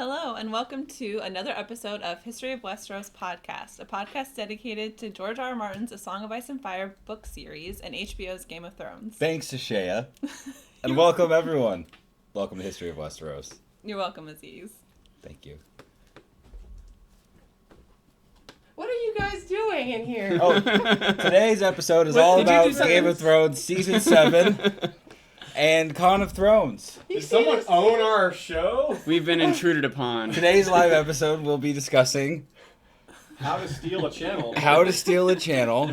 Hello, and welcome to another episode of History of Westeros podcast, a podcast dedicated to George R. R. Martin's A Song of Ice and Fire book series and HBO's Game of Thrones. Thanks, Ashaya. And welcome, everyone. Welcome to History of Westeros. You're welcome, Aziz. Thank you. What are you guys doing in here? Oh, today's episode is all about Game of Thrones Season 7 and Con of Thrones. Does someone own our show? We've been intruded upon. Today's live episode will be discussing How to steal a channel. how to steal a channel.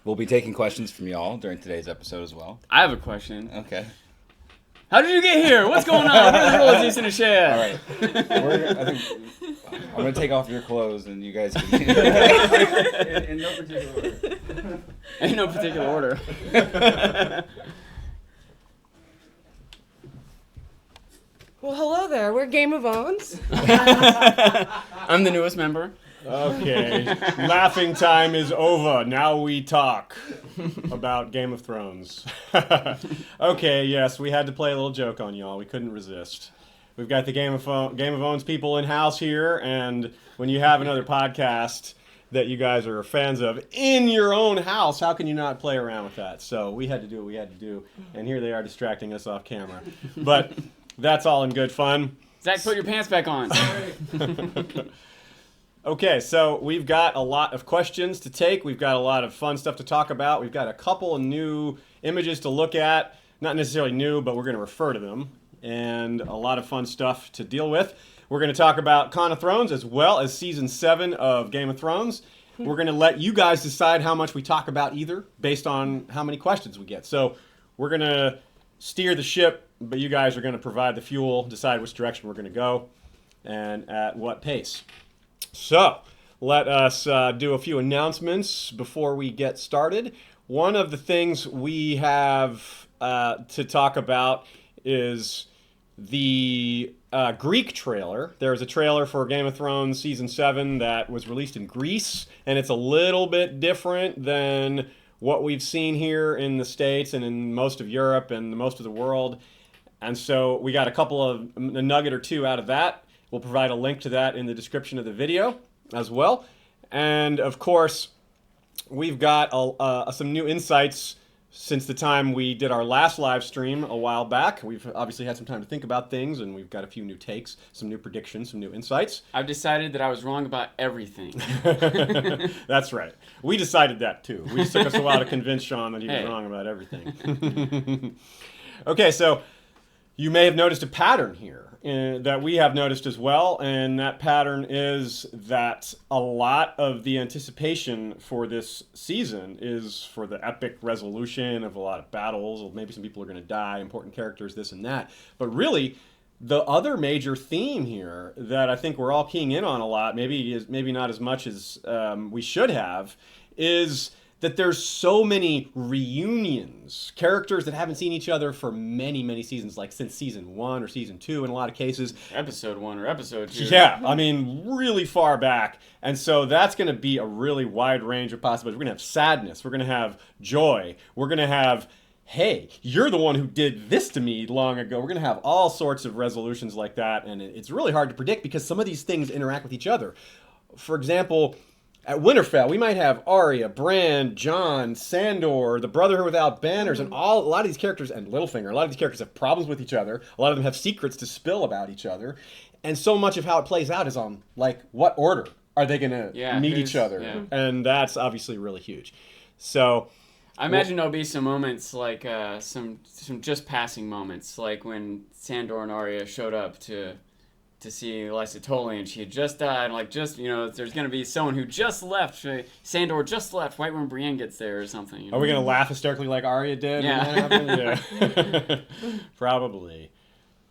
We'll be taking questions from y'all during today's episode as well. I have a question. Okay. How did you get here? What's going on? What are the rules, Aziz Ashaya? All right. I'm going to take off your clothes and you guys can... in no particular order. In no particular order. Well, hello there. We're Game of Owns. I'm the newest member. Okay. Laughing time is over. Now we talk about Game of Thrones. Okay, yes, we had to play a little joke on y'all. We couldn't resist. We've got the Game of Owns people in-house here, and when you have another podcast that you guys are fans of in your own house, how can you not play around with that? So we had to do what we had to do, and here they are distracting us off camera. But that's all in good fun. Zach, put your pants back on. Okay, so we've got a lot of questions to take. We've got a lot of fun stuff to talk about. We've got a couple of new images to look at. Not necessarily new, but we're going to refer to them. And a lot of fun stuff to deal with. We're going to talk about Con of Thrones as well as Season 7 of Game of Thrones. We're going to let you guys decide how much we talk about either based on how many questions we get. So we're going to steer the ship, but you guys are going to provide the fuel, decide which direction we're going to go, and at what pace. So, let us do a few announcements before we get started. One of the things we have to talk about is the Greek trailer. There's a trailer for Game of Thrones Season 7 that was released in Greece, and it's a little bit different than what we've seen here in the States and in most of Europe and most of the world. And so we got a nugget or two out of that. We'll provide a link to that in the description of the video as well. And of course, we've got some new insights since the time we did our last live stream a while back. We've obviously had some time to think about things, and we've got a few new takes, some new predictions, some new insights. I've decided that I was wrong about everything. That's right. We decided that too. We just took us a while to convince Sean that he was wrong about everything. Okay, so you may have noticed a pattern here that we have noticed as well, and that pattern is that a lot of the anticipation for this season is for the epic resolution of a lot of battles. Maybe some people are going to die, important characters, this and that. But really, the other major theme here that I think we're all keying in on a lot, maybe not as much as we should have, is that there's so many reunions, characters that haven't seen each other for many, many seasons, like since Season 1 or Season 2 in a lot of cases. Episode 1 or Episode 2. Yeah, I mean, really far back. And so that's going to be a really wide range of possibilities. We're going to have sadness. We're going to have joy. We're going to have, hey, you're the one who did this to me long ago. We're going to have all sorts of resolutions like that. And it's really hard to predict because some of these things interact with each other. For example, at Winterfell, we might have Arya, Bran, Jon, Sandor, the Brotherhood Without Banners, and a lot of these characters, and Littlefinger, a lot of these characters have problems with each other. A lot of them have secrets to spill about each other. And so much of how it plays out is on, like, what order are they going to meet each other? Yeah. And that's obviously really huge. So I imagine there'll be some moments like some just passing moments, like when Sandor and Arya showed up to see Lysa Tully, and she had just died. Like, there's going to be someone who just left. Sandor just left right when Brienne gets there or something. You know? Are we going to laugh hysterically like Arya did when that happened? Yeah. Probably.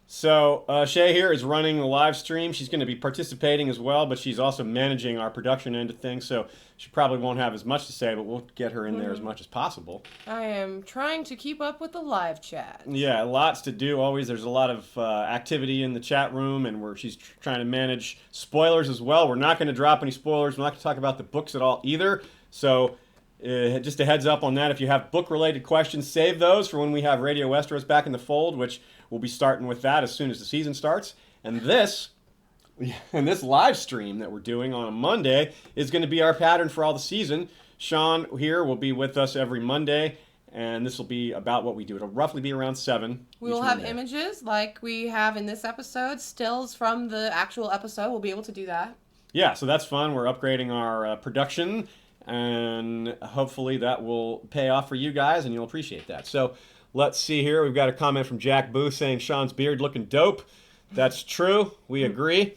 So Shay here is running the live stream. She's going to be participating as well, but she's also managing our production end of things, so she probably won't have as much to say, but we'll get her in there as much as possible. I am trying to keep up with the live chat. Yeah, lots to do always. There's a lot of activity in the chat room, and she's trying to manage spoilers as well. We're not going to drop any spoilers. We're not going to talk about the books at all either, so just a heads up on that. If you have book-related questions, save those for when we have Radio Westeros back in the fold, which we'll be starting with that as soon as the season starts. And this And this live stream that we're doing on a Monday is going to be our pattern for all the season. Sean here will be with us every Monday, and this will be about what we do. It'll roughly be around 7. We will have images like we have in this episode, stills from the actual episode. We'll be able to do that. Yeah, so that's fun. We're upgrading our production, and hopefully that will pay off for you guys, and you'll appreciate that. So let's see here. We've got a comment from Jack Booth saying Sean's beard looking dope. That's true. We agree.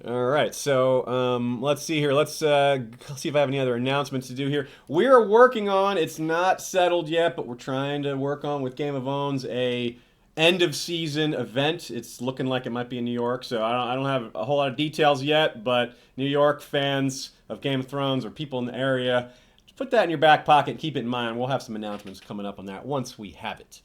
All right. So let's see here. Let's see if I have any other announcements to do here. We're working on, it's not settled yet, but we're trying to work on with Game of Owns a end of season event. It's looking like it might be in New York. So I don't have a whole lot of details yet, but New York fans of Game of Thrones or people in the area, put that in your back pocket. Keep it in mind. We'll have some announcements coming up on that once we have it.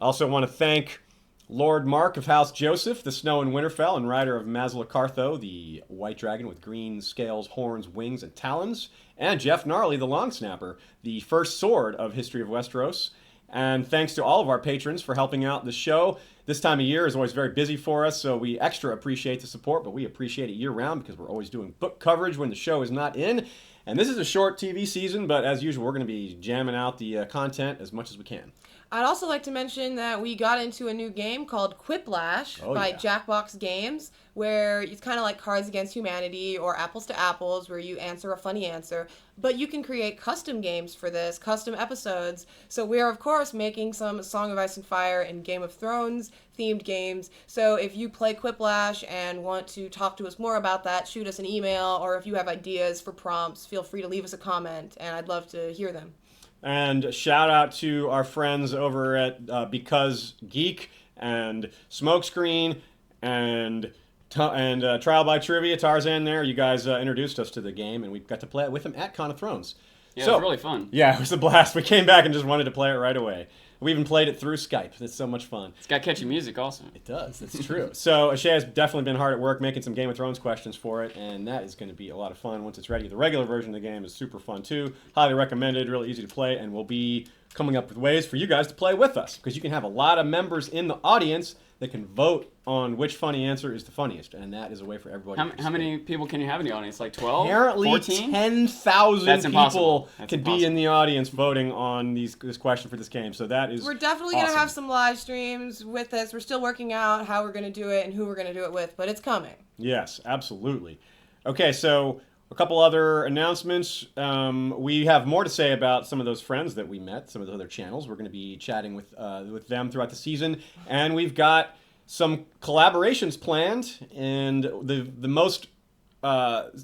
I also want to thank Lord Mark of House Joseph, the Snow in Winterfell, and rider of Mazlacartho, the white dragon with green scales, horns, wings, and talons, and Jeff Gnarly, the Long Snapper, the first sword of History of Westeros. And thanks to all of our patrons for helping out the show. This time of year is always very busy for us, so we extra appreciate the support, but we appreciate it year-round because we're always doing book coverage when the show is not in. And this is a short TV season, but as usual, we're going to be jamming out the content as much as we can. I'd also like to mention that we got into a new game called Quiplash by Jackbox Games, where it's kind of like Cards Against Humanity or Apples to Apples, where you answer a funny answer. But you can create custom games for this, custom episodes. So we're, of course, making some Song of Ice and Fire and Game of Thrones themed games. So if you play Quiplash and want to talk to us more about that, shoot us an email, or if you have ideas for prompts, feel free to leave us a comment, and I'd love to hear them. And shout out to our friends over at Because Geek and Smokescreen and Trial by Trivia, Tarzan there. You guys introduced us to the game, and we got to play it with them at Con of Thrones. Yeah, it was really fun. Yeah, it was a blast. We came back and just wanted to play it right away. We even played it through Skype. It's so much fun. It's got catchy music also. It does. That's true. So Ashaya's definitely been hard at work making some Game of Thrones questions for it, and that is going to be a lot of fun once it's ready. The regular version of the game is super fun too. Highly recommended. Really easy to play, and we'll be coming up with ways for you guys to play with us because you can have a lot of members in the audience that can vote on which funny answer is the funniest, and that is a way for everybody. How many people can you have in the audience? Like 12? Apparently 14? 10,000 people That's can be in the audience voting on this question for this game, so that is We're definitely going to have some live streams with this. We're still working out how we're going to do it and who we're going to do it with, but it's coming. Yes, absolutely. Okay, so a couple other announcements. We have more to say about some of those friends that we met, some of the other channels. We're going to be chatting with them throughout the season, and we've got some collaborations planned. And the most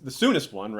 soonest one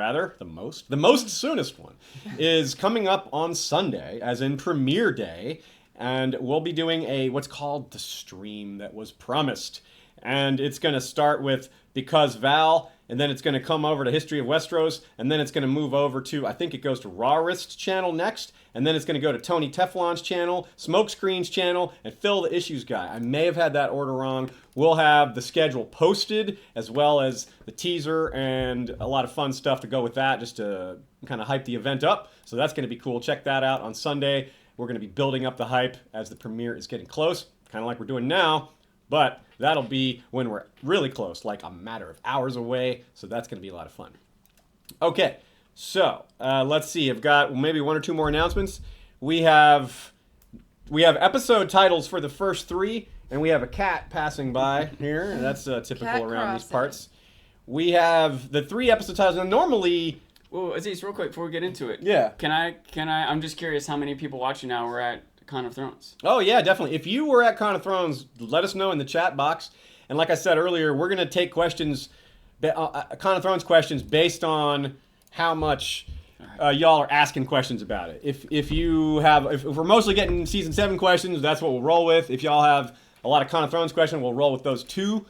is coming up on Sunday, as in premiere day, and we'll be doing what's called the stream that was promised, and it's going to start with Because Val. And then it's going to come over to History of Westeros, and then it's going to move over to, I think it goes to Rawrist's channel next, and then it's going to go to Tony Teflon's channel, Smokescreen's channel, and Phil the Issues Guy. I may have had that order wrong. We'll have the schedule posted, as well as the teaser and a lot of fun stuff to go with that, just to kind of hype the event up. So that's going to be cool. Check that out on Sunday. We're going to be building up the hype as the premiere is getting close, kind of like we're doing now. But that'll be when we're really close, like a matter of hours away. So that's going to be a lot of fun. Okay, so let's see. I've got maybe one or two more announcements. We have episode titles for the first 3, and we have a cat passing by here. That's typical Cat around crossing. these parts. We have the 3 episode titles. Now, normally, Well, Aziz, real quick before we get into it. Yeah. Can I? I'm just curious how many people watching now were at Con of Thrones. oh yeah, definitely. If you were at Con of Thrones, let us know in the chat box. And like I said earlier, we're going to take questions, Con of Thrones questions, based on how much y'all are asking questions about it. If we're mostly getting season 7 questions, that's what we'll roll with. If y'all have a lot of Con of Thrones questions, we'll roll with those too.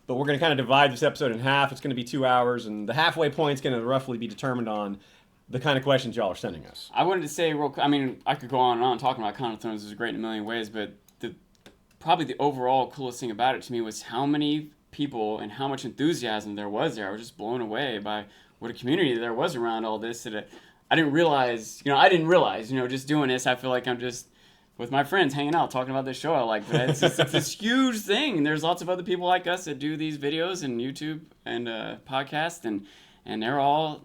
But we're going to kind of divide this episode in half. It's going to be 2 hours, and the halfway point is going to roughly be determined on the kind of questions y'all are sending us. I wanted to say real quick, I mean, I could go on and on talking about Con of Thrones. It's great in a million ways, but probably the overall coolest thing about it to me was how many people and how much enthusiasm there was there. I was just blown away by what a community there was around all this. That I didn't realize, just doing this, I feel like I'm just with my friends hanging out talking about this show I like. But it's this huge thing. There's lots of other people like us that do these videos and YouTube and podcasts, and they're all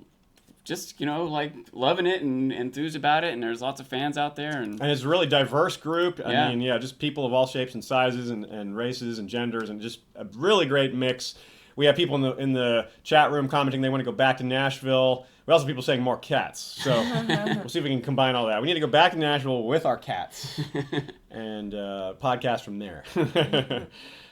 just, like loving it and enthused about it, and there's lots of fans out there. And it's a really diverse group. Yeah. I mean, just people of all shapes and sizes and races and genders, and just a really great mix. We have people in the chat room commenting they want to go back to Nashville. We also have people saying more cats. So we'll see if we can combine all that. We need to go back to Nashville with our cats and podcast from there.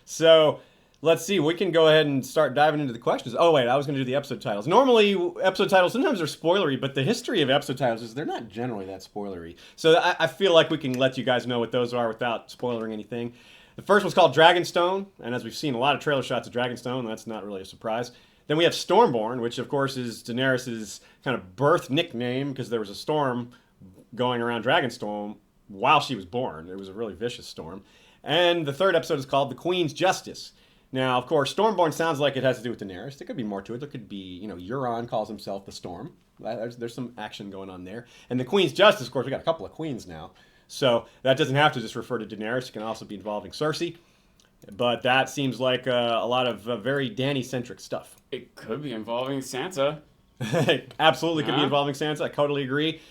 So let's see. We can go ahead and start diving into the questions. Oh, wait. I was going to do the episode titles. Normally, episode titles, sometimes they're spoilery, but the history of episode titles is they're not generally that spoilery. So I feel like we can let you guys know what those are without spoiling anything. The first one's called Dragonstone, and as we've seen a lot of trailer shots of Dragonstone, that's not really a surprise. Then we have Stormborn, which of course is Daenerys' kind of birth nickname because there was a storm going around Dragonstone while she was born. It was a really vicious storm. And the third episode is called The Queen's Justice. Now, of course, Stormborn sounds like it has to do with Daenerys. There could be more to it. There could be, Euron calls himself the Storm. There's some action going on there. And The Queen's Justice, of course, we got a couple of queens now. So that doesn't have to just refer to Daenerys. It can also be involving Cersei. But that seems like a lot of very Dany-centric stuff. it could be involving Sansa. Absolutely could be involving Sansa. I totally agree.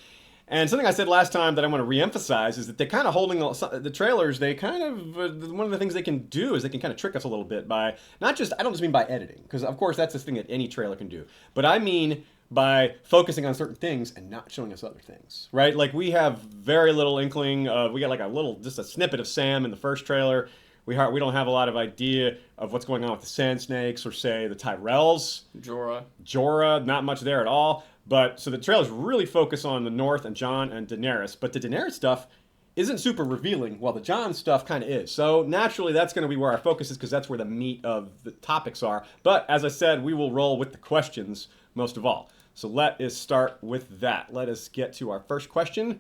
And something I said last time that I want to reemphasize is that they're kind of holding the trailers. They kind of one of the things they can do is they can kind of trick us a little bit by I don't just mean by editing, because of course that's the thing that any trailer can do, but I mean by focusing on certain things and not showing us other things, right? Like we have very little inkling. We got like just a snippet of Sam in the first trailer. We don't have a lot of idea of what's going on with the Sand Snakes or say the Tyrells. Jorah, not much there at all. But so the trailers really focus on the North and Jon and Daenerys, but the Daenerys stuff isn't super revealing, while the Jon stuff kind of is. So naturally, that's going to be where our focus is because that's where the meat of the topics are. But as I said, we will roll with the questions most of all. So let us start with that. Let us get to our first question,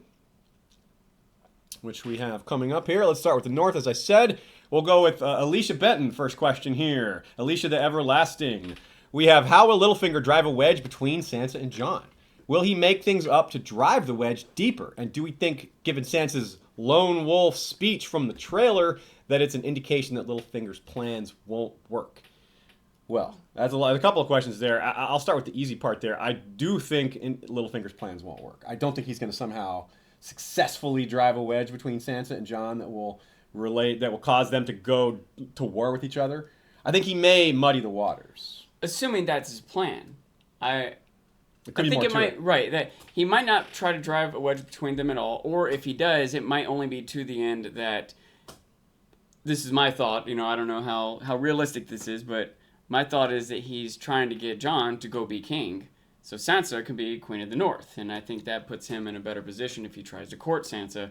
which we have coming up here. Let's start with the North, as I said. We'll go with Alicia Benton, first question here. Alicia the Everlasting. We have, how will Littlefinger drive a wedge between Sansa and Jon? Will he make things up to drive the wedge deeper? And do we think, given Sansa's lone wolf speech from the trailer, that it's an indication that Littlefinger's plans won't work? Well, that's a couple of questions there. I'll start with the easy part there. I do think Littlefinger's plans won't work. I don't think he's going to somehow successfully drive a wedge between Sansa and Jon that will cause them to go to war with each other. I think he may muddy the waters. Assuming that's his plan, I think it might right that he might not try to drive a wedge between them at all, or if he does, it might only be to the end that. This is my thought. I don't know how realistic this is, but my thought is that he's trying to get Jon to go be king, so Sansa can be Queen of the North, and I think that puts him in a better position if he tries to court Sansa,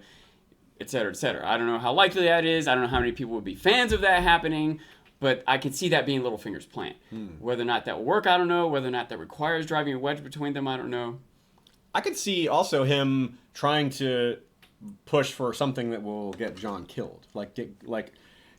etc., etc. I don't know how likely that is. I don't know how many people would be fans of that happening. But I could see that being Littlefinger's plan. Whether or not that will work, I don't know. Whether or not that requires driving a wedge between them, I don't know. I could see also him trying to push for something that will get Jon killed. Like,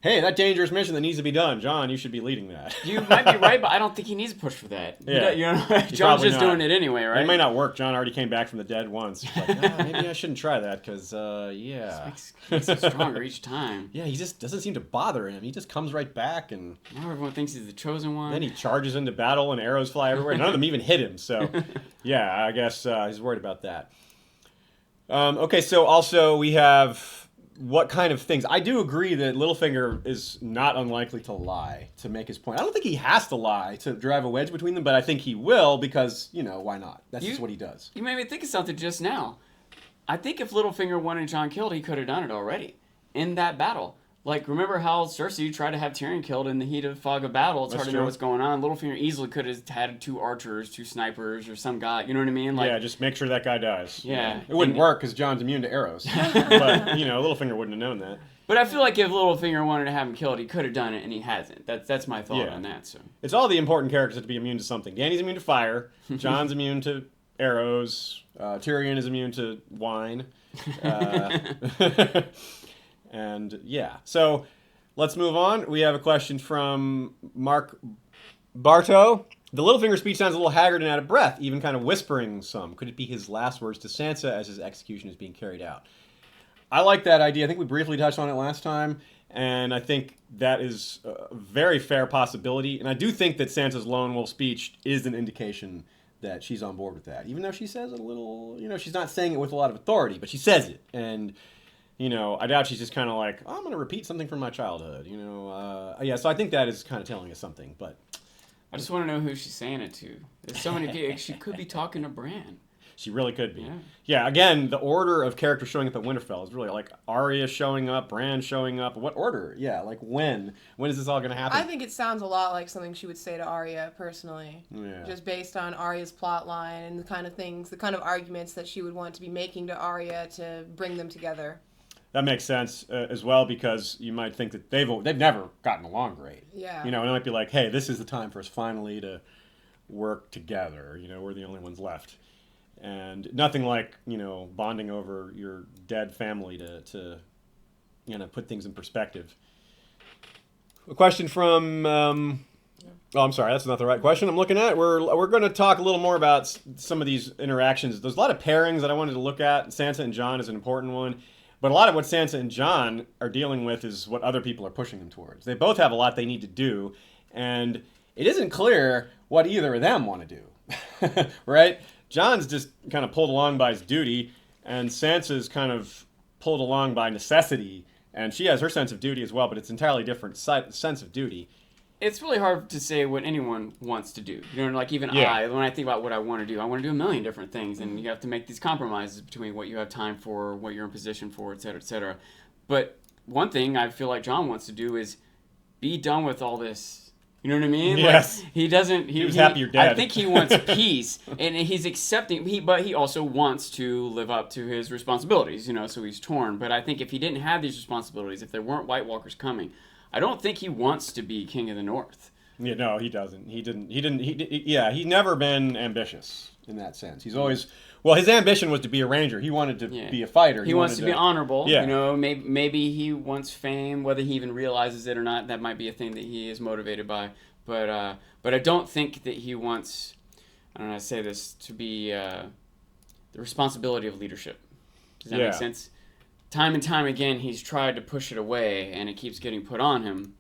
hey, that dangerous mission that needs to be done. Jon, you should be leading that. You might be right, but I don't think he needs to push for that. Yeah. John's just doing it anyway, right? It may not work. Jon already came back from the dead once. He's like, maybe I shouldn't try that because, This makes him stronger each time. Yeah, he just doesn't seem to bother him. He just comes right back and... Now everyone thinks he's the chosen one. Then he charges into battle and arrows fly everywhere. None of them even hit him. So, yeah, I guess he's worried about that. Okay, so also we have... What kind of things? I do agree that Littlefinger is not unlikely to lie to make his point. I don't think he has to lie to drive a wedge between them, but I think he will because, why not? That's just what he does. You made me think of something just now. I think if Littlefinger wanted Jon killed, he could have done it already in that battle. Like, remember how Cersei tried to have Tyrion killed in the heat of fog of battle? It's hard to know what's going on. Littlefinger easily could have had 2 archers, 2 snipers, or some guy. You know what I mean? Like, yeah, just make sure that guy dies. Yeah. It wouldn't work because Jon's immune to arrows. But, Littlefinger wouldn't have known that. But I feel like if Littlefinger wanted to have him killed, he could have done it, and he hasn't. That's my thought on that. So it's all the important characters to be immune to something. Dany's immune to fire. Jon's immune to arrows. Tyrion is immune to wine. And, yeah. So... Let's move on. We have a question from Mark Bartow. The Littlefinger speech sounds a little haggard and out of breath, even kind of whispering some. Could it be his last words to Sansa as his execution is being carried out? I like that idea. I think we briefly touched on it last time, and I think that is a very fair possibility. And I do think that Sansa's lone wolf speech is an indication that she's on board with that, even though she says it a little, she's not saying it with a lot of authority, but she says it. And, I doubt she's just kind of like, I'm going to repeat something from my childhood, Yeah, so I think that is kind of telling us something, but... I just want to know who she's saying it to. There's so many people. She could be talking to Bran. She really could be. Yeah. Yeah, again, the order of characters showing up at Winterfell is really like Arya showing up, Bran showing up. What order? Yeah, like when? When is this all going to happen? I think it sounds a lot like something she would say to Arya, personally. Yeah. Just based on Arya's plot line and the kind of things, the kind of arguments that she would want to be making to Arya to bring them together. That makes sense as well, because you might think that they've never gotten along great. Yeah. And it might be like, hey, this is the time for us finally to work together. We're the only ones left. And nothing like, bonding over your dead family to put things in perspective. A question from, I'm sorry, that's not the right question I'm looking at. We're going to talk a little more about some of these interactions. There's a lot of pairings that I wanted to look at. Sansa and Jon is an important one. But a lot of what Sansa and Jon are dealing with is what other people are pushing them towards. They both have a lot they need to do, and it isn't clear what either of them want to do, right? Jon's just kind of pulled along by his duty, and Sansa's kind of pulled along by necessity, and she has her sense of duty as well, but it's an entirely different sense of duty. It's really hard to say what anyone wants to do. Like even Yeah. when I think about what I want to do, I want to do a million different things, and you have to make these compromises between what you have time for, what you're in position for, et cetera, et cetera. But one thing I feel like Jon wants to do is be done with all this. You know what I mean? Yes. Like, he doesn't. He was happy you're dead. I think he wants peace, and he's accepting. But he also wants to live up to his responsibilities. So he's torn. But I think if he didn't have these responsibilities, if there weren't White Walkers coming, I don't think he wants to be King of the North. Yeah, no, he doesn't. He's never been ambitious in that sense. He's always, his ambition was to be a ranger. He wanted to be a fighter. He wants to be honorable. Yeah. Maybe he wants fame, whether he even realizes it or not. That might be a thing that he is motivated by. But I don't think that he wants, I don't know how to say this, to be the responsibility of leadership. Does that make sense? Time and time again, he's tried to push it away, and it keeps getting put on him.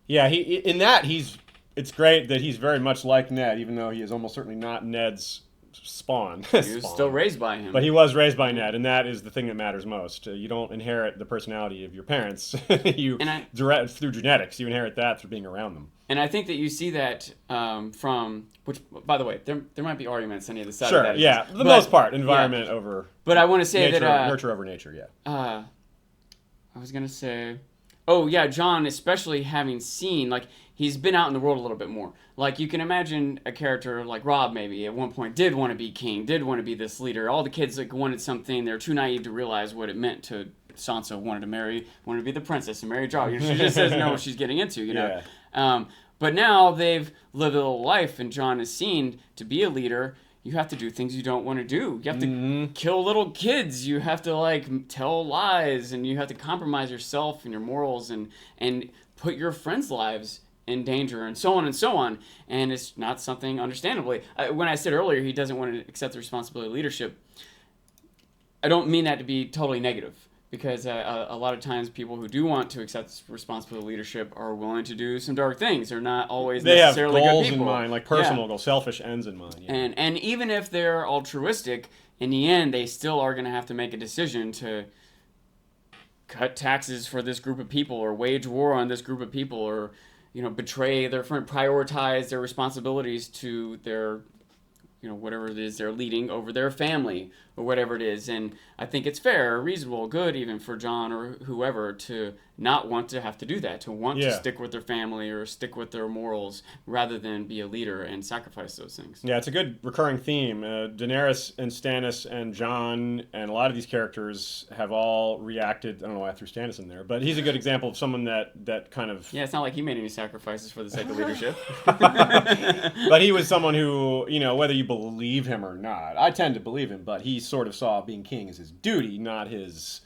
Yeah, it's great that he's very much like Ned, even though he is almost certainly not Ned's spawn. He was still raised by him. But he was raised by Ned, and that is the thing that matters most. You don't inherit the personality of your parents through genetics. You inherit that through being around them. And I think that you see that from, which, by the way, there might be arguments on either side sure, of that. Yeah, the most part, environment over. But I want to say nature, that nurture over nature. Yeah. I was gonna say, oh yeah, Jon, especially having seen, like, he's been out in the world a little bit more. Like, you can imagine a character like Robb maybe at one point did want to be king, did want to be this leader. All the kids like wanted something. They're too naive to realize what it meant to. Sansa wanted to be the princess and marry Jon. She just doesn't know what she's getting into. Yeah. But now they've lived a little life, and Jon is seen to be a leader. You have to do things you don't want to do. You have to kill little kids. You have to tell lies, and you have to compromise yourself and your morals, and put your friends' lives in danger, and so on and so on. And it's not something, understandably. When I said earlier he doesn't want to accept the responsibility of leadership, I don't mean that to be totally negative. Because a lot of times people who do want to accept responsibility of leadership are willing to do some dark things. They're not always necessarily good people. They have goals in mind, like personal goals, selfish ends in mind. Yeah. And even if they're altruistic, in the end, they still are going to have to make a decision to cut taxes for this group of people, or wage war on this group of people, or betray their friend, prioritize their responsibilities to their whatever it is they're leading over their family, or whatever it is. And I think it's fair, reasonable, good even for Jon or whoever to not want to have to do that, to want to stick with their family or stick with their morals rather than be a leader and sacrifice those things. Yeah, it's a good recurring theme. Daenerys and Stannis and Jon and a lot of these characters have all reacted. I don't know why I threw Stannis in there, but he's a good example of someone that kind of... Yeah, it's not like he made any sacrifices for the sake of leadership. But he was someone who, whether you believe him or not, I tend to believe him, but he sort of saw being king as his duty, not his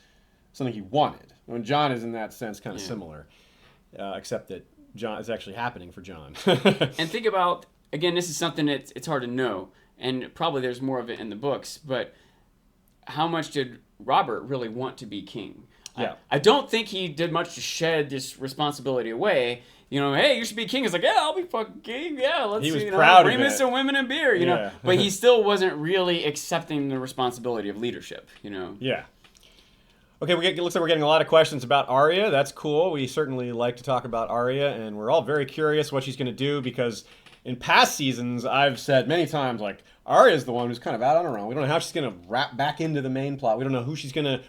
something he wanted. When Jon is in that sense kind of similar, except that Jon is actually happening for Jon. And think about, again, this is something that it's hard to know, and probably there's more of it in the books, but how much did Robert really want to be king. Yeah. I don't think he did much to shed this responsibility away. Hey, you should be king. It's like, yeah, I'll be fucking king. Yeah, let's He was proud bring of me it. some women and beer, Yeah. But he still wasn't really accepting the responsibility of leadership, Yeah. Okay, it looks like we're getting a lot of questions about Arya. That's cool. We certainly like to talk about Arya, and we're all very curious what she's going to do because in past seasons, I've said many times, like, Arya's the one who's kind of out on her own. We don't know how she's going to wrap back into the main plot. We don't know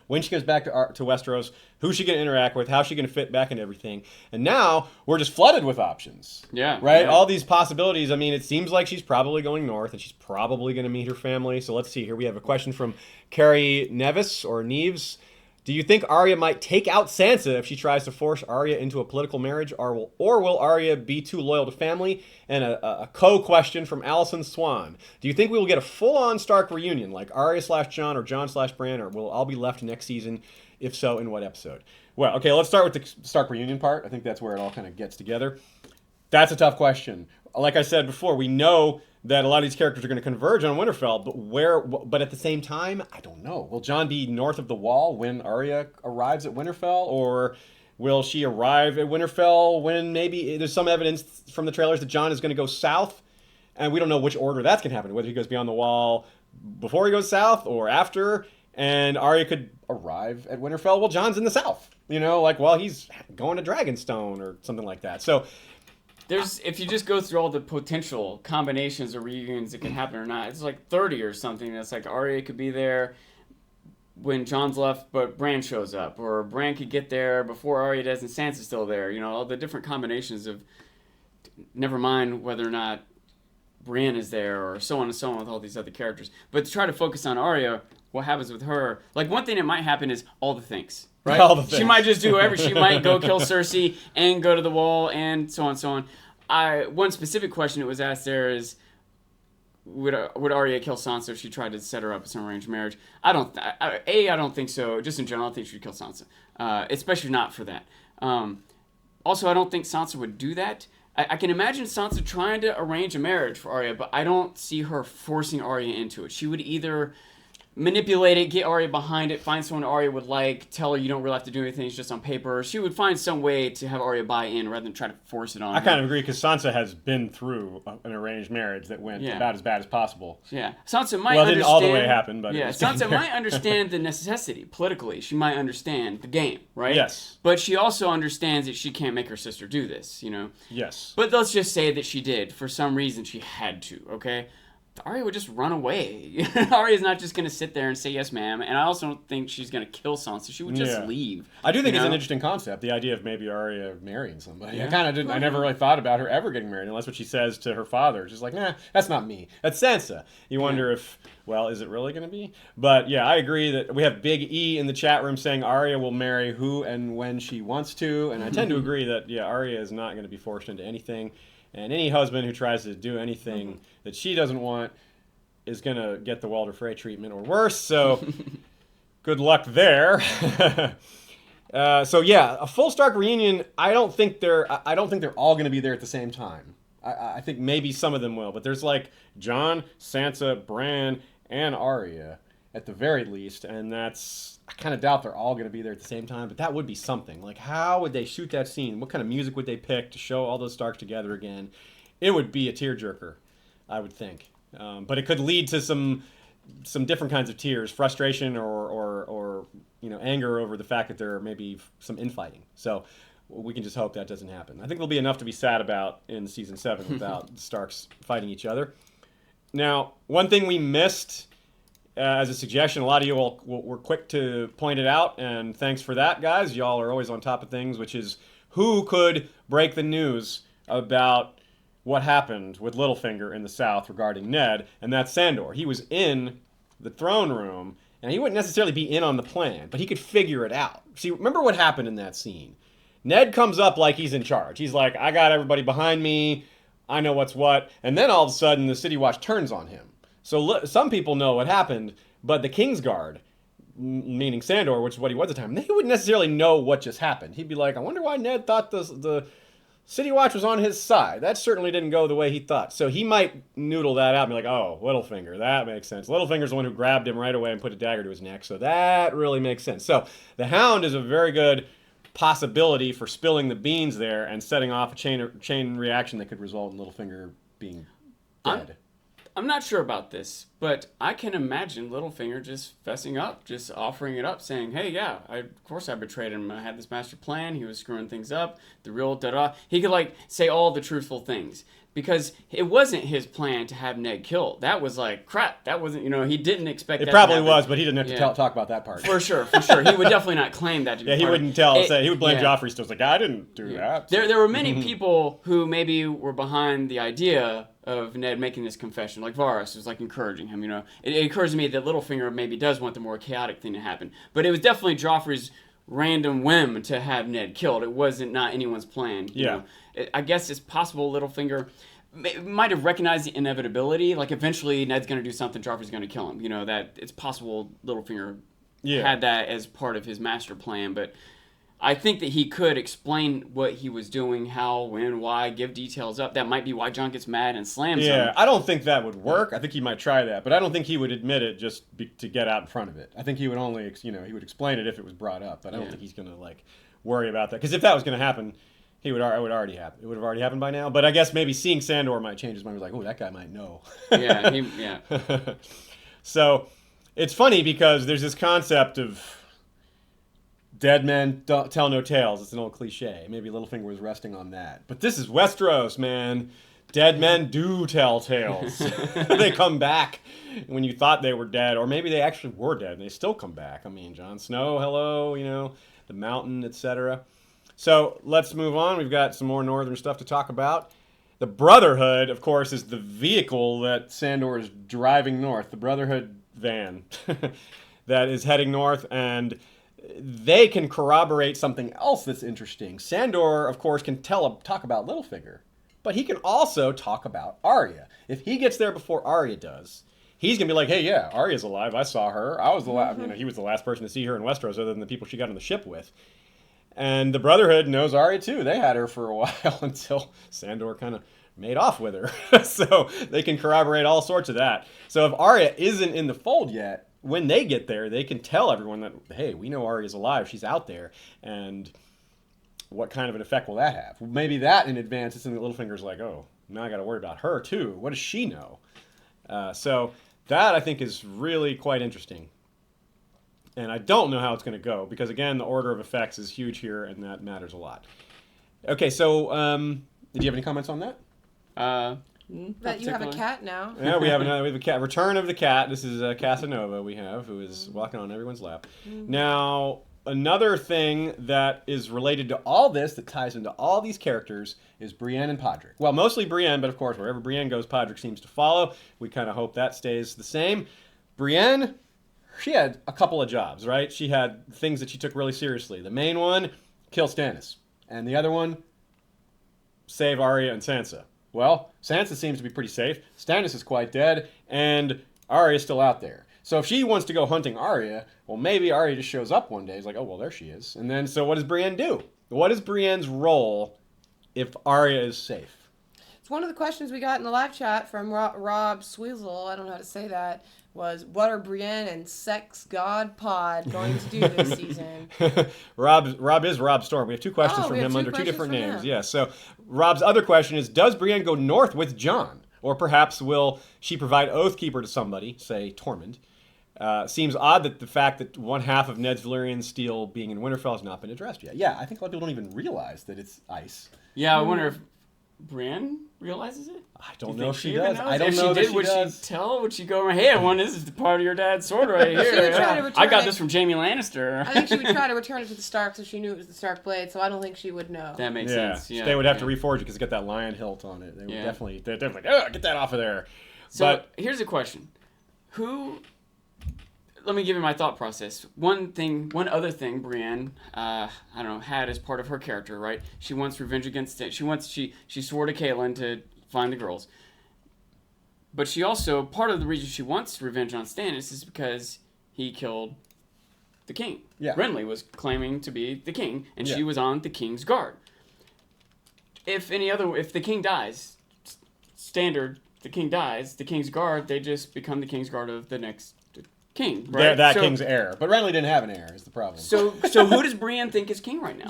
when she goes back to Westeros, who's she going to interact with, how's she going to fit back into everything. And now we're just flooded with options. Yeah. Right? Yeah. All these possibilities. I mean, it seems like she's probably going north and she's probably going to meet her family. So let's see. Here we have a question from Carrie Neves or Neves. Do you think Arya might take out Sansa if she tries to force Arya into a political marriage, or will Arya be too loyal to family? And a co-question from Allison Swan. Do you think we will get a full-on Stark reunion, like Arya/Jon or Jon/Bran, or will all be left next season? If so, in what episode? Well, okay, let's start with the Stark reunion part. I think that's where it all kind of gets together. That's a tough question. Like I said before, we know that a lot of these characters are going to converge on Winterfell, but at the same time, I don't know. Will Jon be north of the Wall when Arya arrives at Winterfell, or will she arrive at Winterfell when maybe there's some evidence from the trailers that Jon is going to go south, and we don't know which order that's going to happen, whether he goes beyond the Wall before he goes south or after, and Arya could arrive at Winterfell while Jon's in the south, while he's going to Dragonstone or something like that. So if you just go through all the potential combinations or reunions that can happen or not, it's like 30 or something. It's like Arya could be there when Jon's left, but Bran shows up, or Bran could get there before Arya does and Sansa's still there. All the different combinations of, never mind whether or not Bran is there, or so on and so on with all these other characters. But to try to focus on Arya, what happens with her? Like, one thing that might happen is all the things. Right? All the things. She might just do she might go kill Cersei and go to the Wall and so on and so on. One specific question that was asked there is, would Arya kill Sansa if she tried to set her up with some arranged marriage? I don't think so. Just in general, I don't think she'd kill Sansa, especially not for that. Also, I don't think Sansa would do that. I can imagine Sansa trying to arrange a marriage for Arya, but I don't see her forcing Arya into it. She would either manipulate it, get Arya behind it, find someone Arya would like, tell her you don't really have to do anything, it's just on paper. She would find some way to have Arya buy in rather than try to force it on her. I kind of agree, because Sansa has been through an arranged marriage that went about as bad as possible. Yeah. Sansa might understand... Well, it didn't all the way happen, but... Yeah, Sansa might understand the necessity, politically. She might understand the game, right? Yes. But she also understands that she can't make her sister do this, Yes. But let's just say that she did. For some reason, she had to, okay? Arya would just run away. Arya's not just going to sit there and say, yes, ma'am. And I also don't think she's going to kill Sansa. She would just leave. I do think it's an interesting concept, the idea of maybe Arya marrying somebody. Yeah. I kind of didn't. I never really thought about her ever getting married, unless what she says to her father. She's like, nah, that's not me. That's Sansa. You wonder if, is it really going to be? But yeah, I agree that we have Big E in the chat room saying Arya will marry who and when she wants to. And I tend to agree that, Arya is not going to be forced into anything. And any husband who tries to do anything that she doesn't want is going to get the Walder Frey treatment or worse. So good luck there. A full Stark reunion, I don't think they're all going to be there at the same time. I think maybe some of them will, but there's like Jon, Sansa, Bran, and Arya at the very least, and I kind of doubt they're all going to be there at the same time, but that would be something. Like, how would they shoot that scene? What kind of music would they pick to show all those Starks together again? It would be a tearjerker, I would think. But it could lead to some different kinds of tears, frustration or anger over the fact that there may be some infighting. So we can just hope that doesn't happen. I think there'll be enough to be sad about in season 7 without the Starks fighting each other. Now, one thing we missed as a suggestion, a lot of you were quick to point it out, and thanks for that, guys. Y'all are always on top of things, which is who could break the news about what happened with Littlefinger in the South regarding Ned, and that's Sandor. He was in the throne room, and he wouldn't necessarily be in on the plan, but he could figure it out. See, remember what happened in that scene? Ned comes up like he's in charge. He's like, I got everybody behind me, I know what's what, and then all of a sudden the City Watch turns on him. So some people know what happened, but the Kingsguard, meaning Sandor, which is what he was at the time, they wouldn't necessarily know what just happened. He'd be like, I wonder why Ned thought the City Watch was on his side. That certainly didn't go the way he thought. So he might noodle that out and be like, oh, Littlefinger, that makes sense. Littlefinger's the one who grabbed him right away and put a dagger to his neck, so that really makes sense. So the Hound is a very good possibility for spilling the beans there and setting off a chain reaction that could result in Littlefinger being dead. I'm not sure about this, but I can imagine Littlefinger just fessing up, just offering it up, saying, hey, yeah, of course I betrayed him. I had this master plan. He was screwing things up. The real da-da. He could, like, say all the truthful things. Because it wasn't his plan to have Ned killed. That was like, crap. That wasn't, he didn't expect that to happen. It probably was, but he didn't have to talk about that part. For sure. He would definitely not claim that to be he wouldn't he would blame Joffrey. Still, like, I didn't do that. There were many people who maybe were behind the idea of Ned making this confession. Like Varys was like encouraging him, It occurs to me that Littlefinger maybe does want the more chaotic thing to happen. But it was definitely Joffrey's random whim to have Ned killed. It wasn't not anyone's plan. You know? I guess it's possible Littlefinger might have recognized the inevitability. Like, eventually Ned's going to do something, Joffrey's going to kill him. That it's possible Littlefinger had that as part of his master plan. But I think that he could explain what he was doing, how, when, why, give details up. That might be why Jon gets mad and slams him. Yeah, I don't think that would work. I think he might try that. But I don't think he would admit it just to get out in front of it. I think he would only, he would explain it if it was brought up. But I don't think he's going to, worry about that. Because if that was going to happen, it would have already happened by now. But I guess maybe seeing Sandor might change his mind. He's like, oh, that guy might know. Yeah. So it's funny because there's this concept of dead men don't tell no tales. It's an old cliche. Maybe Littlefinger was resting on that. But this is Westeros, man. Dead men do tell tales. They come back when you thought they were dead. Or maybe they actually were dead and they still come back. I mean, Jon Snow, hello, the mountain, etc. So let's move on. We've got some more northern stuff to talk about. The Brotherhood, of course, is the vehicle that Sandor is driving north. The Brotherhood van that is heading north, and they can corroborate something else that's interesting. Sandor, of course, can talk about Littlefinger, but he can also talk about Arya. If he gets there before Arya does, he's going to be like, hey, yeah, Arya's alive. I saw her. I was the last, he was the last person to see her in Westeros other than the people she got on the ship with. And the Brotherhood knows Arya, too. They had her for a while until Sandor kind of made off with her. So they can corroborate all sorts of that. So if Arya isn't in the fold yet, when they get there, they can tell everyone that, hey, we know Arya's alive. She's out there. And what kind of an effect will that have? Maybe that in advance is something that Littlefinger's like, oh, now I got to worry about her, too. What does she know? So that, I think, is really quite interesting. And I don't know how it's going to go because, again, the order of effects is huge here, and that matters a lot. Okay, so did you have any comments on that? That you have a cat now. Yeah, we have a cat. Return of the cat. This is Casanova we have, who is walking on everyone's lap. Now, another thing that is related to all this, that ties into all these characters, is Brienne and Podrick. Well, mostly Brienne, but of course, wherever Brienne goes, Podrick seems to follow. We kind of hope that stays the same. Brienne, she had a couple of jobs, right? She had things that she took really seriously. The main one, kill Stannis. And the other one, save Arya and Sansa. Well, Sansa seems to be pretty safe. Stannis is quite dead, and Arya is still out there. So if she wants to go hunting Arya, well, maybe Arya just shows up one day. He's like, oh, well, there she is. And then, so what does Brienne do? What is Brienne's role if Arya is safe? It's one of the questions we got in the live chat from Rob Swizzle. I don't know how to say that. Was what are Brienne and Sex God Pod going to do this season? Rob is Rob Storm. We have two questions from him under two different names. Yes. So Rob's other question is, does Brienne go north with Jon? Or perhaps will she provide Oathkeeper to somebody, say Tormund? Seems odd that the fact that one half of Ned's Valyrian steel being in Winterfell has not been addressed yet. Yeah, I think a lot of people don't even realize that it's ice. Yeah, I wonder if Brienne realizes it? I don't know if she does. I don't if know she did, would she tell? Would she go, hey, this is the part of your dad's sword right here. I got this from Jaime Lannister. I think she would try to return it to the Starks if she knew it was the Stark blade, so I don't think she would know. That makes sense. Yeah. They would have to reforge it because it's got that lion hilt on it. They would definitely like, oh, get that off of there. So here's a question. Let me give you my thought process. One other thing Brienne, had as part of her character, right? She wants revenge against it. She swore to Catelyn to find the girls. But she also, part of the reason she wants revenge on Stannis is because he killed the king. Yeah. Renly was claiming to be the king, and she was on the king's guard. if the king dies, standard, the king dies, the King's Guard, they just become the King's Guard of the next king, right? That king's heir. But Renly didn't have an heir, is the problem. So who does Brienne think is king right now?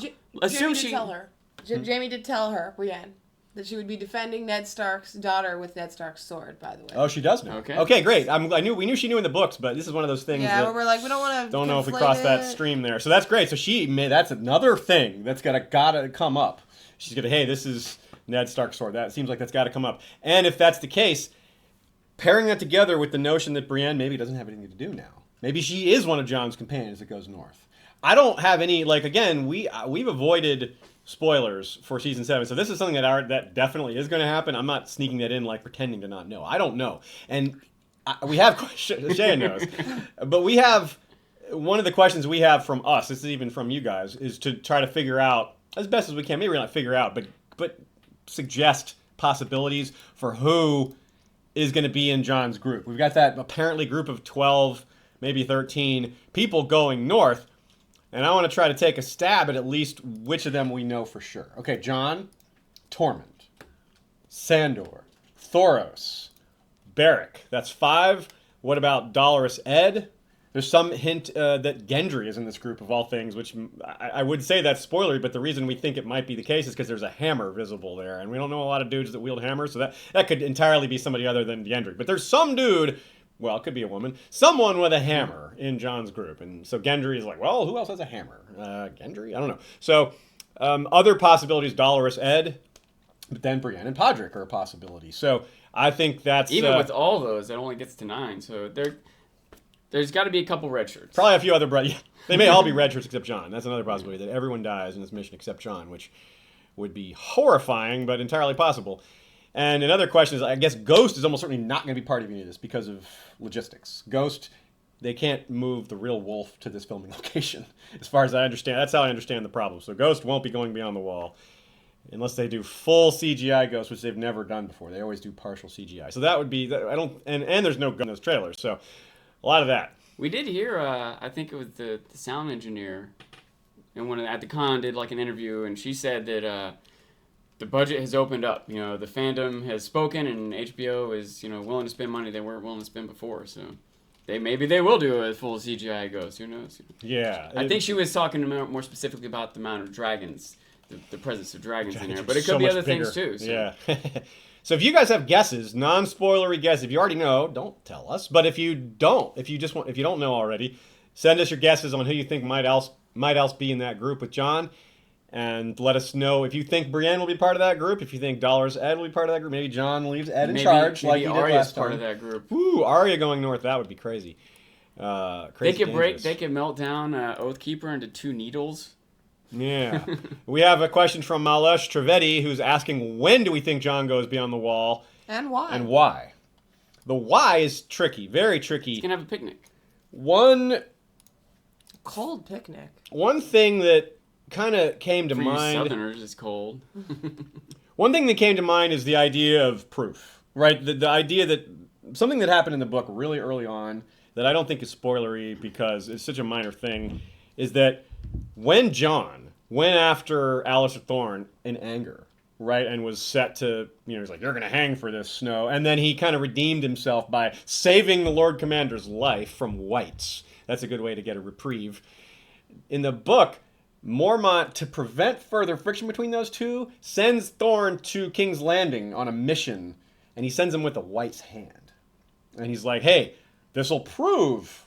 Jamie did tell her. Jamie did tell her, Brienne, that she would be defending Ned Stark's daughter with Ned Stark's sword, by the way. Oh, she does know. Okay, great. We knew she knew in the books, but this is one of those things that where we're like, we don't want to. Don't know if we crossed that stream there. So that's great. So that's another thing that's gotta come up. She's gonna, hey, this is Ned Stark's sword. That seems like that's got to come up. And if that's the case, pairing that together with the notion that Brienne maybe doesn't have anything to do now. Maybe she is one of Jon's companions that goes north. I don't have any, again, we've avoided spoilers for season 7, so this is something that definitely is going to happen. I'm not sneaking that in, pretending to not know. I don't know. And we have questions, Shea knows, but we have, one of the questions we have from us, this is even from you guys, is to try to figure out, as best as we can, maybe we're not figure out, but suggest possibilities for who is going to be in Jon's group. We've got that apparently group of 12, maybe 13 people going north, and I want to try to take a stab at least which of them we know for sure. Okay, Jon, Tormund, Sandor, Thoros, Beric. That's 5. What about Dolorous Ed? There's some hint that Gendry is in this group of all things, which I would say that's spoilery, but the reason we think it might be the case is because there's a hammer visible there, and we don't know a lot of dudes that wield hammers, so that could entirely be somebody other than Gendry. But there's some dude, well, it could be a woman, someone with a hammer in Jon's group, and so Gendry is like, well, who else has a hammer? Gendry? I don't know. So other possibilities, Dolorous Ed, but then Brienne and Podrick are a possibility. So I think that's... Even with all those, it only gets to 9, so there's got to be a couple red shirts. Probably a few other brothers. Yeah, they may all be red shirts except Jon. That's another possibility, that everyone dies in this mission except Jon, which would be horrifying, but entirely possible. And another question is, I guess Ghost is almost certainly not going to be part of any of this because of logistics. Ghost, they can't move the real wolf to this filming location, as far as I understand. That's how I understand the problem. So Ghost won't be going beyond the wall unless they do full CGI Ghost, which they've never done before. They always do partial CGI. So that would be, and there's no gun in those trailers, so a lot of that. We did hear, I think it was the sound engineer, and at the con did an interview, and she said that the budget has opened up. The fandom has spoken, and HBO is willing to spend money they weren't willing to spend before. So maybe they will do a full CGI Ghost. Who knows? Yeah, I think she was talking more specifically about the amount of dragons, the presence of dragons in there, but it could be other things too. So. Yeah. So if you guys have guesses, non-spoilery guesses, if you already know, don't tell us. But if you don't, if you don't know already, send us your guesses on who you think might else be in that group with Jon, and let us know if you think Brienne will be part of that group. If you think Dolorous Ed will be part of that group, maybe Jon leaves Ed in charge, like he did last time. Part of that group. Ooh, Arya going north, that would be crazy. They could melt down Oathkeeper into 2 needles. Yeah. We have a question from Malesh Trivedi, who's asking, when do we think Jon goes beyond the wall? And why? And why? The why is tricky, very tricky. He's going to have a picnic. Cold picnic. One thing that kind of came to mind... For you Southerners, it's cold. One thing that came to mind is the idea of proof, right? The idea that something that happened in the book really early on that I don't think is spoilery because it's such a minor thing is that when Jon went after Alistair Thorne in anger, right, and was set to, he's like, you're going to hang for this, Snow, and then he kind of redeemed himself by saving the Lord Commander's life from whites. That's a good way to get a reprieve. In the book, Mormont, to prevent further friction between those two, sends Thorne to King's Landing on a mission, and he sends him with a white's hand. And he's like, hey, this'll prove,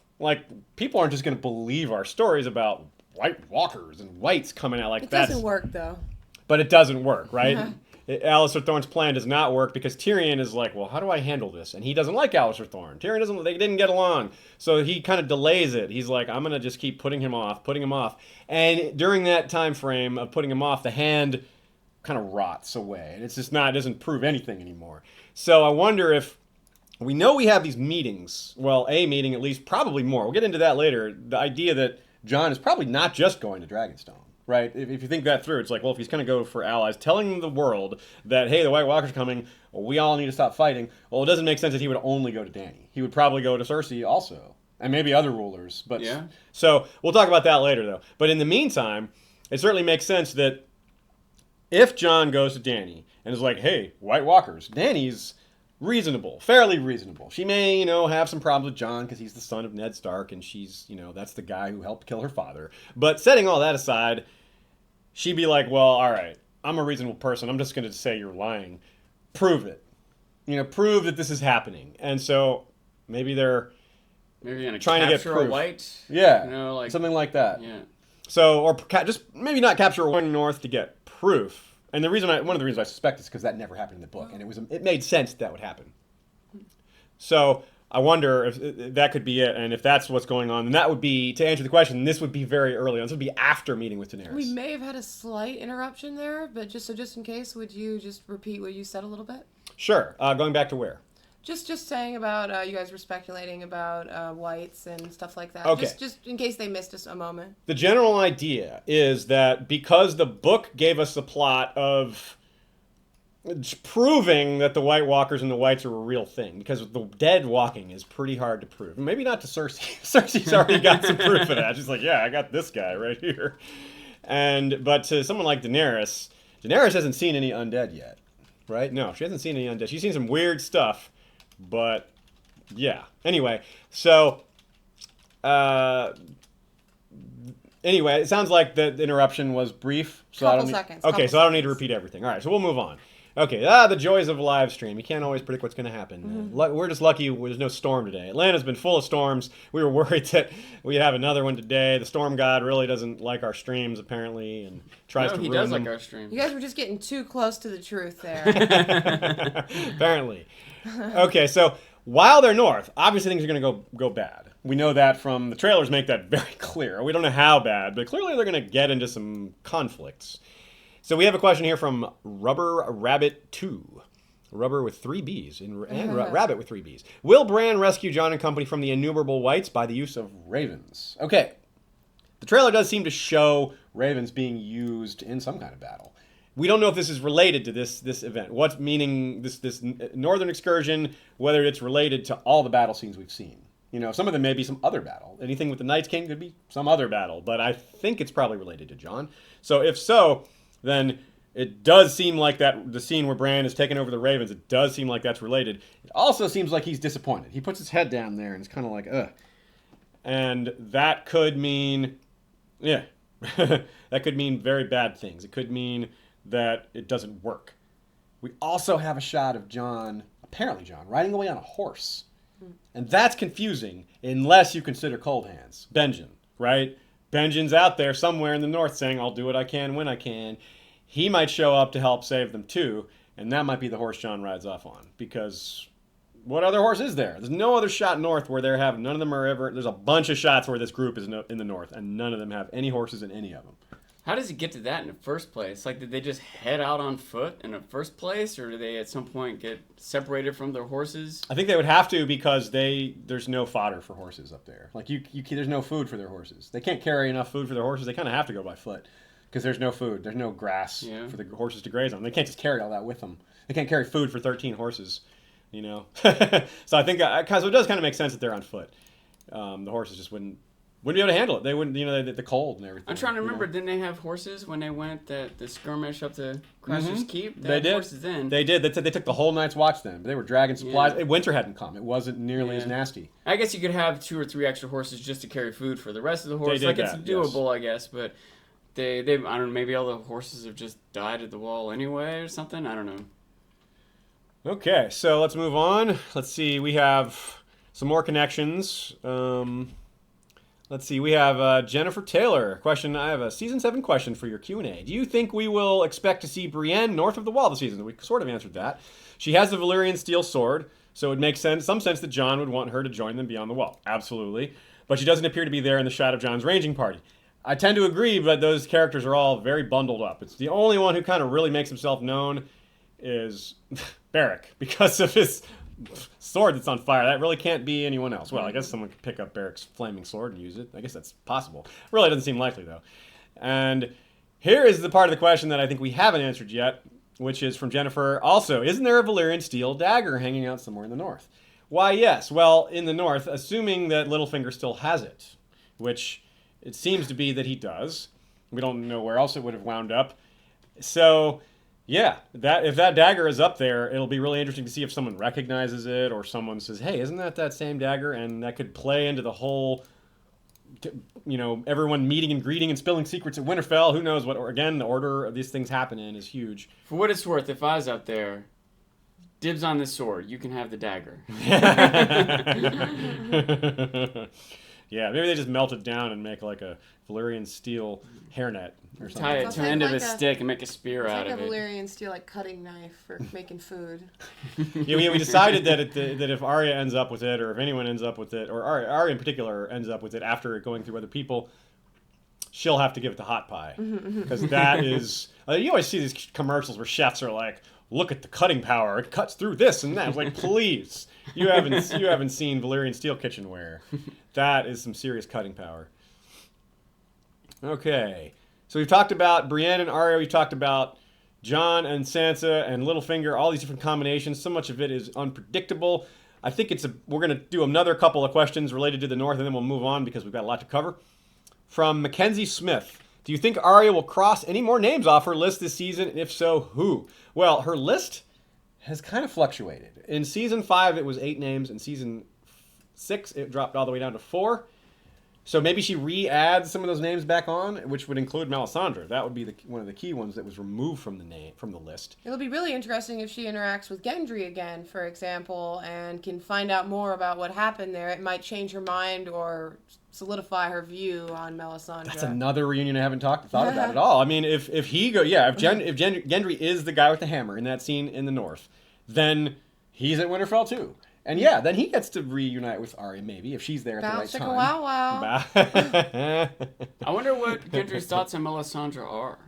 people aren't just going to believe our stories about White Walkers and whites coming out like that. It doesn't work, though. But it doesn't work, right? Alistair Thorne's plan does not work because Tyrion is like, well, how do I handle this? And he doesn't like Alistair Thorne. They didn't get along. So he kind of delays it. He's like, I'm going to just keep putting him off. And during that time frame of putting him off, the hand kind of rots away. And it doesn't prove anything anymore. So I wonder if, we know we have these meetings. Well, a meeting at least, probably more. We'll get into that later. The idea that Jon is probably not just going to Dragonstone, right? If you think that through, it's like, well, if he's going to go for allies, telling the world that, hey, the White Walkers are coming, we all need to stop fighting, well, it doesn't make sense that he would only go to Dany. He would probably go to Cersei also, and maybe other rulers. But yeah. So we'll talk about that later, though. But in the meantime, it certainly makes sense that if Jon goes to Dany and is like, hey, White Walkers, Dany's reasonable, fairly reasonable. She may, have some problems with Jon because he's the son of Ned Stark and she's, that's the guy who helped kill her father. But setting all that aside, she'd be like, well, all right, I'm a reasonable person. I'm just going to say you're lying. Prove it. Prove that this is happening. And so maybe they're gonna trying to get capture proof. a white. Yeah, something like that. Yeah. So, or just maybe not capture one north to get proof. And one of the reasons I suspect is because that never happened in the book, and it made sense that would happen. So I wonder if that could be it, and if that's what's going on, then that would be, to answer the question, this would be very early on. This would be after meeting with Daenerys. We may have had a slight interruption there, but just in case, would you just repeat what you said a little bit? Sure. Going back to where? Just saying about you guys were speculating about whites and stuff like that. Okay. Just in case they missed us a moment. The general idea is that because the book gave us the plot of proving that the White Walkers and the Whites are a real thing, because the dead walking is pretty hard to prove. Maybe not to Cersei. Cersei's already got some proof of that. She's like, yeah, I got this guy right here. But to someone like Daenerys hasn't seen any undead yet, right? No, she hasn't seen any undead. She's seen some weird stuff. But, yeah. Anyway, so, it sounds like the interruption was brief. So Couple seconds. Okay, so I don't need to repeat everything. All right, so we'll move on. Okay, the joys of a live stream. You can't always predict what's going to happen. We're just lucky there's no storm today. Atlanta's been full of storms. We were worried that we'd have another one today. The storm god really doesn't like our streams, apparently, and tries to ruin them. He does like our streams. You guys were just getting too close to the truth there. Apparently. Okay, so while they're north, obviously things are going to go bad. We know that from the trailers make that very clear. We don't know how bad, but clearly they're going to get into some conflicts. So we have a question here from Rubber Rabbit 2. Rubber with 3 B's and Rabbit with 3 B's. Will Bran rescue Jon and company from the innumerable whites by the use of ravens? Okay. The trailer does seem to show ravens being used in some kind of battle. We don't know if this is related to this event. What's meaning this northern excursion, whether it's related to all the battle scenes we've seen. Some of them may be some other battle. Anything with the Night's King could be some other battle, but I think it's probably related to Jon. So if so, then it does seem like that the scene where Bran is taking over the ravens, it does seem like that's related. It also seems like he's disappointed. He puts his head down there and it's kind of like, ugh. And that could mean, that could mean very bad things. It could mean that it doesn't work. We also have a shot of apparently Jon, riding away on a horse. And that's confusing unless you consider Cold Hands. Benjen, right? Benjen's out there somewhere in the north saying, I'll do what I can when I can. He might show up to help save them too, and that might be the horse Jon rides off on. Because what other horse is there? There's no other shot north where none of them are ever, there's a bunch of shots where this group is in the north, and none of them have any horses in any of them. How does he get to that in the first place? Like, did they just head out on foot in the first place, or do they at some point get separated from their horses? I think they would have to because there's no fodder for horses up there. Like, there's no food for their horses. They can't carry enough food for their horses. They kind of have to go by foot because there's no food. There's no grass for the horses to graze on. They can't just carry all that with them. They can't carry food for 13 horses, So I think, so it does kind of make sense that they're on foot. The horses just wouldn't be able to handle it. They wouldn't, the cold and everything. I'm trying to remember, didn't they have horses when they went the skirmish up to Craster's Keep? They did. Horses then. They did. They took the whole night's watch then. They were dragging supplies. Yeah. Winter hadn't come. It wasn't nearly as nasty. I guess you could have 2 or 3 extra horses just to carry food for the rest of the horses. It's doable, yes. I guess, but they I don't know, maybe all the horses have just died at the wall anyway or something. I don't know. Okay, so let's move on. Let's see. We have some more connections. Let's see. We have Jennifer Taylor. Question. I have a season 7 question for your Q&A. Do you think we will expect to see Brienne north of the Wall this season? We sort of answered that. She has the Valyrian steel sword, so it makes some sense that Jon would want her to join them beyond the Wall. Absolutely. But she doesn't appear to be there in the shot of Jon's ranging party. I tend to agree, but those characters are all very bundled up. It's the only one who kind of really makes himself known is Beric, because of his sword that's on fire. That really can't be anyone else. Well, I guess someone could pick up Beric's flaming sword and use it. I guess that's possible. Really doesn't seem likely, though. And here is the part of the question that I think we haven't answered yet, which is from Jennifer. Also, isn't there a Valyrian steel dagger hanging out somewhere in the north? Why, yes. Well, in the north, assuming that Littlefinger still has it, which it seems to be that he does. We don't know where else it would have wound up. So, yeah, if that dagger is up there, it'll be really interesting to see if someone recognizes it or someone says, "Hey, isn't that same dagger?" And that could play into the whole, everyone meeting and greeting and spilling secrets at Winterfell. Who knows what? Or again, the order of these things happen in is huge. For what it's worth, if I was up there, dibs on this sword. You can have the dagger. Yeah, maybe they just melt it down and make like a Valyrian steel hairnet or something. Tie it to the end of a like stick and make a spear out of like a it. Valyrian steel like cutting knife for making food. Yeah, we decided that if Arya ends up with it, or if anyone ends up with it, or Arya in particular ends up with it after going through other people, she'll have to give it to Hot Pie. Because that is... you always see these commercials where chefs are like, look at the cutting power. It cuts through this and that. It's like, please. You haven't seen Valyrian steel kitchenware. That is some serious cutting power. Okay. So we've talked about Brienne and Arya. We've talked about Jon and Sansa and Littlefinger. All these different combinations. So much of it is unpredictable. I think we're going to do another couple of questions related to the North, and then we'll move on because we've got a lot to cover. From Mackenzie Smith. Do you think Arya will cross any more names off her list this season? And if so, who? Well, her list has kind of fluctuated. In Season 5, it was 8 names. In Season 6, it dropped all the way down to 4. So maybe she re-adds some of those names back on, which would include Melisandre. That would be one of the key ones that was removed from the list. It'll be really interesting if she interacts with Gendry again, for example, and can find out more about what happened there. It might change her mind or solidify her view on Melisandre. That's another reunion I haven't thought about at all. I mean, if Gendry is the guy with the hammer in that scene in the North, then he's at Winterfell too. And yeah, then he gets to reunite with Arya, maybe, if she's there at the right time. Wow, wow. I wonder what Gendry's thoughts on Melisandre are.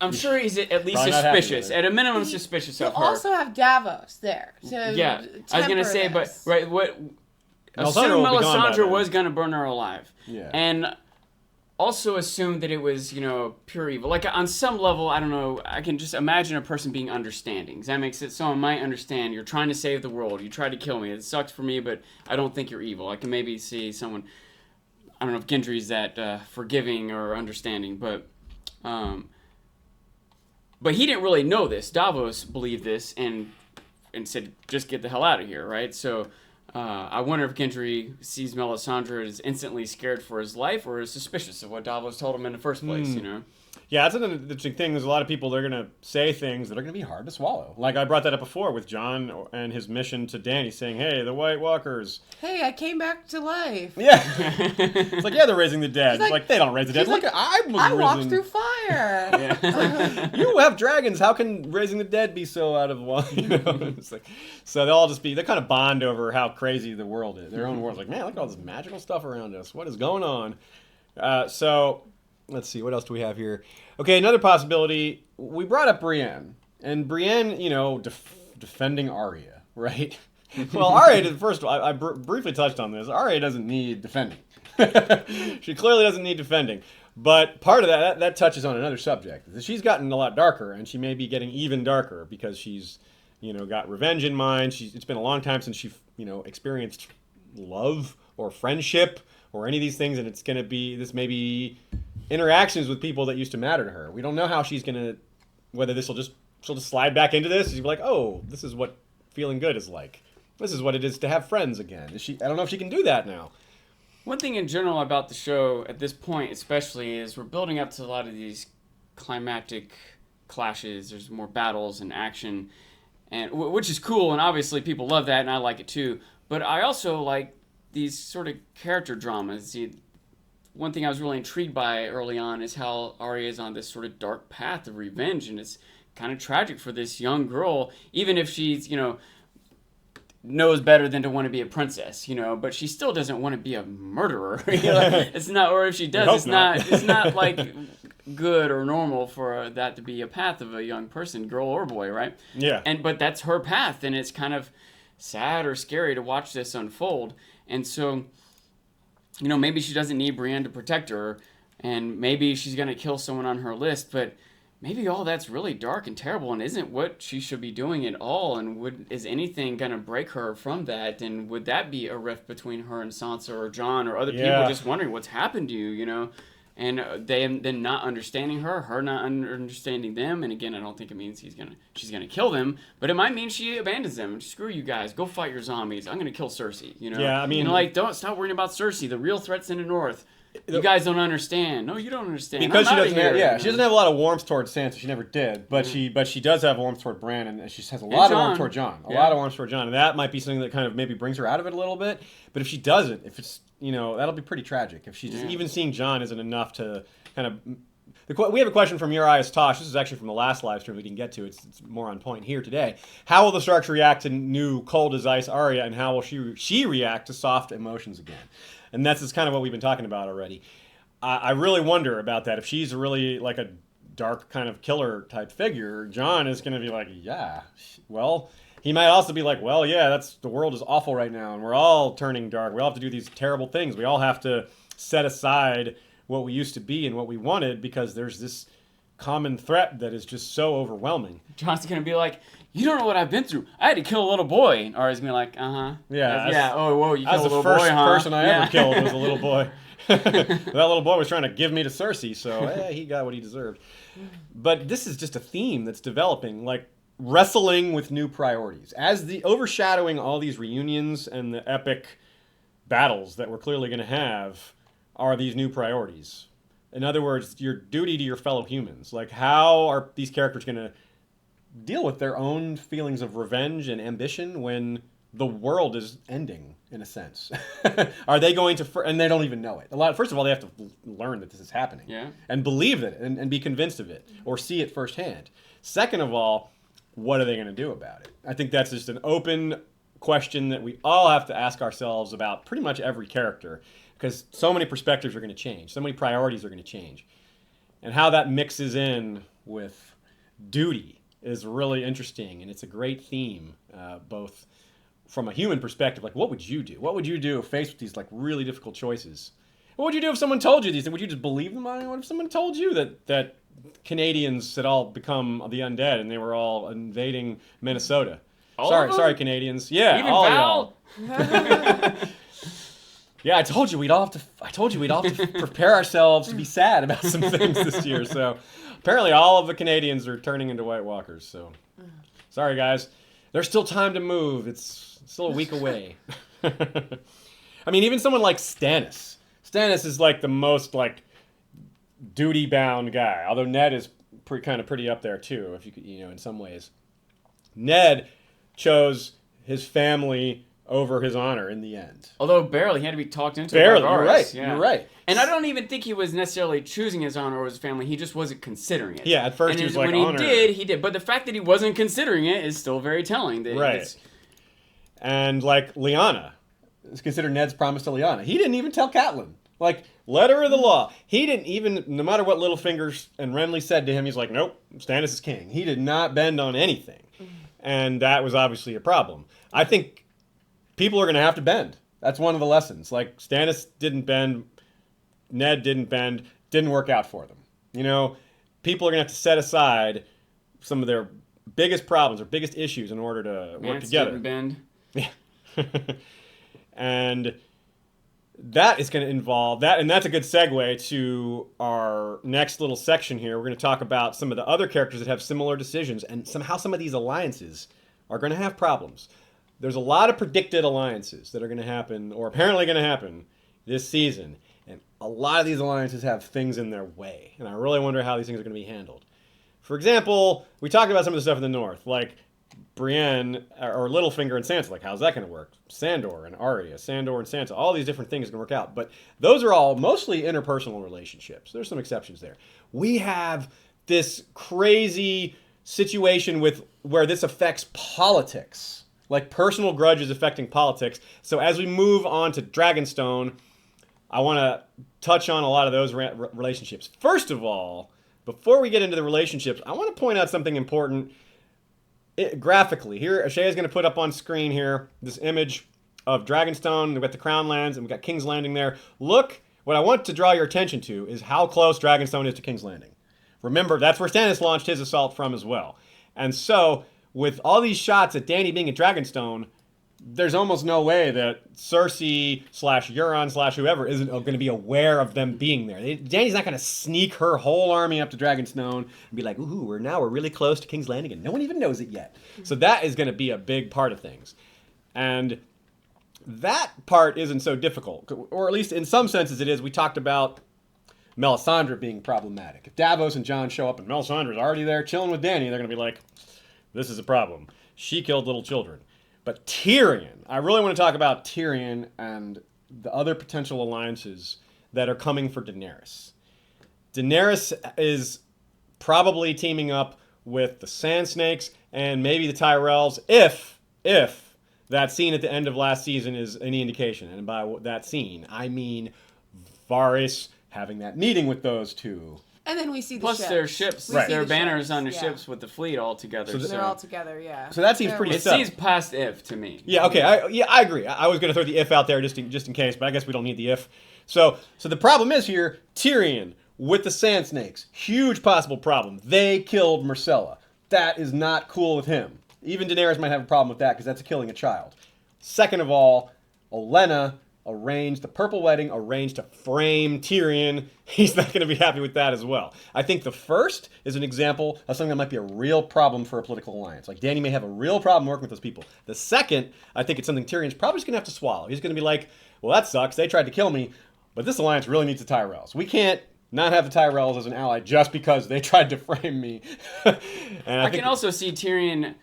I'm sure he's at least suspicious. At a minimum, suspicious of her. He'll also have Davos there. Yeah, I was going to say, this. but, right, assume Melisandre was going to burn her alive. Yeah. And also assume that it was, pure evil. Like, on some level, I don't know, I can just imagine a person being understanding. Does that make sense? Someone might understand, you're trying to save the world, you tried to kill me, it sucks for me, but I don't think you're evil. I can maybe see someone, I don't know if Gendry's that forgiving or understanding, but he didn't really know this. Davos believed this and said, just get the hell out of here, right? So I wonder if Gendry sees Melisandre as instantly scared for his life or is suspicious of what Davos told him in the first place, Yeah, that's an interesting thing. There's a lot of people that are going to say things that are going to be hard to swallow. Like I brought that up before with Jon and his mission to Dany saying, hey, the White Walkers. Hey, I came back to life. Yeah. It's like, yeah, they're raising the dead. It's like, they don't raise the dead. Look, I walked through fire. Yeah. You have dragons. How can raising the dead be so out of one? It's like, so they'll all just they kind of bond over how crazy the world is. Their own world's like, man, look at all this magical stuff around us. What is going on? So... Let's see, what else do we have here? Okay, another possibility. We brought up Brienne. And Brienne, defending Arya, right? Well, Arya, first of all, I briefly touched on this. Arya doesn't need defending. She clearly doesn't need defending. But part of that touches on another subject. She's gotten a lot darker, and she may be getting even darker because she's, got revenge in mind. It's been a long time since she, experienced love or friendship or any of these things, and it's going to be, this may be interactions with people that used to matter to her. We don't know how she's going to, whether she'll just slide back into this. She'll be like, oh, this is what feeling good is like. This is what it is to have friends again. I don't know if she can do that now. One thing in general about the show at this point especially is we're building up to a lot of these climactic clashes. There's more battles and action, and which is cool, and obviously people love that, and I like it too. But I also like these sort of character dramas. One thing I was really intrigued by early on is how Arya is on this sort of dark path of revenge, and it's kind of tragic for this young girl, even if she's, knows better than to want to be a princess, but she still doesn't want to be a murderer. It's not, or if she does, it's not like good or normal for that to be a path of a young person, girl or boy, right? Yeah. But that's her path, and it's kind of sad or scary to watch this unfold. And so, maybe she doesn't need Brienne to protect her, and maybe she's going to kill someone on her list, but maybe all that's really dark and terrible and isn't what she should be doing at all, and is anything going to break her from that, and would that be a rift between her and Sansa or Jon or other people just wondering what's happened to you, and them not understanding her not understanding them. And again, I don't think it means she's gonna kill them, but it might mean she abandons them. Screw you guys, go fight your zombies. I'm gonna kill Cersei. Yeah, I mean, don't stop worrying about Cersei. The real threat's in the north. You guys don't understand. No, you don't understand. Because she doesn't have, she doesn't have a lot of warmth towards Sansa. She never did, but she does have warmth toward Bran, and she has a lot of warmth toward Jon. A lot of warmth toward Jon, and that might be something that kind of maybe brings her out of it a little bit. But if she doesn't, if it's that'll be pretty tragic. If she's even seeing Jon isn't enough to kind of. We have a question from Urias Tosh. This is actually from the last live stream we didn't get to. It's more on point here today. How will the Starks react to new cold as ice Arya, and how will she react to soft emotions again? And that's just kind of what we've been talking about already. I really wonder about that. If she's really like a dark kind of killer type figure, Jon is going to be like, yeah, well, he might also be like, well, yeah, the world is awful right now, and we're all turning dark. We all have to do these terrible things. We all have to set aside what we used to be and what we wanted because there's this common threat that is just so overwhelming. Jon's going to be like, you don't know what I've been through. I had to kill a little boy. And Arya's going to be like, uh-huh. Yeah. Oh, whoa, you killed a little boy, huh? That's the first person I ever killed was a little boy. That little boy was trying to give me to Cersei, so he got what he deserved. But this is just a theme that's developing, like wrestling with new priorities. As the overshadowing all these reunions and the epic battles that we're clearly going to have are these new priorities. In other words, your duty to your fellow humans. Like, how are these characters going to deal with their own feelings of revenge and ambition when the world is ending, in a sense? Are they going to, and they don't even know it. First of all, they have to learn that this is happening. And believe it and be convinced of it or see it firsthand. Second of all, what are they going to do about it? I think that's just an open question that we all have to ask ourselves about pretty much every character, because so many perspectives are going to change. So many priorities are going to change. And how that mixes in with duty is really interesting, and it's a great theme, both from a human perspective, like what would you do? What would you do if faced with these like really difficult choices? What would you do if someone told you these? Would you just believe them? What if someone told you that Canadians had all become the undead and they were all invading Minnesota? Sorry, Canadians. Yeah, even all Val? y'all. Yeah, I told you we'd all have to prepare ourselves to be sad about some things this year. So apparently, all of the Canadians are turning into White Walkers. So sorry, guys. There's still time to move. It's still a week away. I mean, even someone like Stannis. Stannis is like the most like duty-bound guy. Although Ned is pretty up there too, if you could, in some ways. Ned chose his family over his honor in the end. Although barely, he had to be talked into it. Barely, you're right. Yeah. You're right. And I don't even think he was necessarily choosing his honor or his family. He just wasn't considering it. Yeah, at first he was like, when he did. But the fact that he wasn't considering it is still very telling. Right. And like Lyanna, it's considered Ned's promise to Lyanna. He didn't even tell Catelyn. Like, letter of the law. He didn't even, no matter what Littlefinger and Renly said to him, he's like, nope, Stannis is king. He did not bend on anything. And that was obviously a problem. I think people are going to have to bend. That's one of the lessons. Like, Stannis didn't bend, Ned didn't bend, didn't work out for them. People are going to have to set aside some of their biggest problems or biggest issues in order to work together. Didn't bend. Yeah. And that is going to involve that, and that's a good segue to our next little section here. We're going to talk about some of the other characters that have similar decisions, and somehow some of these alliances are going to have problems. There's a lot of predicted alliances that are going to happen, or apparently going to happen, this season. And a lot of these alliances have things in their way. And I really wonder how these things are going to be handled. For example, we talked about some of the stuff in the north, like Brienne or Littlefinger and Sansa. Like, how's that going to work? Sandor and Arya, Sandor and Sansa. All these different things are going to work out. But those are all mostly interpersonal relationships. There's some exceptions there. We have this crazy situation where this affects politics. Like personal grudges affecting politics. So as we move on to Dragonstone, I want to touch on a lot of those relationships. First of all, before we get into the relationships, I want to point out something important graphically. Here, Ashaya is going to put up on screen here this image of Dragonstone. We've got the Crown Lands and we've got King's Landing there. Look, what I want to draw your attention to is how close Dragonstone is to King's Landing. Remember, that's where Stannis launched his assault from as well. And so, with all these shots at Dany being at Dragonstone, there's almost no way that Cersei / Euron / whoever isn't going to be aware of them being there. Dany's not going to sneak her whole army up to Dragonstone and be like, ooh, we're really close to King's Landing and no one even knows it yet. So that is going to be a big part of things. And that part isn't so difficult, or at least in some senses it is. We talked about Melisandre being problematic. If Davos and Jon show up and Melisandre's already there chilling with Dany, they're going to be like, this is a problem. She killed little children. But Tyrion, I really want to talk about Tyrion and the other potential alliances that are coming for Daenerys. Daenerys is probably teaming up with the Sand Snakes and maybe the Tyrells if that scene at the end of last season is any indication. And by that scene, I mean Varys having that meeting with those two. And then we see the Plus ships. their ships, We see their the banners ships, on the yeah. ships with the fleet all together. So They're all together, yeah. So that seems pretty It set. seems past if to me. Yeah, okay. I agree. I was going to throw the if out there just in case, but I guess we don't need the if. So the problem is here, Tyrion with the Sand Snakes. Huge possible problem. They killed Myrcella. That is not cool with him. Even Daenerys might have a problem with that because that's killing a child. Second of all, Olenna arranged the purple wedding, arranged to frame Tyrion. He's not going to be happy with that as well. I think the first is an example of something that might be a real problem for a political alliance. Like, Dany may have a real problem working with those people. The second, I think it's something Tyrion's probably just going to have to swallow. He's going to be like, well, that sucks. They tried to kill me, but this alliance really needs the Tyrells. We can't not have the Tyrells as an ally just because they tried to frame me. And I can also see Tyrion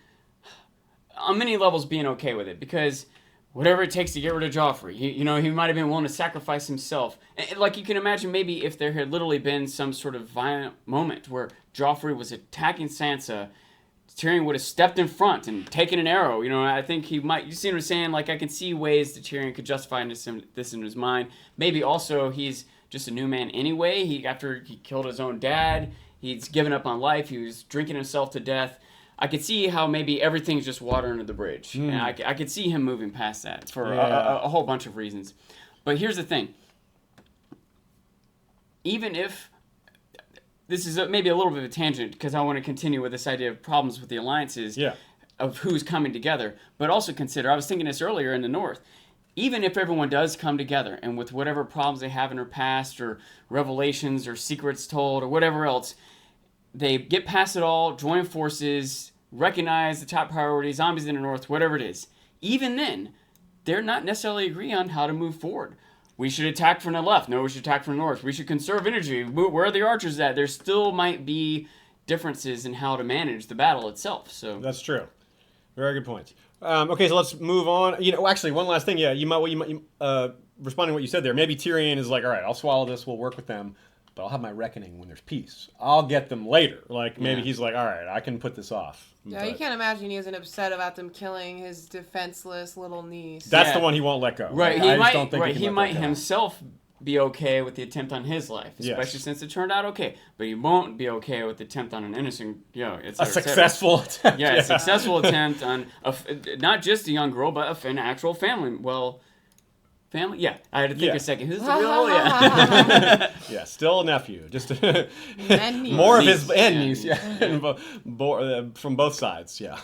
on many levels being okay with it because whatever it takes to get rid of Joffrey, he might have been willing to sacrifice himself. And, like, you can imagine maybe if there had literally been some sort of violent moment where Joffrey was attacking Sansa, Tyrion would have stepped in front and taken an arrow. I think he might. You see what I'm saying? Like, I can see ways that Tyrion could justify this in his mind. Maybe also he's just a new man anyway. After he killed his own dad, he's given up on life. He was drinking himself to death. I could see how maybe everything's just water under the bridge. And I could see him moving past that for a whole bunch of reasons. But here's the thing. Even if this is maybe a little bit of a tangent because I want to continue with this idea of problems with the alliances of who's coming together, but also consider, I was thinking this earlier in the North, even if everyone does come together and with whatever problems they have in their past or revelations or secrets told or whatever else, they get past it all, join forces, recognize the top priority, zombies in the North, whatever it is. Even then, they're not necessarily agree on how to move forward. We should attack from the left. No, we should attack from the north. We should conserve energy. Where are the archers at? There still might be differences in how to manage the battle itself. So that's true. Very good point. Okay, so let's move on. Actually, one last thing. Yeah, responding to what you said there. Maybe Tyrion is like, all right, I'll swallow this. We'll work with them, but I'll have my reckoning when there's peace. I'll get them later. Like, maybe he's like, all right, I can put this off. Yeah, you can't imagine he isn't upset about them killing his defenseless little niece. That's the one he won't let go. Right, Like, he might himself be okay with the attempt on his life, especially since it turned out okay. But he won't be okay with the attempt on an innocent, it's a successful attempt. Yeah, a successful attempt on not just a young girl, but an actual family. Family? Yeah, I had to think a second. Who's the real? Yeah, still a nephew. Just and niece. More of his niece. From both sides. Yeah.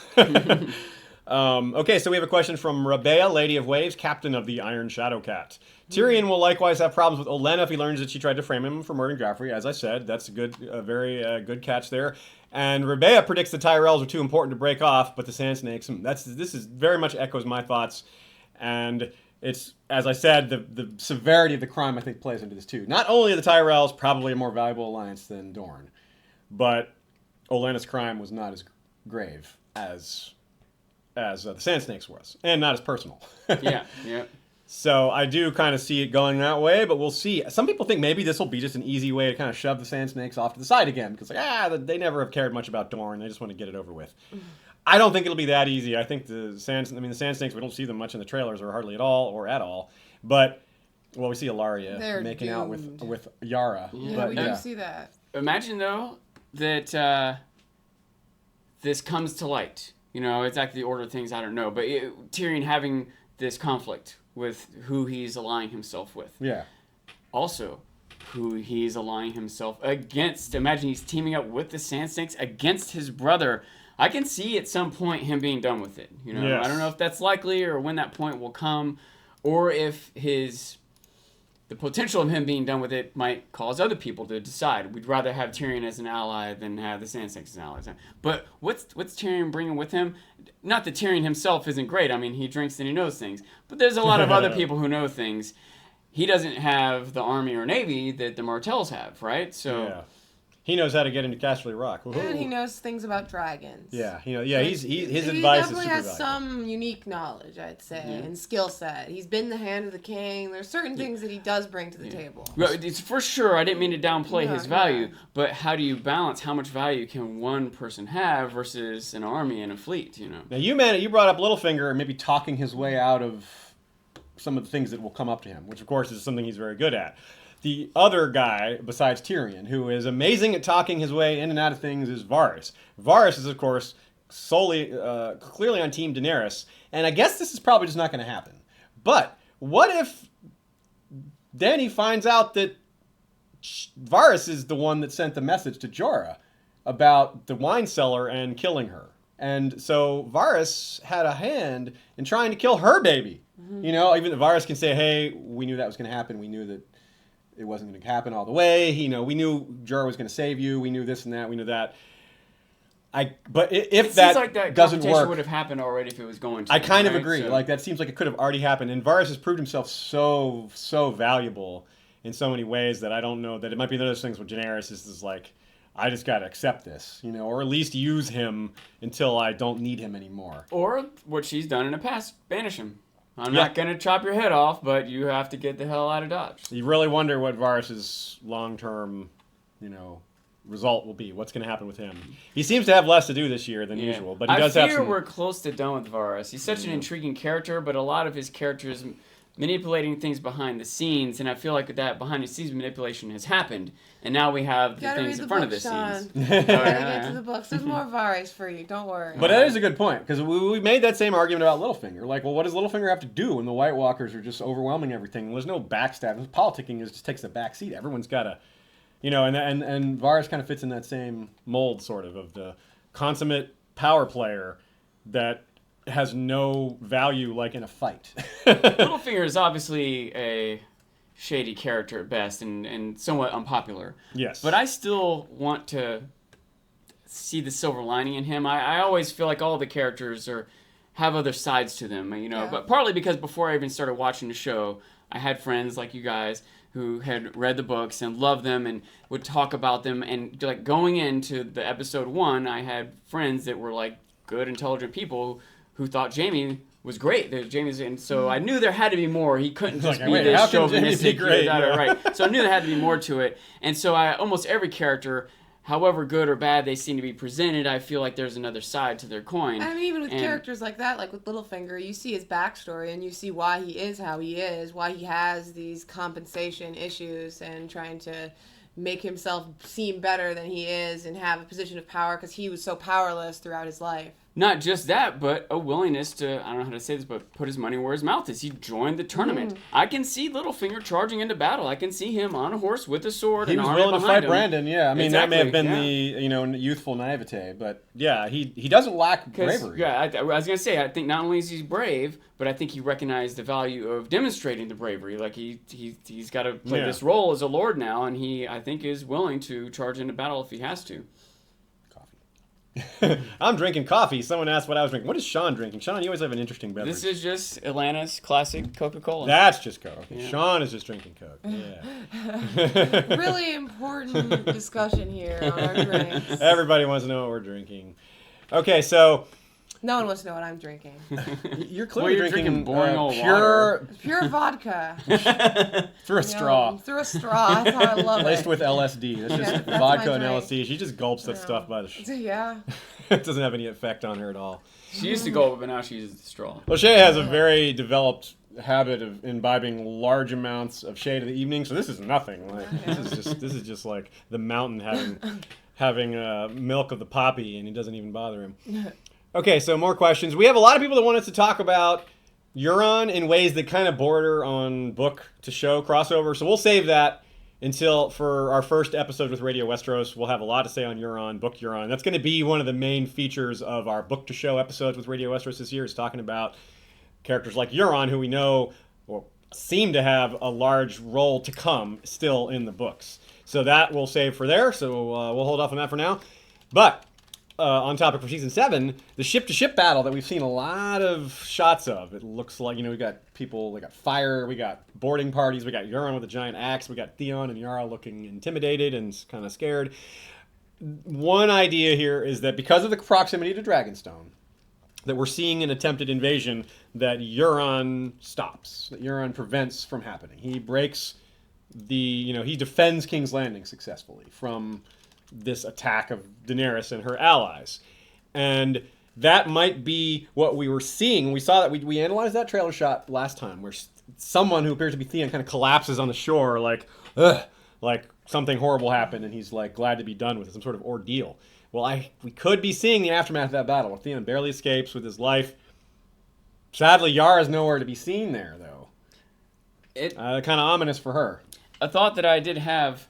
Okay, so we have a question from Rabea, Lady of Waves, Captain of the Iron Shadow Cat. Tyrion will likewise have problems with Olenna if he learns that she tried to frame him for murdering Joffrey. As I said, that's a very good catch there. And Rabea predicts the Tyrells are too important to break off, but the Sand Snakes. This is very much echoes my thoughts, and it's, as I said, the severity of the crime I think plays into this too. Not only are the Tyrells probably a more valuable alliance than Dorne, but Olenna's crime was not as grave as the Sand Snakes was, and not as personal. Yeah. So I do kind of see it going that way, but we'll see. Some people think maybe this will be just an easy way to kind of shove the Sand Snakes off to the side again, because they never have cared much about Dorne. They just want to get it over with. I don't think it'll be that easy. I think the Sand Snakes, we don't see them much in the trailers or hardly at all. But, we see Ilaria making out with Yara. Yeah, but, we do see that. Imagine, though, that this comes to light. Exactly the order of things, I don't know. But Tyrion having this conflict with who he's allying himself with. Yeah. Also, who he's allying himself against. Imagine he's teaming up with the Sand Snakes against his brother. I can see at some point him being done with it. You know, Yes. I don't know if that's likely or when that point will come, or if the potential of him being done with it might cause other people to decide. We'd rather have Tyrion as an ally than have the Sandsnakes as allies. But what's Tyrion bringing with him? Not that Tyrion himself isn't great. I mean, he drinks and he knows things. But there's a lot of other people who know things. He doesn't have the army or navy that the Martells have, right? So. Yeah. He knows how to get into Casterly Rock. Woohoo. And he knows things about dragons. Yeah, his He advice is definitely super has valuable. some unique knowledge, I'd say, and skill set. He's been the hand of the king. There's certain things that he does bring to the table. Well, it's for sure. I didn't mean to downplay his value, yeah. but how do you balance how much value can one person have versus an army and a fleet? You know. Now you brought up Littlefinger and maybe talking his way out of some of the things that will come up to him, which of course is something he's very good at. The other guy, besides Tyrion, who is amazing at talking his way in and out of things, is Varys. Varys is, of course, clearly on Team Daenerys, and I guess this is probably just not going to happen. But what if Dany finds out that Varys is the one that sent the message to Jorah about the wine cellar and killing her? And so Varys had a hand in trying to kill her baby. Mm-hmm. You know, even Varys can say, hey, we knew that was going to happen. We knew that it wasn't going to happen all the way. You know, we knew Jorah was going to save you. We knew this and that. We knew that. But if that, like that doesn't work, would have happened already if it was going to. I kind of right? agree. So, Like that seems like it could have already happened. And Varys has proved himself so valuable in so many ways that I don't know that it might be one of those things where Daenerys is like, I just got to accept this, you know, or at least use him until I don't need him anymore. Or what she's done in the past, banish him. I'm not going to chop your head off, but you have to get the hell out of Dodge. You really wonder what Varys' long-term, you know, result will be. What's going to happen with him? He seems to have less to do this year than usual, but he does have some... I fear we're close to done with Varys. He's such an intriguing character, but a lot of his characters manipulating things behind the scenes, and I feel like that behind the scenes manipulation has happened, and now we have the things in front of the scenes. Gotta get to the books. There's more Varys for you. Don't worry. But that is a good point, because we made that same argument about Littlefinger. Like, well, what does Littlefinger have to do when the White Walkers are just overwhelming everything? There's no backstab. Politicking just takes the back seat. Everyone's got to, you know, and Varys kind of fits in that same mold, sort of the consummate power player that has no value, like in a fight. Littlefinger is obviously a shady character at best and somewhat unpopular. Yes. But I still want to see the silver lining in him. I always feel like all the characters have other sides to them, you know. Yeah. But partly because before I even started watching the show, I had friends like you guys who had read the books and loved them and would talk about them. And like going into the episode 1, I had friends that were like good, intelligent people who thought Jaime was great. And so I knew there had to be more. He couldn't just be this chauvinistic. Right. So I knew there had to be more to it. And so almost every character, however good or bad they seem to be presented, I feel like there's another side to their coin. I mean, even with characters like that, like with Littlefinger, you see his backstory and you see why he is how he is, why he has these compensation issues and trying to make himself seem better than he is and have a position of power because he was so powerless throughout his life. Not just that, but a willingness to, I don't know how to say this, but put his money where his mouth is. He joined the tournament. I can see Littlefinger charging into battle. I can see him on a horse with a sword and an army behind him. He was willing to fight Brandon, yeah. I mean, that may have been the, youthful naivete, but yeah, he doesn't lack bravery. Yeah, I was going to say, I think not only is he brave, but I think he recognized the value of demonstrating the bravery. Like, he's got to play this role as a lord now, and he, I think, is willing to charge into battle if he has to. I'm drinking coffee. Someone asked what I was drinking. What is Sean drinking? Sean, you always have an interesting beverage. This is just Atlanta's classic Coca-Cola. That's just Coke. Yeah. Sean is just drinking Coke. Yeah. Really important discussion here on our drinks. Everybody wants to know what we're drinking. Okay, so... No one wants to know what I'm drinking. You're clearly drinking boring old pure... water. Pure vodka. Through a straw. Through a straw. That's how I love Laced it. with LSD. That's just vodka and LSD. She just gulps that stuff by the... Yeah. It doesn't have any effect on her at all. She used to gulp, but now she uses the straw. Well, Shay has a very developed habit of imbibing large amounts of shade in the evening, so this is nothing. Like this is just like the mountain having milk of the poppy, and it doesn't even bother him. Okay, so more questions. We have a lot of people that want us to talk about Euron in ways that kind of border on book to show crossover, so we'll save that until for our first episode with Radio Westeros, we'll have a lot to say on Euron, Book Euron. That's going to be one of the main features of our Book to Show episodes with Radio Westeros this year, is talking about characters like Euron, who we know or seem to have a large role to come still in the books. So that we'll save for there, so we'll hold off on that for now. But on topic for Season 7, the ship-to-ship battle that we've seen a lot of shots of. It looks like, we got people, we got fire, we got boarding parties, we got Euron with a giant axe, we got Theon and Yara looking intimidated and kind of scared. One idea here is that because of the proximity to Dragonstone, that we're seeing an attempted invasion that Euron stops, that Euron prevents from happening. He breaks he defends King's Landing successfully from this attack of Daenerys and her allies. And that might be what we were seeing. We saw that, we analyzed that trailer shot last time, where someone who appears to be Theon kind of collapses on the shore like, ugh, like something horrible happened, and he's like glad to be done with it, some sort of ordeal. Well, we could be seeing the aftermath of that battle, where Theon barely escapes with his life. Sadly, Yara's nowhere to be seen there, though. Kind of ominous for her. A thought that I did have,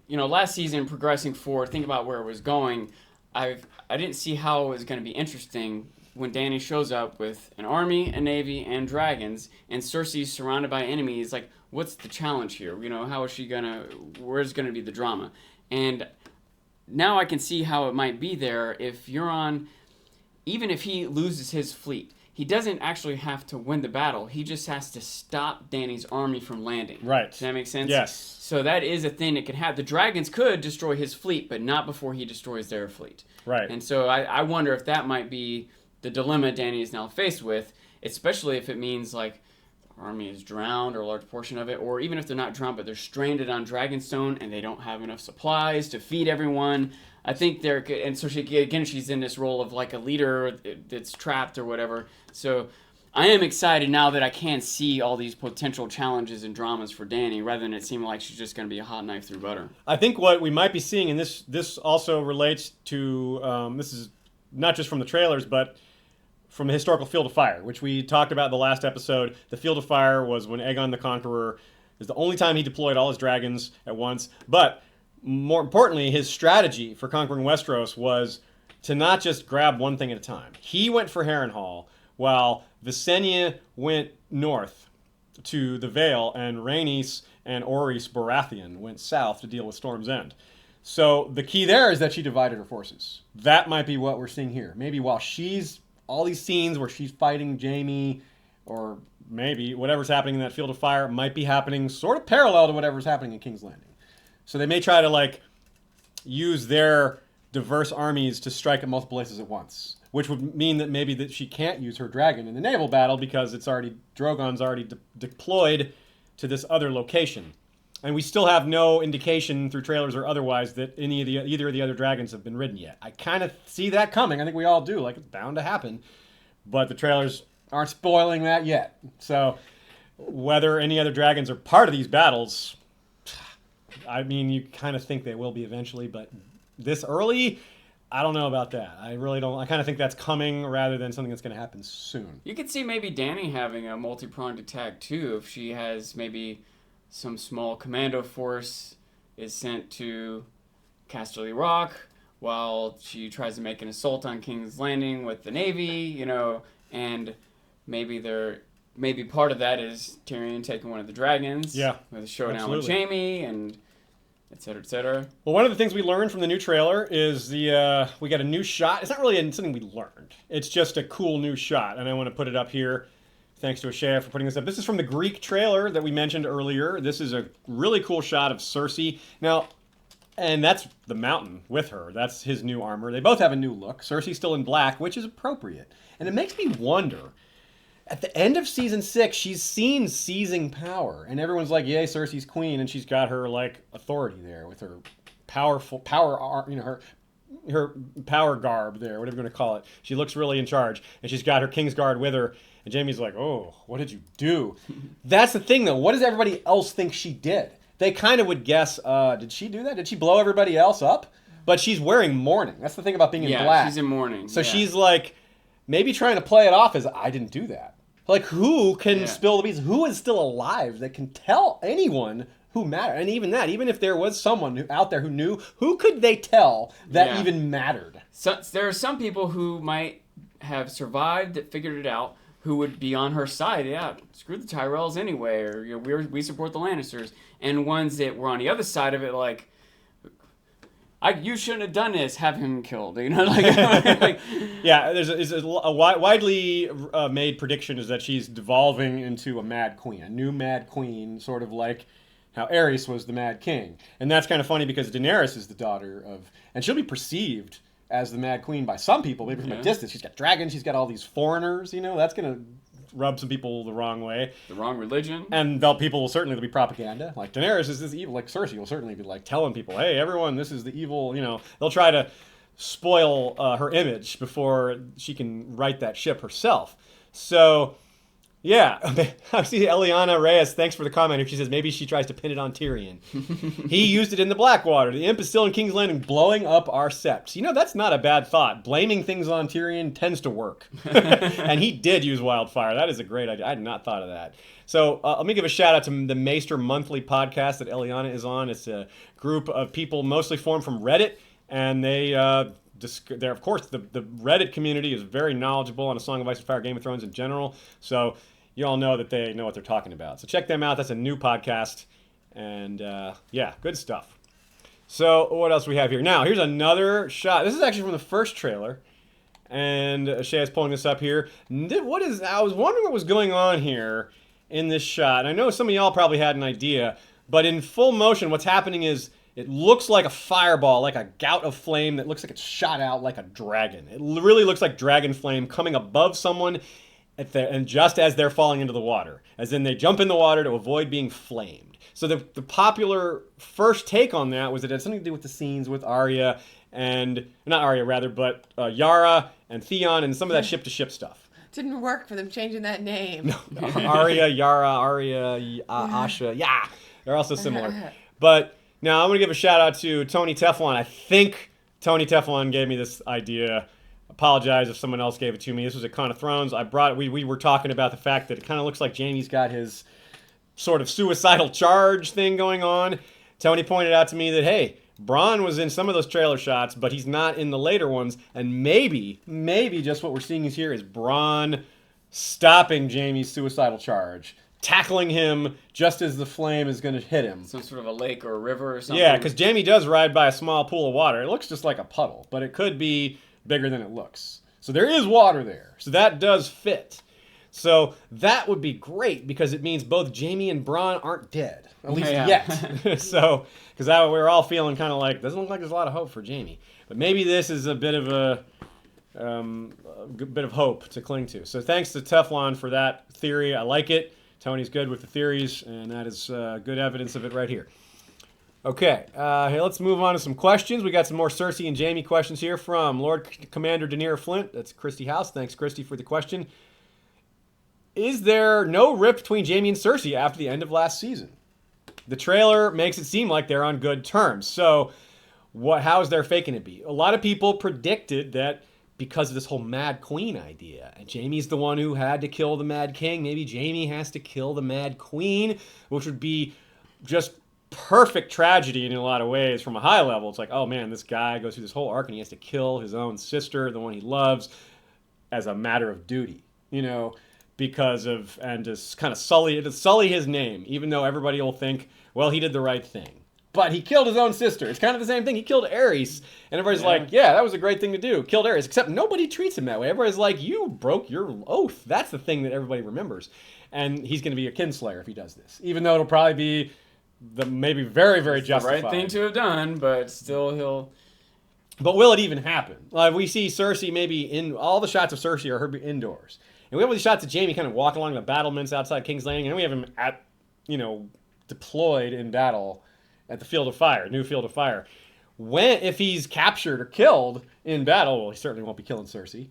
last season, progressing forward, think about where it was going, I didn't see how it was going to be interesting when Dany shows up with an army, a navy, and dragons, and Cersei's surrounded by enemies. Like, what's the challenge here? How is she where's going to be the drama? And now I can see how it might be there if Euron, even if he loses his fleet, he doesn't actually have to win the battle. He just has to stop Dany's army from landing. Right. Does that make sense? Yes. So that is a thing that could happen. The dragons could destroy his fleet, but not before he destroys their fleet. Right. And so I wonder if that might be the dilemma Dany is now faced with, especially if it means like the army is drowned or a large portion of it, or even if they're not drowned, but they're stranded on Dragonstone and they don't have enough supplies to feed everyone. I think they're good, and so she's in this role of like a leader that's trapped or whatever. So I am excited now that I can see all these potential challenges and dramas for Dany, rather than it seeming like she's just going to be a hot knife through butter. I think what we might be seeing, and this also relates to, this is not just from the trailers, but from the historical Field of Fire, which we talked about in the last episode. The Field of Fire was when Aegon the Conqueror is the only time he deployed all his dragons at once. But more importantly, his strategy for conquering Westeros was to not just grab one thing at a time. He went for Harrenhal, while Visenya went north to the Vale, and Rhaenys and Orys Baratheon went south to deal with Storm's End. So the key there is that she divided her forces. That might be what we're seeing here. Maybe while all these scenes where she's fighting Jaime, or maybe whatever's happening in that Field of Fire might be happening sort of parallel to whatever's happening in King's Landing. So they may try to use their diverse armies to strike at multiple places at once, which would mean that maybe that she can't use her dragon in the naval battle because Drogon's already deployed to this other location. And we still have no indication through trailers or otherwise that either of the other dragons have been ridden yet. I kind of see that coming. I think we all do. It's bound to happen. But the trailers aren't spoiling that yet. So whether any other dragons are part of these battles, I mean, you kind of think they will be eventually, but this early, I don't know about that. I really don't. I kind of think that's coming rather than something that's going to happen soon. You could see maybe Dany having a multi-pronged attack too, if she has maybe some small commando force is sent to Casterly Rock while she tries to make an assault on King's Landing with the Navy, and maybe part of that is Tyrion taking one of the dragons. Yeah, with a showdown absolutely. with Jaime and et cetera, et cetera. Well, one of the things we learned from the new trailer is we got a new shot. It's not really something we learned. It's just a cool new shot, and I want to put it up here. Thanks to Ashaya for putting this up. This is from the Greek trailer that we mentioned earlier. This is a really cool shot of Cersei. Now, and that's the Mountain with her. That's his new armor. They both have a new look. Cersei's still in black, which is appropriate. And it makes me wonder, at the end of season 6, she's seen seizing power. And everyone's like, yay, Cersei's queen. And she's got her, authority there with her her power garb there, whatever you want to call it. She looks really in charge. And she's got her Kingsguard with her. And Jaime's like, oh, what did you do? That's the thing, though. What does everybody else think she did? They kind of would guess, did she do that? Did she blow everybody else up? But she's wearing mourning. That's the thing about being in black. Yeah, she's in mourning. So she's maybe trying to play it off as, I didn't do that. Who can spill the beans? Who is still alive that can tell anyone who mattered. And even that, even if there was someone out there who knew, who could they tell that even mattered? So there are some people who might have survived, that figured it out, who would be on her side. Yeah, screw the Tyrells anyway, or we support the Lannisters. And ones that were on the other side of it, like, you shouldn't have done this. Have him killed. Yeah. There's a widely made prediction is that she's devolving into a Mad Queen, a new Mad Queen, sort of like how Aerys was the Mad King. And that's kind of funny because Daenerys is the daughter of, and she'll be perceived as the Mad Queen by some people, maybe from a distance. She's got dragons. She's got all these foreigners. That's gonna rub some people the wrong way. The wrong religion. And people will certainly be propaganda. Like, Daenerys is this evil, like Cersei will certainly be like telling people, hey, everyone, this is the evil, they'll try to spoil her image before she can right that ship herself. So, yeah, I see Eliana Reyes, thanks for the comment here. She says maybe she tries to pin it on Tyrion. He used it in the Blackwater. The imp is still in King's Landing blowing up our septs. That's not a bad thought. Blaming things on Tyrion tends to work. And he did use wildfire. That is a great idea. I had not thought of that. So let me give a shout out to the Maester Monthly podcast that Eliana is on. It's a group of people mostly formed from Reddit. And they're, of course, the Reddit community is very knowledgeable on A Song of Ice and Fire, Game of Thrones in general. So you all know that they know what they're talking about. So check them out. That's a new podcast. And yeah, good stuff. So what else we have here? Now, here's another shot. This is actually from the first trailer. And Shaya's pulling this up here. I was wondering what was going on here in this shot. And I know some of y'all probably had an idea. But in full motion, what's happening is it looks like a fireball, like a gout of flame that looks like it's shot out like a dragon. It really looks like dragon flame coming above someone and just as they're falling into the water. As in they jump in the water to avoid being flamed. So the popular first take on that was that it had something to do with the scenes with Arya and... Not Arya, rather, but Yara and Theon and some of that ship-to-ship stuff. Didn't work for them changing that name. No, Arya, Asha, yeah. They're also similar. But now I'm going to give a shout-out to Tony Teflon. I think Tony Teflon gave me this idea. Apologize if someone else gave it to me. This was at Con of Thrones. I brought it. We were talking about the fact that it kind of looks like Jaime's got his sort of suicidal charge thing going on. Tony pointed out to me that, hey, Bronn was in some of those trailer shots, but he's not in the later ones. And maybe just what we're seeing here is Bronn stopping Jaime's suicidal charge, tackling him just as the flame is going to hit him. Some sort of a lake or a river or something. Yeah, because Jaime does ride by a small pool of water. It looks just like a puddle, but it could be bigger than it looks. So there is water there. So that does fit. So that would be great because it means both Jaime and Bronn aren't dead. At least yet. So, because we're all feeling kind of like, doesn't look like there's a lot of hope for Jaime. But maybe this is a bit of a bit of hope to cling to. So thanks to Teflon for that theory. I like it. Tony's good with the theories, and that is good evidence of it right here. Okay, hey, let's move on to some questions. We got some more Cersei and Jaime questions here from Lord Commander Daenerys Flint. That's Christy House. Thanks, Christy, for the question. Is there no rift between Jaime and Cersei after the end of last season? The trailer makes it seem like they're on good terms. So how is their faking it be? A lot of people predicted that because of this whole Mad Queen idea, and Jaime's the one who had to kill the Mad King, maybe Jaime has to kill the Mad Queen, which would be just perfect tragedy in a lot of ways from a high level. It's like, oh man, this guy goes through this whole arc and he has to kill his own sister, the one he loves, as a matter of duty, because of, and just kind of sully his name, even though everybody will think, well, he did the right thing. But he killed his own sister. It's kind of the same thing. He killed Aerys. And everybody's like, yeah, that was a great thing to do. Killed Aerys. Except nobody treats him that way. Everybody's like, you broke your oath. That's the thing that everybody remembers. And he's going to be a kinslayer if he does this. Even though it'll probably be maybe very, very justified. The right thing to have done, but still he'll... But will it even happen? Like, we see Cersei maybe in... All the shots of Cersei are her indoors. And we have all these shots of Jaime kind of walking along the battlements outside King's Landing. And then we have him at, deployed in battle at the Field of Fire, new Field of Fire. If he's captured or killed in battle, well, he certainly won't be killing Cersei.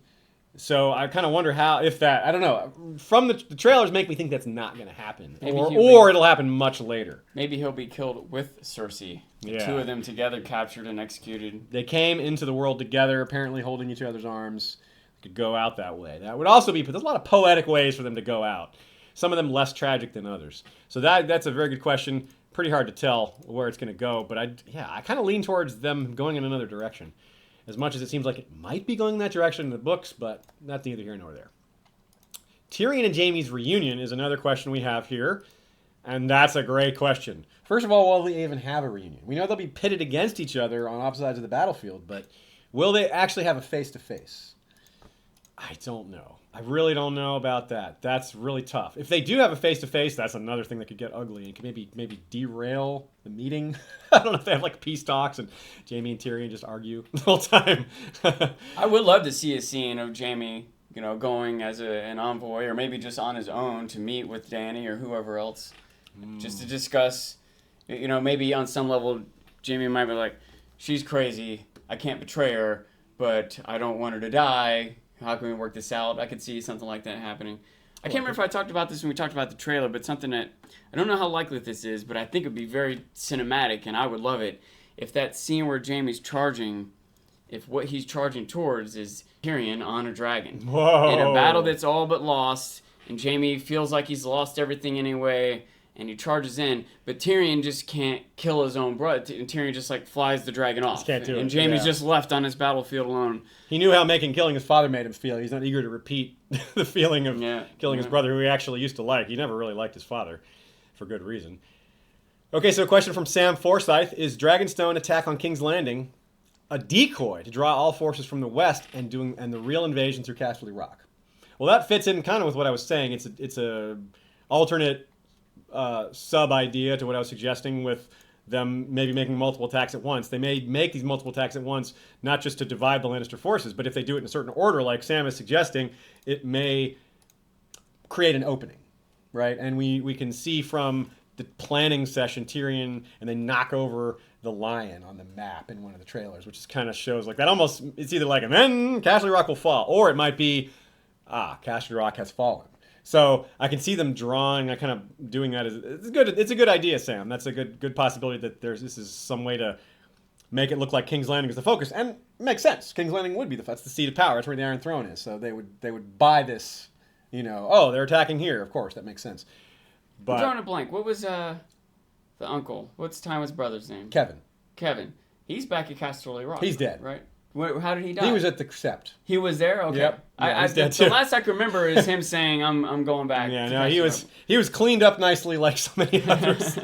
So I kind of wonder I don't know. From the trailers make me think that's not going to happen. Or it'll happen much later. Maybe he'll be killed with Cersei. The two of them together captured and executed. They came into the world together, apparently holding each other's arms. They could go out that way. That would also be, but there's a lot of poetic ways for them to go out. Some of them less tragic than others. So that's a very good question. pretty hard to tell where it's going to go. But I kind of lean towards them going in another direction. As much as it seems like it might be going in that direction in the books, but that's neither here nor there. Tyrion and Jaime's reunion is another question we have here. And that's a great question. First of all, will they even have a reunion? We know they'll be pitted against each other on opposite sides of the battlefield, but will they actually have a face-to-face? I don't know. I really don't know about that. That's really tough. If they do have a face-to-face, that's another thing that could get ugly and could maybe derail the meeting. I don't know if they have like peace talks and Jaime and Tyrion just argue the whole time. I would love to see a scene of Jaime, going as an envoy or maybe just on his own to meet with Dany or whoever else. Just to discuss, maybe on some level, Jaime might be like, she's crazy, I can't betray her, but I don't want her to die. How can we work this out? I could see something like that happening. I can't remember if I talked about this when we talked about the trailer, but something that, I don't know how likely this is, but I think it would be very cinematic, and I would love it if that scene where Jaime's charging, if what he's charging towards is Tyrion on a dragon. Whoa. In a battle that's all but lost, and Jaime feels like he's lost everything anyway, and he charges in, but Tyrion just can't kill his own brother, and Tyrion just flies the dragon off. Just can't do it. And Jaime's just left on his battlefield alone. He knew how killing his father made him feel. He's not eager to repeat the feeling of killing his brother, who he actually used to like. He never really liked his father, for good reason. Okay, so a question from Sam Forsyth. Is Dragonstone attack on King's Landing a decoy to draw all forces from the west and the real invasion through Casterly Rock? Well, that fits in kind of with what I was saying. It's a alternate sub-idea to what I was suggesting with them maybe making multiple attacks at once. They may make these multiple attacks at once, not just to divide the Lannister forces, but if they do it in a certain order, like Sam is suggesting, it may create an opening, right? And we can see from the planning session, Tyrion, and they knock over the lion on the map in one of the trailers, which just kind of shows that almost, it's either and then Casterly Rock will fall, or it might be, Casterly Rock has fallen. So I can see them drawing, kind of doing that. It's good. It's a good idea, Sam. That's a good possibility that this is some way to make it look like King's Landing is the focus, and it makes sense. King's Landing would be that's the seat of power. That's where the Iron Throne is. So they would buy this. They're attacking here. Of course, that makes sense. But I'm drawing a blank. What was the uncle? What's Tywin's brother's name? Kevin. He's back at Casterly Rock. He's dead, right? How did he die? He was at the Sept. He was there? Okay. Yep. Yeah, he's dead too. The last I can remember is him saying, I'm going back. Yeah, no, he was cleaned up nicely like so many others.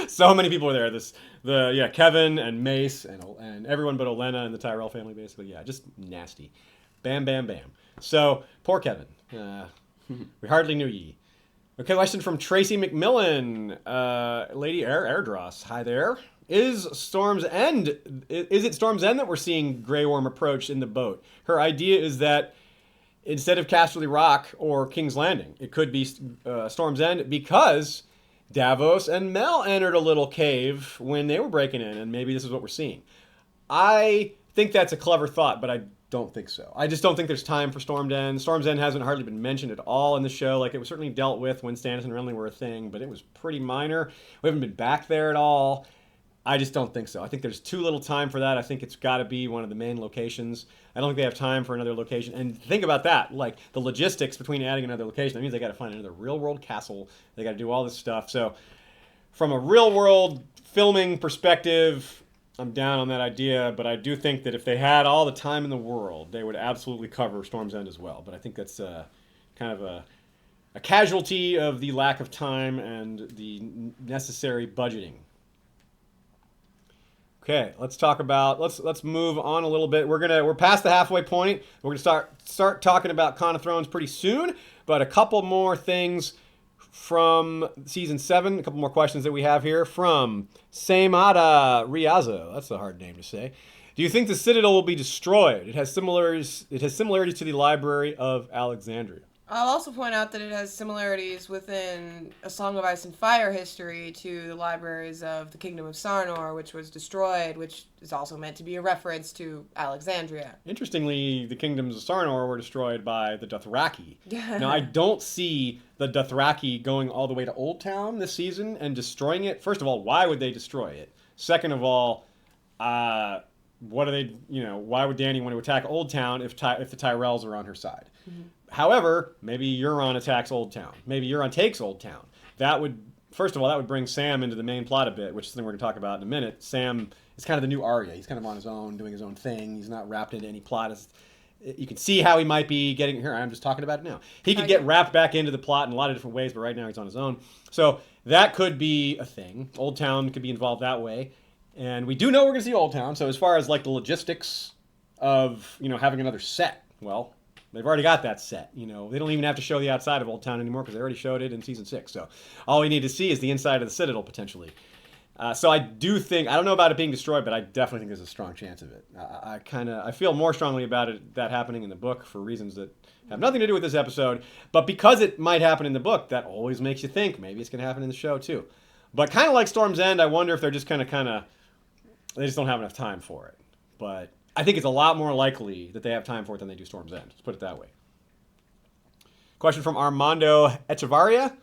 So many people were there. Kevin and Mace and everyone but Olenna and the Tyrell family, basically. Yeah, just nasty. Bam, bam, bam. So, poor Kevin. We hardly knew ye. Okay, question from Tracy McMillan. Lady Airdross. Hi there. Is it Storm's End that we're seeing Grey Worm approach in the boat? Her idea is that instead of Casterly Rock or King's Landing, it could be Storm's End because Davos and Mel entered a little cave when they were breaking in, and maybe this is what we're seeing. I think that's a clever thought, but I don't think so. I just don't think there's time for Storm's End. Storm's End hasn't hardly been mentioned at all in the show. It was certainly dealt with when Stannis and Renly were a thing, but it was pretty minor. We haven't been back there at all. I just don't think so. I think there's too little time for that. I think it's got to be one of the main locations. I don't think they have time for another location. And think about that, the logistics between adding another location. That means they got to find another real-world castle. They got to do all this stuff. So from a real-world filming perspective, I'm down on that idea. But I do think that if they had all the time in the world, they would absolutely cover Storm's End as well. But I think that's kind of a casualty of the lack of time and the necessary budgeting. Okay, let's move on a little bit. We're past the halfway point. We're gonna start talking about Con of Thrones pretty soon, but a couple more things from season 7, a couple more questions that we have here from Seimada Riazo. That's a hard name to say. Do you think the Citadel will be destroyed? It has similarities to the Library of Alexandria. I'll also point out that it has similarities within A Song of Ice and Fire history to the libraries of the Kingdom of Sarnor, which was destroyed, which is also meant to be a reference to Alexandria. Interestingly, the Kingdoms of Sarnor were destroyed by the Dothraki. Now, I don't see the Dothraki going all the way to Old Town this season and destroying it. First of all, why would they destroy it? Second of all, what are they? Why would Dany want to attack Old Town if the Tyrells are on her side? Mm-hmm. However, maybe Euron attacks Old Town. Maybe Euron takes Old Town. That would first of all, that would bring Sam into the main plot a bit, which is something we're going to talk about in a minute. Sam is kind of the new Arya. He's kind of on his own, doing his own thing. He's not wrapped into any plot. You can see how he might be getting here. I'm just talking about it now. He could get wrapped back into the plot in a lot of different ways, but right now he's on his own. So that could be a thing. Old Town could be involved that way. And we do know we're going to see Old Town. So as far as like the logistics of, having another set, well, they've already got that set. They don't even have to show the outside of Old Town anymore because they already showed it in season 6. So all we need to see is the inside of the Citadel potentially. So I do think, I don't know about it being destroyed, but I definitely think there's a strong chance of it. I feel more strongly about that happening in the book for reasons that have nothing to do with this episode. But because it might happen in the book, that always makes you think maybe it's going to happen in the show too. But kind of like Storm's End, I wonder if they're just they just don't have enough time for it. But I think it's a lot more likely that they have time for it than they do Storm's End. Let's put it that way. Question from Armando Echevarria.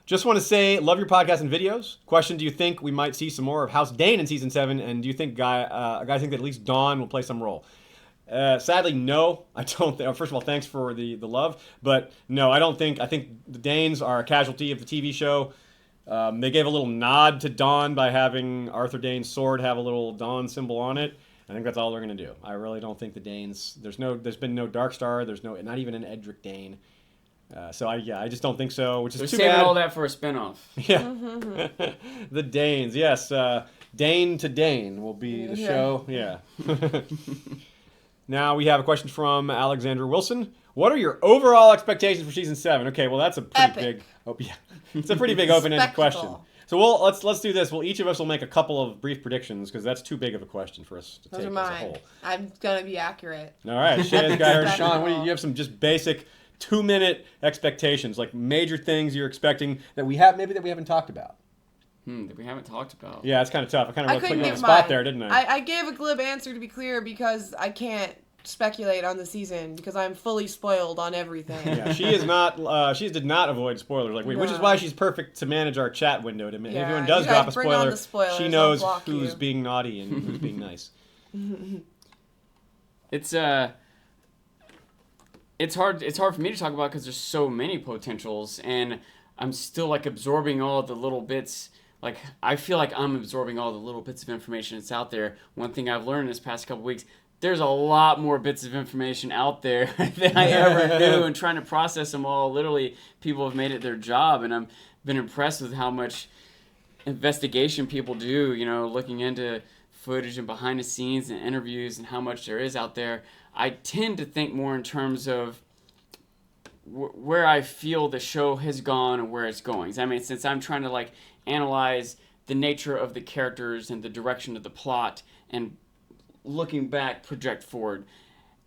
Just want to say, love your podcast and videos. Question, do you think we might see some more of House Dane in Season 7? And do you think, guys think that at least Dawn will play some role? Sadly, no. I don't think. First of all, thanks for the love. But no, I don't think. I think the Danes are a casualty of the TV show. They gave a little nod to Dawn by having Arthur Dane's sword have a little Dawn symbol on it. I think that's all they're going to do. I really don't think the Danes... There's been no Darkstar. There's not even an Edric Dane. So I just don't think so, which is They're too saving bad. all that for a spinoff. Yeah. The Danes, yes. Dane to Dane will be the show. Yeah. Now we have a question from Alexander Wilson. What are your overall expectations for season 7? Okay, well that's a pretty Epic. big... It's a pretty big open-ended question. So let's do this. Each of us will make a couple of brief predictions because that's too big of a question for us to Those take are as a mine. whole. I'm going to be accurate. All right, Shay's got her. Sean, Spectacle. you have some just basic 2-minute expectations, like major things you're expecting that we haven't talked about. That we haven't talked about. Yeah, it's kind of tough. I kind of put couldn't you on the give spot mine. there, didn't I? I gave a glib answer to be clear because I can't speculate on the season because I'm fully spoiled on everything. Yeah, she is not. She did not avoid spoilers like we, which is why she's perfect to manage our chat window. If anyone does you guys drop a bring on the spoiler, spoilers, she I'll knows block who's you. being naughty and who's being nice. It's hard for me to talk about because there's so many potentials, and I'm still like absorbing all the little bits. Like I feel like I'm absorbing all the little bits of information that's out there. One thing I've learned this past couple weeks, there's a lot more bits of information out there than I ever knew, and trying to process them all. Literally, people have made it their job, and I've been impressed with how much investigation people do. Looking into footage and behind the scenes and interviews and how much there is out there. I tend to think more in terms of where I feel the show has gone and where it's going. I mean, since I'm trying to analyze the nature of the characters and the direction of the plot and looking back, project forward,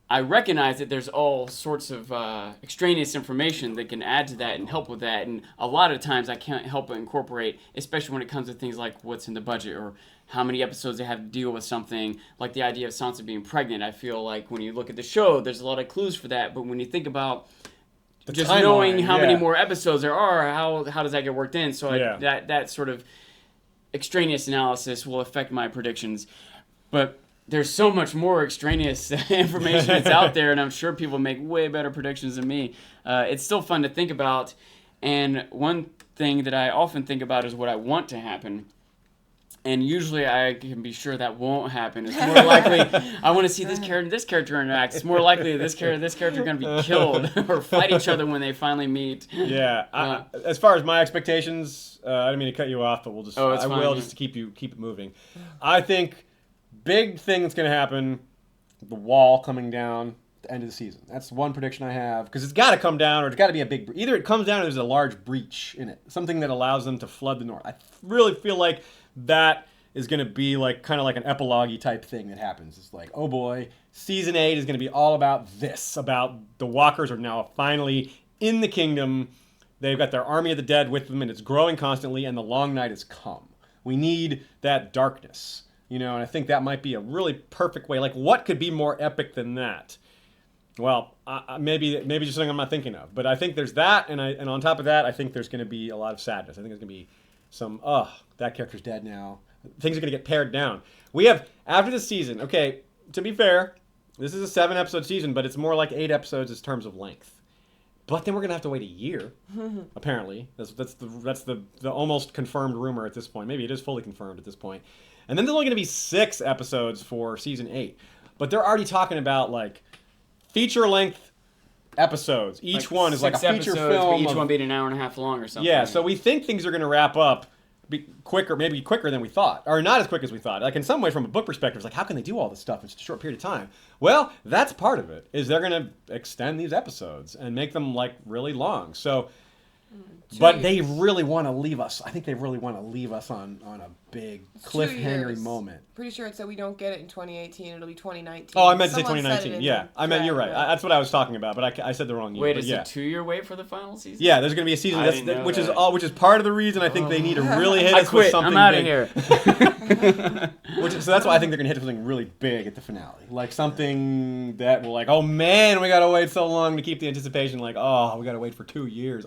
I recognize that there's all sorts of extraneous information that can add to that and help with that. And a lot of times I can't help but incorporate, especially when it comes to things like what's in the budget or how many episodes they have to deal with something, like the idea of Sansa being pregnant. I feel like when you look at the show, there's a lot of clues for that. But when you think about just knowing how many more episodes there are, how does that get worked in? So that sort of extraneous analysis will affect my predictions. But there's so much more extraneous information that's out there, and I'm sure people make way better predictions than me. It's still fun to think about. And one thing that I often think about is what I want to happen. And usually I can be sure that won't happen. It's more likely I want to see this character and this character interact. It's more likely this character are going to be killed or fight each other when they finally meet. Yeah. As far as my expectations, I didn't mean to cut you off, but just to keep it moving. I think big thing that's going to happen, the wall coming down at the end of the season. That's one prediction I have because it's got to come down or it's got to be a big. Either it comes down or there's a large breach in it, something that allows them to flood the north. I really feel like that is going to be kind of like an epilogue-y type thing that happens. It's like, oh boy, season 8 is going to be all about this, about the walkers are now finally in the kingdom. They've got their army of the dead with them, and it's growing constantly, and the long night has come. We need that darkness, and I think that might be a really perfect way. Like, what could be more epic than that? Well, maybe just something I'm not thinking of. But I think there's that, and on top of that, I think there's going to be a lot of sadness. I think there's going to be some, that character's dead now. Things are going to get pared down. We have, after this season, okay, to be fair, this is a 7-episode season, but it's more like 8 episodes in terms of length. But then we're gonna have to wait a year. Apparently, that's the almost confirmed rumor at this point. Maybe it is fully confirmed at this point. And then there's only gonna be 6 episodes for season 8. But they're already talking about like feature length episodes. Each one is like a feature film. Each one being an hour and a half long or something. Yeah, so we think things are gonna wrap up quicker, maybe quicker than we thought, or not as quick as we thought. Like in some way, from a book perspective, it's like, how can they do all this stuff in such a short period of time? Well, that's part of it. Is they're going to extend these episodes and make them like really long. So, but they really want to leave us. I think they really want to leave us on a big cliffhanger moment. Pretty sure it said we don't get it in 2018. It'll be 2019. Oh, I meant to say 2019. Yeah, I meant you're right. That's what I was talking about, but I said the wrong year. Wait, is it a 2-year wait for the final season? Yeah, there's going to be a season which is part of the reason I think they need to really hit us with something. I'm out big. of here. So that's why I think they're going to hit something really big at the finale, like something that will like, oh man, we got to wait so long to keep the anticipation. Like, oh, we got to wait for 2 years.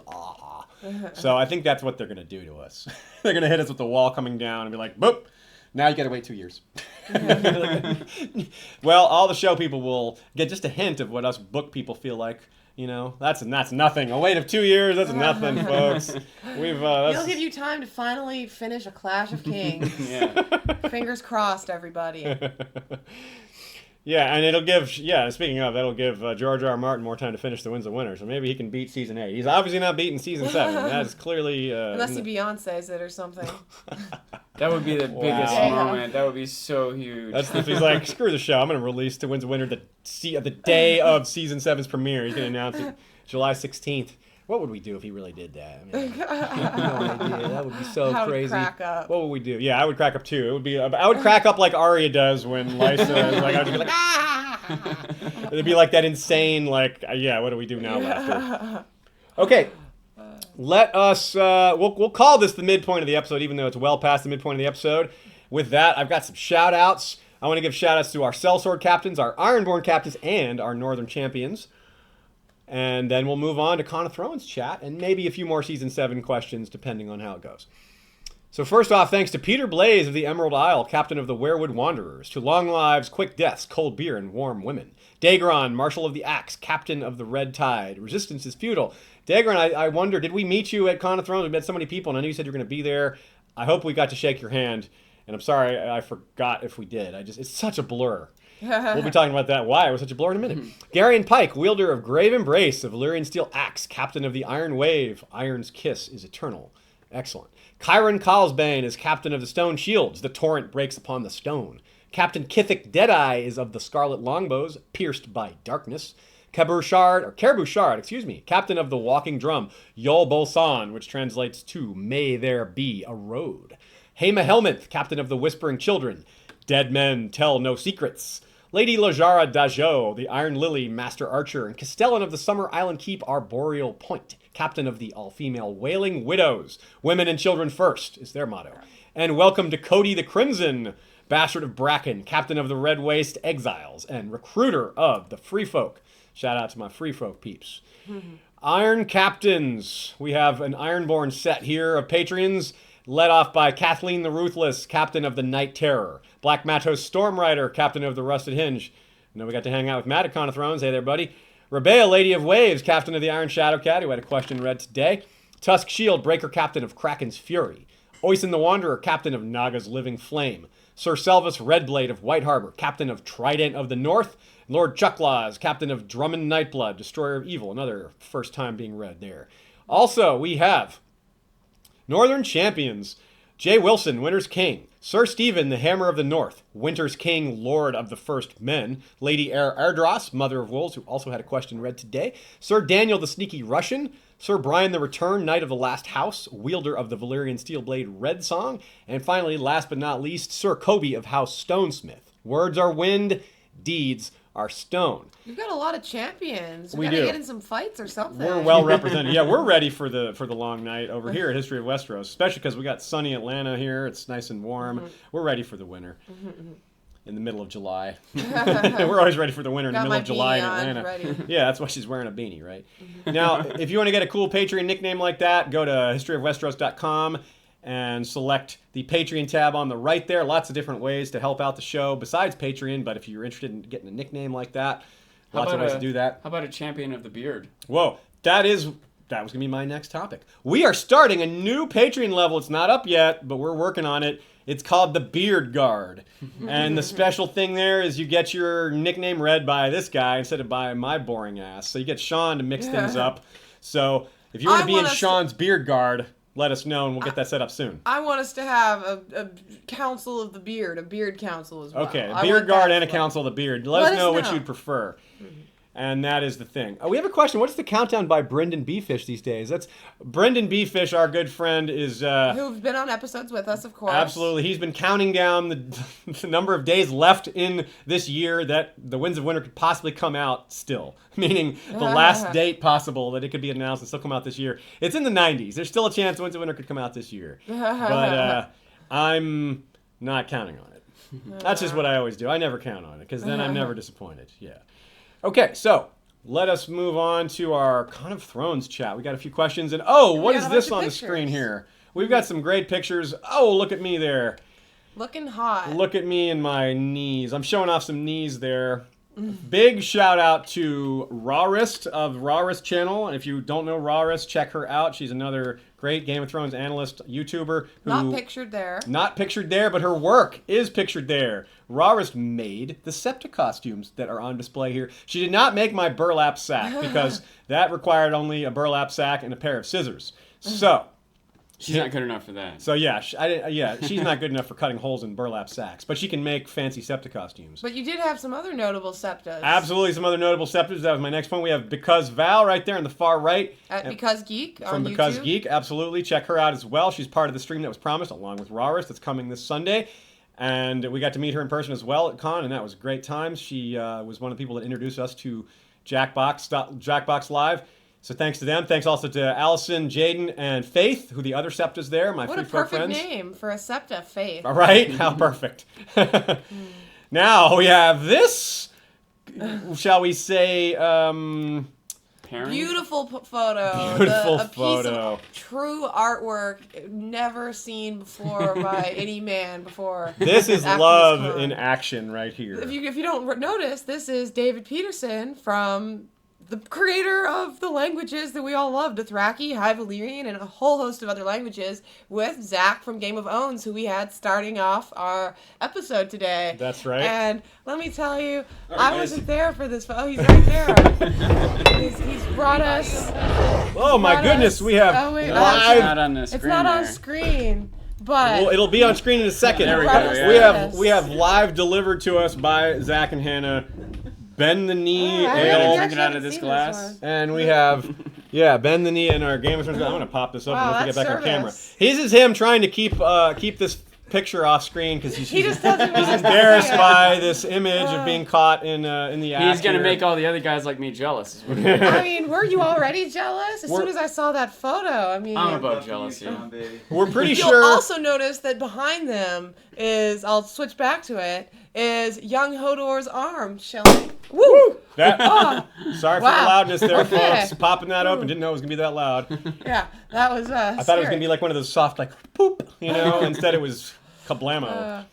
So I think that's what they're going to do to us. They're going to hit us with the wall coming down and be like, boop, now you got to wait 2 years. Well, all the show people will get just a hint of what us book people feel like. You know, that's nothing. A wait of 2 years, that's nothing, folks. It'll give you time to finally finish A Clash of Kings. Yeah. Fingers crossed, everybody. Yeah, and it'll give, speaking of, that'll give George R. Martin more time to finish The Winds of Winter, so maybe he can beat Season 8. He's obviously not beating Season 7. That's clearly... Unless he Beyonce's it or something. That would be the biggest moment. That would be so huge. He's like, screw the show. I'm going to release The Winds of Winter the day of Season 7's premiere. He's going to announce it July 16th. What would we do if he really did that? I mean, I have no idea. That would be so crazy. Crack up. What would we do? Yeah, I would crack up too. It would be. I would crack up like Arya does when Lysa is like. I would just be like, ah! It'd be like that insane, like, what do we do now? Laughter. Okay, let us. We'll call this the midpoint of the episode, even though it's well past the midpoint of the episode. With that, I've got some shout outs. I want to give shout outs to our Sellsword captains, our Ironborn captains, and our Northern champions. And then we'll move on to Con of Thrones chat and maybe a few more Season 7 questions, depending on how it goes. So first off, thanks to Peter Blaze of the Emerald Isle, captain of the Werewood Wanderers, to long lives, quick deaths, cold beer, and warm women. Daegron, Marshal of the Axe, captain of the Red Tide. Resistance is futile. Daegron, I wonder, did we meet you at Con of Thrones? We met so many people, and I know you said you were going to be there. I hope we got to shake your hand, and I'm sorry I forgot if we did. It's such a blur. We'll be talking about that, why it was such a blur in a minute. Garyon Pike, wielder of Grave Embrace, of Valyrian Steel Axe, captain of the Iron Wave. Iron's kiss is eternal. Excellent. Chiron Carlsbane is captain of the Stone Shields. The torrent breaks upon the stone. Captain Kithik Deadeye is of the Scarlet Longbows, pierced by darkness. Caribou Shard, captain of the Walking Drum. Yol Bolsan, which translates to May There Be a Road. Hema Helminth, captain of the Whispering Children. Dead men tell no secrets. Lady Lajara Dajo, the Iron Lily, Master Archer, and Castellan of the Summer Island Keep, Arboreal Point, captain of the all-female Wailing Widows. Women and children first is their motto. And welcome to Cody the Crimson, Bastard of Bracken, captain of the Red Waste Exiles, and recruiter of the Free Folk. Shout out to my Free Folk peeps. Iron Captains. We have an Ironborn set here of Patreons, led off by Kathleen the Ruthless, captain of the Night Terror. Black Matos Stormrider, captain of the Rusted Hinge. And then we got to hang out with Matt at Con of Thrones. Hey there, buddy. Rebea, Lady of Waves, captain of the Iron Shadowcat, who had a question read today. Tusk Shield, Breaker, captain of Kraken's Fury. Oisin the Wanderer, captain of Naga's Living Flame. Sir Selvus Redblade of White Harbor, captain of Trident of the North. Lord Chucklaws, captain of Drummond Nightblood, Destroyer of Evil. Another first time being read there. Also, we have Northern Champions. Jay Wilson, Winter's King. Sir Stephen, the Hammer of the North. Winter's King, Lord of the First Men. Lady Erdros, Mother of Wolves, who also had a question read today. Sir Daniel, the Sneaky Russian. Sir Brian the Return, Knight of the Last House. Wielder of the Valyrian Steelblade Red Song. And finally, last but not least, Sir Kobe of House Stonesmith. Words are wind, deeds are stone. You've got a lot of champions. We gotta do. get in some fights or something. We're well represented. Yeah, we're ready for the long night over here at History of Westeros, especially because we got sunny Atlanta here. It's nice and warm. We're ready for the winter. In the middle of July. We're always ready for the winter in the middle of July in Atlanta. Ready. Yeah, that's why she's wearing a beanie, right? Now, if you want to get a cool Patreon nickname like that, go to historyofwesteros.com and select the Patreon tab on the right there. Lots of different ways to help out the show besides Patreon, but if you're interested in getting a nickname like that, lots of ways to do that. How about a champion of the beard? Whoa. that was going to be my next topic. We are starting a new Patreon level. It's not up yet, but we're working on it. It's called the Beard Guard. And the special thing there is you get your nickname read by this guy instead of by my boring ass. So you get Sean to mix things up. So if you want to be in Sean's Beard Guard, let us know, and we'll get that set up soon. I want us to have a council of the beard, a beard council as well. Okay, a Beard Guard and a council of the beard. Let us know which you'd prefer. Mm-hmm. And that is the thing. We have a question. What's the countdown by Brendan B-Fish these days? That's Brendan B-Fish, our good friend, is... who's been on episodes with us, of course. Absolutely. He's been counting down the number of days left in this year that the Winds of Winter could possibly come out still. Meaning the last date possible that it could be announced and still come out this year. It's in the 90s. There's still a chance Winds of Winter could come out this year. But I'm not counting on it. That's just what I always do. I never count on it because then I'm never disappointed. Yeah. Okay, so let us move on to our Con of Thrones chat. We got a few questions, and what is this on the screen here? We've got some great pictures. Oh, look at me there. Looking hot. Look at me and my knees. I'm showing off some knees there. Big shout out to Rawrist of Rawrist channel. And if you don't know Rawrist, check her out. She's another great Game of Thrones analyst, YouTuber. Not pictured there. Not pictured there, but her work is pictured there. Rawrist made the Septa costumes that are on display here. She did not make my burlap sack because that required only a burlap sack and a pair of scissors. So... She's not good enough for that. So yeah, she's not good enough for cutting holes in burlap sacks, but she can make fancy Septa costumes. But you did have some other notable Septas. Absolutely, some other notable Septas. That was my next point. We have Because Val right there on the far right. At Because Geek on From YouTube. Because Geek, absolutely. Check her out as well. She's part of the stream that was promised, along with Rawrist, that's coming this Sunday. And we got to meet her in person as well at Con, and that was a great time. She was one of the people that introduced us to Jackbox Live. So thanks to them. Thanks also to Allison, Jaden, and Faith, who the other Septas there, my Free Folk friends. What a perfect name for a Septa, Faith. All right? How perfect. Now we have this, shall we say, beautiful photo. Beautiful a photo. Piece of true artwork never seen before by any man before. This is love in action right here. If you don't notice, this is David Peterson from... the creator of the languages that we all love, Dothraki, High Valyrian, and a whole host of other languages, with Zach from Game of Owns, who we had starting off our episode today. That's right. And let me tell you, I wasn't there for this. Oh, he's right there. he's brought us. Oh my goodness, we have It's not on the screen. It's not on screen. But well, it'll be on screen in a second. There we go. We have live delivered to us by Zach and Hannah. Bend the Knee Ale. Drink it out of this glass. And we have, Bend the Knee in our Game of Thrones. I'm going to pop this open once we get back on camera. Service. This is him trying to keep this picture off screen because he's doesn't embarrassed by this image of being caught in the act. He's going to here. make all the other guys like me jealous. I mean, were you already jealous? As soon as I saw that photo, I mean... I'm above jealousy. We're pretty You'll sure... also notice that behind them is, I'll switch back to it, is young Hodor's arm showing. Woo! Sorry for the loudness there, Okay. folks. Popping that open. Didn't know it was going to be that loud. Yeah, that was I thought it was going to be like one of those soft, like, poop, Instead it was kablamo.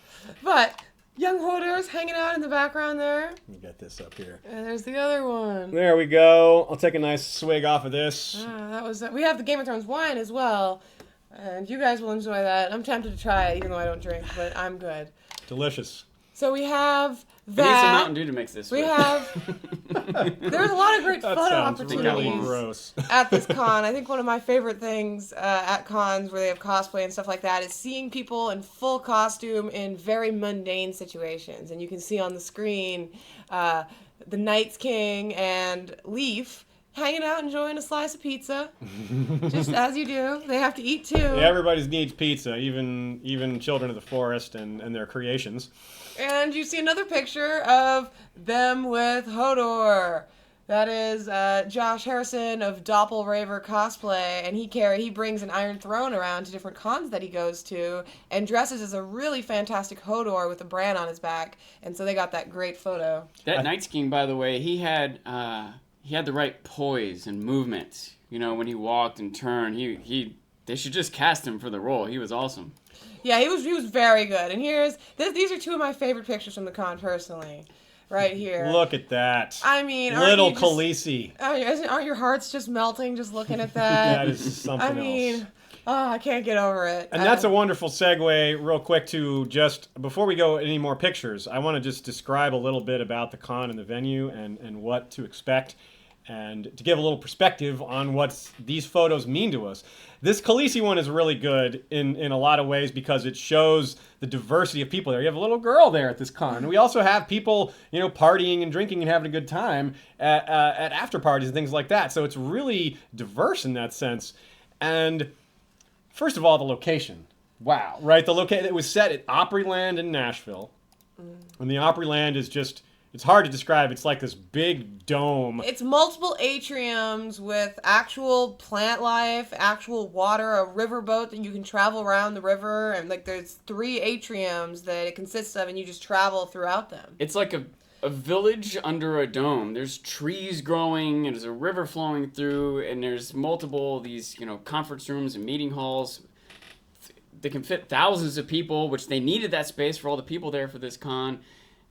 But young Hodor's hanging out in the background there. Let me get this up here. And there's the other one. There we go. I'll take a nice swig off of this. That was. We have the Game of Thrones wine as well. And you guys will enjoy that. I'm tempted to try it, even though I don't drink, but I'm good. Delicious. So we have I need that. some Mountain Dew to mix this We with. There's a lot of great That photo sounds really opportunities gross. at this con. I think one of my favorite things at cons where they have cosplay and stuff like that is seeing people in full costume in very mundane situations. And you can see on the screen the Night's King and Leaf hanging out enjoying a slice of pizza. Just as you do. They have to eat too. Yeah, everybody needs pizza, even children of the forest and their creations. And you see another picture of them with Hodor. That is Josh Harrison of Doppelraver Cosplay, and he brings an Iron Throne around to different cons that he goes to, and dresses as a really fantastic Hodor with a brand on his back, and so they got that great photo. That Night King, by the way, he had the right poise and movement. When he walked and turned, they should just cast him for the role. He was awesome. Yeah, he was very good. And these are two of my favorite pictures from the con personally. right here. Look at that. I mean, little Khaleesi. Aren't your hearts just melting just looking at that? That is something else. Oh, I can't get over it. And that's a wonderful segue, real quick, to just, before we go any more pictures, I want to just describe a little bit about the con and the venue and what to expect, and to give a little perspective on what these photos mean to us. This Khaleesi one is really good in a lot of ways because it shows the diversity of people there. You have a little girl there at this con. And we also have people, partying and drinking and having a good time at after parties and things like that. So it's really diverse in that sense. And first of all, the location. Wow, right? It was set at Opryland in Nashville. And the Opryland is just, it's hard to describe. It's like this big dome. It's multiple atriums with actual plant life, actual water, a riverboat that you can travel around the river. And there's 3 atriums that it consists of, and you just travel throughout them. It's like a village under a dome. There's trees growing, and there's a river flowing through, and there's multiple these conference rooms and meeting halls. They can fit thousands of people, which they needed that space for all the people there for this con.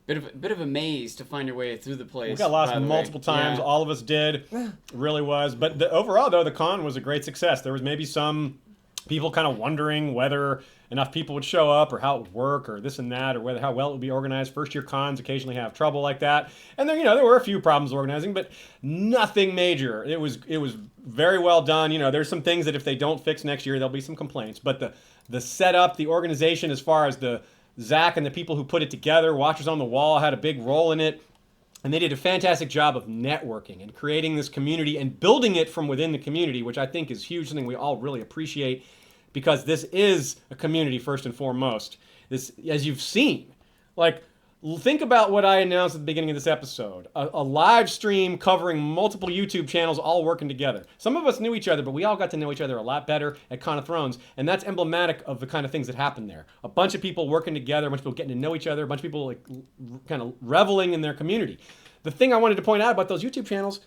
Bit of a maze to find your way through the place. We got lost multiple times. Yeah. All of us did. It really was. But overall, though, the con was a great success. There was maybe some people kind of wondering whether enough people would show up or how it would work or this and that or how well it would be organized. First-year cons occasionally have trouble like that. And then, there were a few problems organizing, but nothing major. It was very well done. There's some things that if they don't fix next year, there'll be some complaints. But the setup, the organization as far as Zach and the people who put it together, Watchers on the Wall, had a big role in it. And they did a fantastic job of networking and creating this community and building it from within the community, which I think is huge, something we all really appreciate, because this is a community first and foremost. This, as you've seen, think about what I announced at the beginning of this episode. A live stream covering multiple YouTube channels all working together. Some of us knew each other, but we all got to know each other a lot better at Con of Thrones, and that's emblematic of the kind of things that happen there. A bunch of people working together, a bunch of people getting to know each other, a bunch of people kind of reveling in their community. The thing I wanted to point out about those YouTube channels,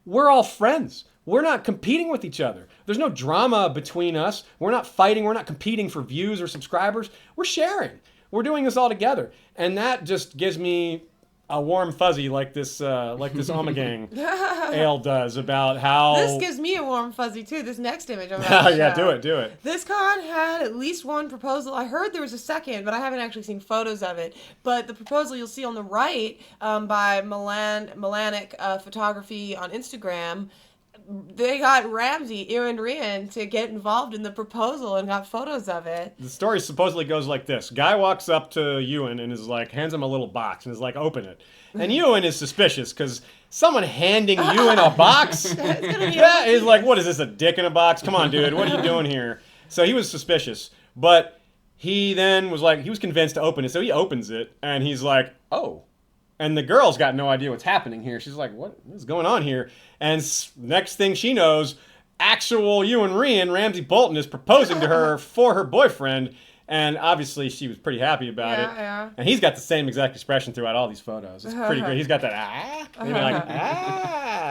we're all friends. We're not competing with each other. There's no drama between us. We're not fighting. We're not competing for views or subscribers. We're sharing. We're doing this all together, and that just gives me a warm fuzzy like this Omegang ale does about how... This gives me a warm fuzzy, too. This next image I'm about to show. Yeah, do it. This con had at least one proposal. I heard there was a second, but I haven't actually seen photos of it. But the proposal you'll see on the right by Melanic Photography on Instagram, they got Ramsay, Ewan Rian, to get involved in the proposal and got photos of it. The story supposedly goes like this. Guy walks up to Ewan and is hands him a little box and is open it. And Ewan is suspicious because someone handing Ewan a box? He's what is this, a dick in a box? Come on, dude, what are you doing here? So he was suspicious. But he then was he was convinced to open it. So he opens it and he's oh. And the girl's got no idea what's happening here. She's what is going on here? And next thing she knows, actual Ewan Rian, Ramsay Bolton, is proposing to her for her boyfriend. And obviously she was pretty happy about it. Yeah. And he's got the same exact expression throughout all these photos. It's pretty great. He's got that,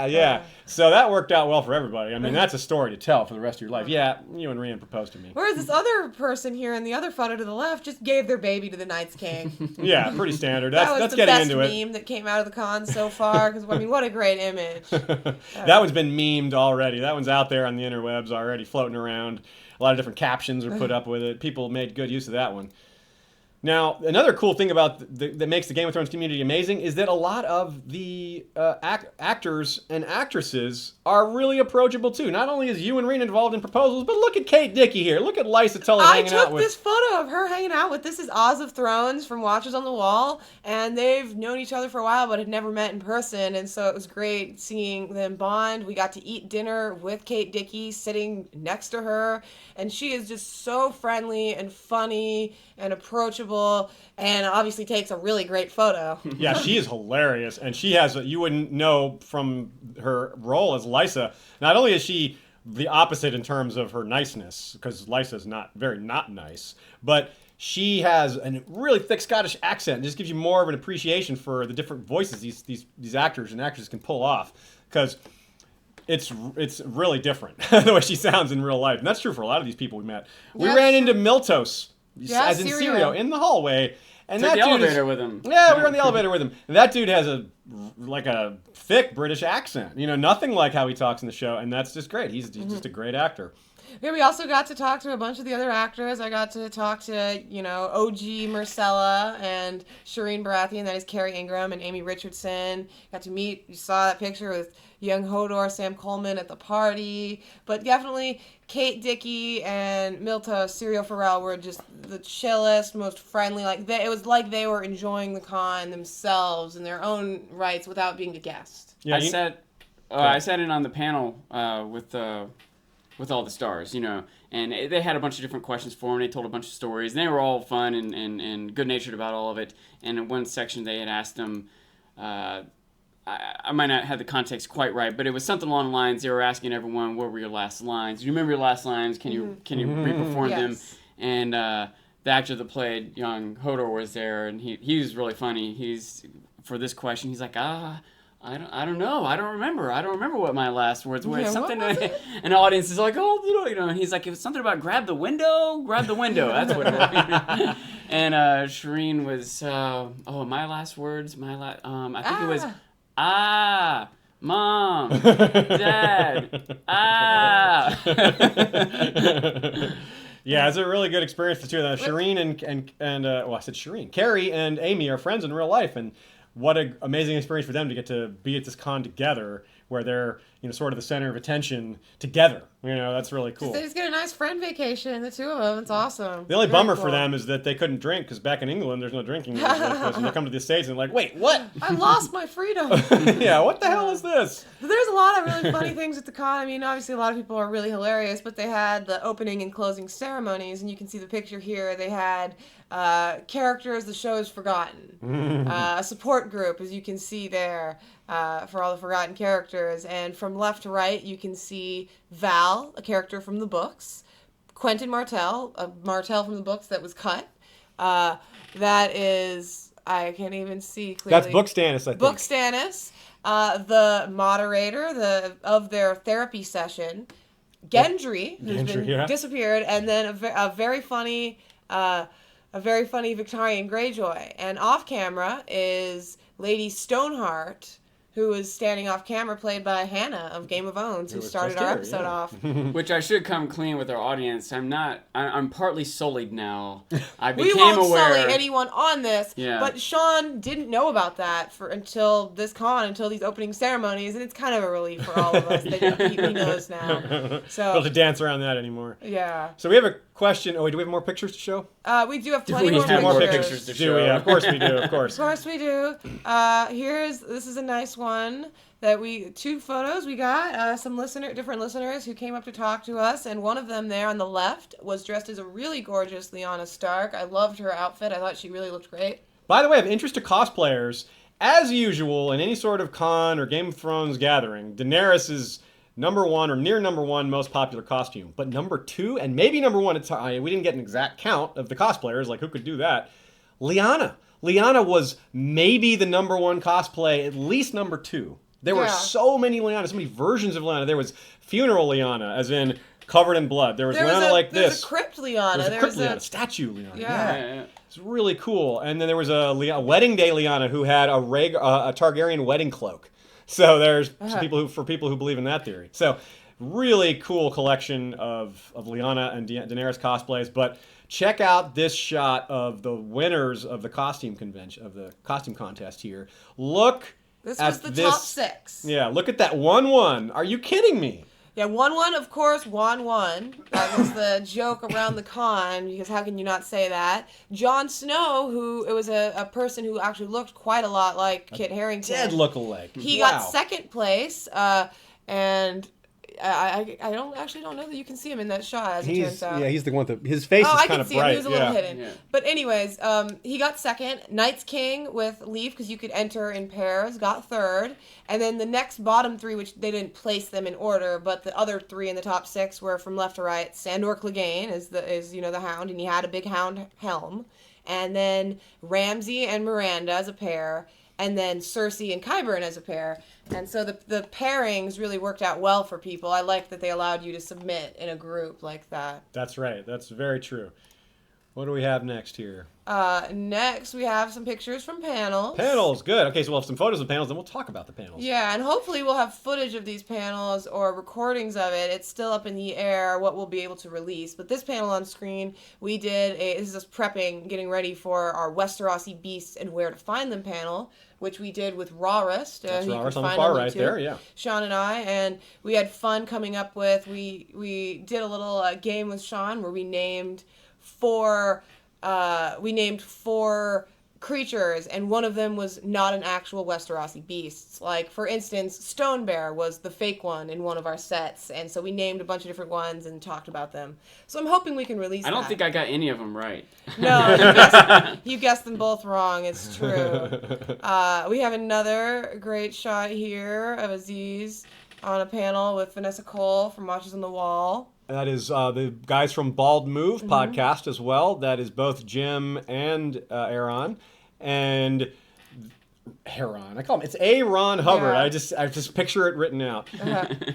yeah. So that worked out well for everybody. I mean, that's a story to tell for the rest of your life. Yeah, Ewan Rian proposed to me. Whereas this other person here in the other photo to the left just gave their baby to the Night's King. Yeah, pretty standard. That's getting into it. That was the best meme that came out of the con so far, because, what a great image. That one's been memed already. That one's out there on the interwebs already, floating around. A lot of different captions are put up with it. People made good use of that one. Now, another cool thing about that makes the Game of Thrones community amazing is that a lot of the actors and actresses are really approachable too. Not only is Ewan Rian involved in proposals, but look at Kate Dickie here. Look at Lysa Tully hanging out with. I took this photo of her hanging out with. This is Oz of Thrones from Watchers on the Wall, and they've known each other for a while, but had never met in person. And so it was great seeing them bond. We got to eat dinner with Kate Dickie, sitting next to her, and she is just so friendly and funny and approachable, and obviously takes a really great photo. Yeah, she is hilarious, and she has, you wouldn't know from her role as Lysa, not only is she the opposite in terms of her niceness, because Lysa's not nice, but she has a really thick Scottish accent. It just gives you more of an appreciation for the different voices these actors and actresses can pull off, because it's really different the way she sounds in real life. And that's true for a lot of these people we met. We ran into Miltos, as in Sirio, in the hallway, And Took that the dude elevator with him. Yeah, we were in the elevator with him. And that dude has a thick British accent. nothing like how he talks in the show, and that's just great. He's just a great actor. Yeah, we also got to talk to a bunch of the other actors. I got to talk to, OG Marcella and Shireen Baratheon, that is Carrie Ingram, and Amy Richardson. Got to meet, you saw that picture with young Hodor, Sam Coleman at the party. But definitely Kate Dickie and Milta Cirio Farrell were just the chillest, most friendly. It was like they were enjoying the con themselves in their own rights without being a guest. Yeah, I sat in on the panel with all the stars, and they had a bunch of different questions for him. They told a bunch of stories, and they were all fun and good-natured about all of it. And in one section, they had asked him, I might not have the context quite right, but it was something along the lines, they were asking everyone, what were your last lines? Do you remember your last lines? Can you re-perform them? Yes. And the actor that played young Hodor was there, and he was really funny. For this question, he's like, I don't know. I don't remember. I don't remember what my last words were. Yeah, Something, what was it? and the audience is like, and he's like, it was something about grab the window. That's what it was. And Shireen was, my last words, I think it was, Mom, Dad, Yeah, it's a really good experience for the two of them. Shireen I said Shireen. Carrie and Amy are friends in real life, and what an amazing experience for them to get to be at this con together, where they're sort of the center of attention together. That's really cool. They just get a nice friend vacation, the two of them. It's awesome. The only Very bummer cool. for them is that they couldn't drink, because back in England there's no drinking like this. And they come to the States and they're like, wait, what? I lost my freedom. Yeah, what the hell is this? There's a lot of really funny things at the con. I mean, obviously a lot of people are really hilarious, but they had the opening and closing ceremonies, and you can see the picture here. They had characters the show has forgotten. A support group, as you can see there, for all the forgotten characters. And from left to right, you can see Val, a character from the books. Quentin Martell, a Martell from the books that was cut. That is, I can't even see clearly. That's Book Stannis, I think. Book Stannis, the moderator of their therapy session, Gendry, who's been disappeared, and then a very funny Victorian Greyjoy. And off camera is Lady Stoneheart, who is standing off camera, played by Hannah of Game of Thrones, who started our episode off. Which I should come clean with our audience. I'm partly sullied now. I became We won't aware. sully anyone on this, Yeah. but Sean didn't know about that until this con, until these opening ceremonies, and it's kind of a relief for all of us that he knows now. Don't So have to dance around that anymore. yeah, So we have a question. Oh, wait, do we have more pictures to show? we do have plenty We have more more pictures. pictures to Do show. we? Yeah, of course we do. Of Of course. course we do. This is a nice one that two photos we got, different listeners who came up to talk to us, and one of them there on the left was dressed as a really gorgeous Lyanna Stark. I loved her outfit. I thought she really looked great. By the way, of interest to cosplayers, as usual in any sort of con or Game of Thrones gathering, Daenerys is number one or near number one most popular costume. But number two, and maybe number one, we didn't get an exact count of the cosplayers, like who could do that? Lyanna. Lyanna was maybe the number one cosplay, at least number two. There were so many Lyanna, so many versions of Lyanna. There was funeral Lyanna, as in covered in blood. There was Lyanna like this. There was a crypt Lyanna. There was a crypt Lyanna, statue Lyanna. Yeah. It's really cool. And then there was a wedding day Lyanna who had a Targaryen wedding cloak. So there's some people who believe in that theory. So really cool collection of Lyanna and Daenerys cosplays. But check out this shot of the winners of the costume convention, of the costume contest here. Look. This was the top 6. Yeah, look at that 1-1. Are you kidding me? Yeah, 1-1, of course, 1-1. That was the joke around the con, because how can you not say that? Jon Snow, it was a person who actually looked quite a lot like Kit Harington. Dead look-alike. He got second place, and I don't know that you can see him in that shot, as it turns out. Yeah, he's the one with his face is kind of bright. I can see him. He was a little hidden. Yeah. But anyways, he got second. Night's King with Leaf, because you could enter in pairs, got third. And then the next bottom 3, which they didn't place them in order, but the other 3 in the top 6 were from left to right. Sandor Clegane is the Hound, and he had a big Hound helm. And then Ramsay and Miranda as a pair. And then Cersei and Qyburn as a pair. And so the pairings really worked out well for people. I like that they allowed you to submit in a group like that. That's right. That's very true. What do we have next here? Next, we have some pictures from panels. Panels, good. Okay, so we'll have some photos of panels, then we'll talk about the panels. Yeah, and hopefully we'll have footage of these panels or recordings of it. It's still up in the air what we'll be able to release. But this panel on screen, this is us prepping, getting ready for our Westerosi Beasts and Where to Find Them panel, which we did with Rawrist. That's Rawrist on the far right there, yeah. Sean and I, and we had fun coming up with, we did a little game with Sean where we named four creatures, and one of them was not an actual Westerosi beast. Like, for instance, Stone Bear was the fake one in one of our sets, and so we named a bunch of different ones and talked about them. So I'm hoping we can release I don't think I got any of them right. No, you guessed them both wrong. It's true. We have another great shot here of Aziz on a panel with Vanessa Cole from Watchers on the Wall. That is the guys from Bald Move podcast as well. That is both Jim and Aaron. And Aaron, I call him. It's Aaron Hubbard. Yeah. I just picture it written out.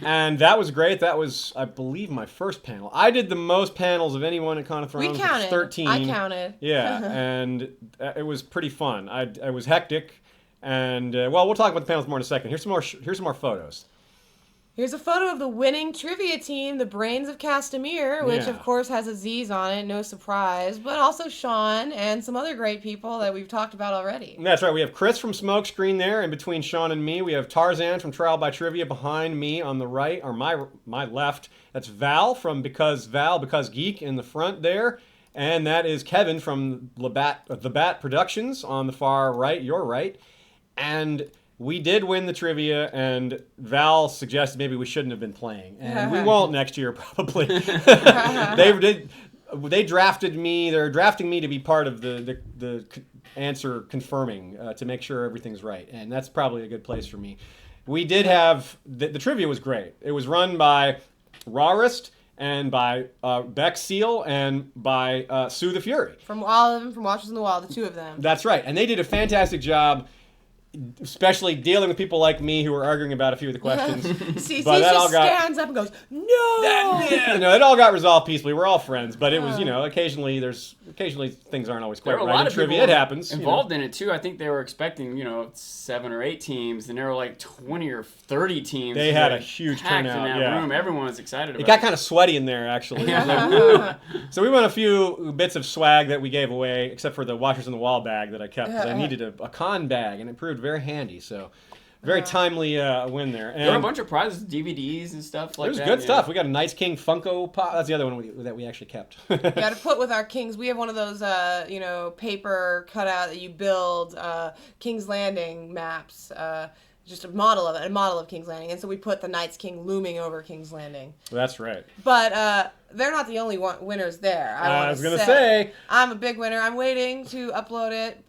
And that was great. That was, I believe, my first panel. I did the most panels of anyone at Con of Thrones. We counted. 13. I counted. Yeah, and it was pretty fun. It was hectic. And well, we'll talk about the panels more in a second. Here's some more photos. Here's a photo of the winning trivia team, the Brains of Castamere, which of course has Aziz on it, no surprise, but also Sean and some other great people that we've talked about already. That's right. We have Chris from Smokescreen there, and between Sean and me, we have Tarzan from Trial by Trivia behind me on the right, or my left. That's Val from Because Geek in the front there, and that is Kevin from the Bat Productions on the far right, your right, and we did win the trivia, and Val suggested maybe we shouldn't have been playing, and we won't next year probably. They drafted me. They're drafting me to be part of the answer confirming to make sure everything's right, and that's probably a good place for me. We did have the trivia was great. It was run by Rawrist and by Beck Seal and by Sue the Fury. From all of them, from Watchers on the Wall, the two of them. That's right, and they did a fantastic job. Especially dealing with people like me who were arguing about a few of the questions. See, but that just stands up and goes, no! It all got resolved peacefully. We're all friends, but it was, occasionally things aren't always quite right. There were a lot of trivia. It happens. Involved in it, too. I think they were expecting, 7 or 8 teams, and there were like 20 or 30 teams. They had a huge turnout. In that room. Everyone was excited about it. It got kind of sweaty in there, actually. So we won a few bits of swag that we gave away, except for the Watchers on the Wall bag that I kept, because I needed a con bag, and it proved very handy. So very timely win there. And there were a bunch of prizes, DVDs and stuff like that. It was good stuff. We got a Knights King Funko Pop. That's the other one that we actually kept. Yeah, to put with our Kings, we have one of those, paper cutout that you build King's Landing maps. Just a model of King's Landing, and so we put the Knights King looming over King's Landing. That's right. But they're not the only winners there. I was gonna say I'm a big winner. I'm waiting to upload it.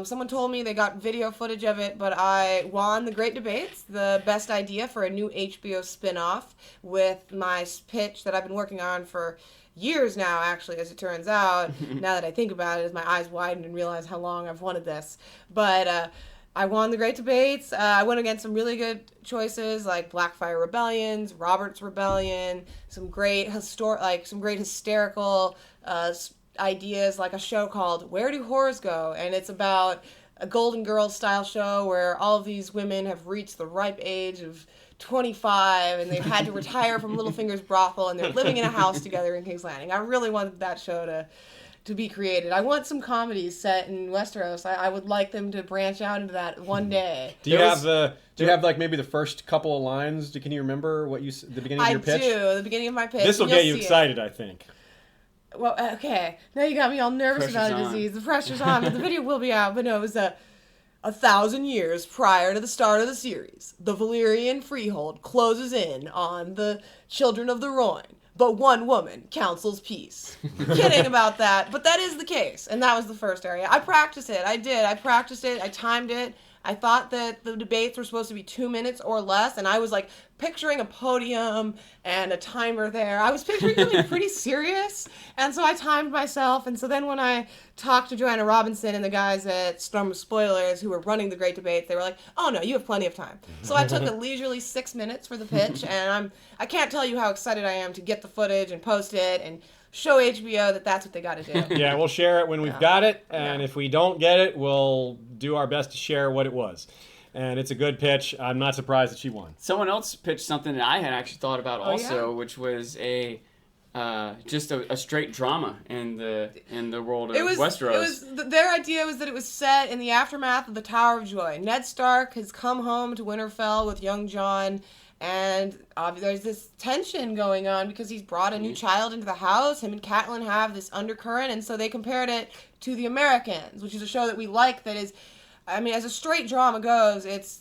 Someone told me they got video footage of it, but I won the Great Debates, the best idea for a new HBO spin-off with my pitch that I've been working on for years now, actually, as it turns out. Now that I think about it, as my eyes widen and realize how long I've wanted this, but. I won the Great Debates. I went against some really good choices like Blackfire Rebellions, Robert's Rebellion, some great hysterical ideas, like a show called Where Do Whores Go? And it's about a Golden Girls style show where all of these women have reached the ripe age of 25 and they've had to retire from Littlefinger's brothel and they're living in a house together in King's Landing. I really wanted that show to be created. I want some comedies set in Westeros. I would like them to branch out into that one day. Do you have like maybe the first couple of lines? Can you remember what the beginning of your pitch? I do. The beginning of my pitch. This will get you excited, I think. Well, okay. Now you got me all nervous about a disease. The pressure's on, but the video will be out. But no, it was 1,000 years prior to the start of the series. The Valyrian freehold closes in on the children of the Rhoyne. But one woman counsels peace. Kidding about that, but that is the case. And that was the first area. I practiced it. I did. I practiced it. I timed it. I thought that the debates were supposed to be 2 minutes or less, and I was like picturing a podium and a timer there. I was picturing something pretty serious, and so I timed myself. And so then when I talked to Joanna Robinson and the guys at Storm of Spoilers who were running the Great Debates, they were like, "Oh no, you have plenty of time." So I took a leisurely 6 minutes for the pitch, and I can't tell you how excited I am to get the footage and post it and show HBO that that's what they got to do. Yeah, we'll share it when we've got it, and if we don't get it, we'll do our best to share what it was. And it's a good pitch. I'm not surprised that she won. Someone else pitched something that I had actually thought about which was just a straight drama in the world of Westeros. Their idea was that it was set in the aftermath of the Tower of Joy. Ned Stark has come home to Winterfell with young Jon, and there's this tension going on because he's brought a new child into the house. Him and Catelyn have this undercurrent, and so they compared it to The Americans, which is a show that we like that is... I mean, as a straight drama goes, it's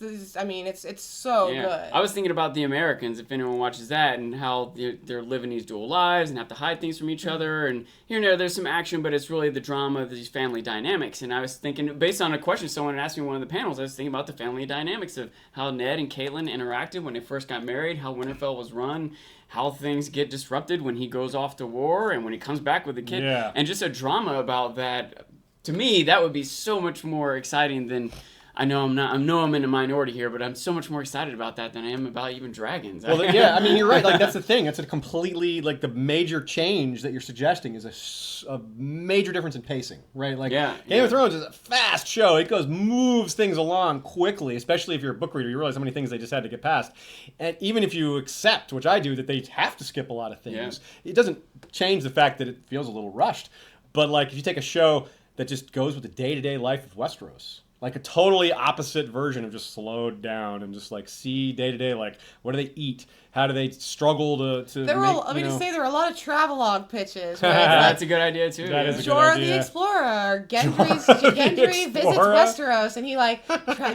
so good. I was thinking about The Americans, if anyone watches that, and how they're living these dual lives and have to hide things from each other. And here and there's some action, but it's really the drama of these family dynamics. And I was thinking, based on a question someone asked me in one of the panels, I was thinking about the family dynamics of how Ned and Catelyn interacted when they first got married, how Winterfell was run, how things get disrupted when he goes off to war and when he comes back with the kid. Yeah. And just a drama about that. To me, that would be so much more exciting than... I know I'm in a minority here, but I'm so much more excited about that than I am about even dragons. Well, yeah, I mean, you're right. Like, that's the thing. It's a completely, like, the major change that you're suggesting is a major difference in pacing, right? Like, Game of Thrones is a fast show. It moves things along quickly, especially if you're a book reader. You realize how many things they just had to get past. And even if you accept, which I do, that they have to skip a lot of things, it doesn't change the fact that it feels a little rushed. But, like, if you take a show that just goes with the day-to-day life of Westeros, like a totally opposite version of just slowed down and just like see day-to-day, like what do they eat, how do they struggle to there were a lot of travelogue pitches. That's a good idea too. That is a good Jorah idea. the Explorer, Gendry visits Westeros, and he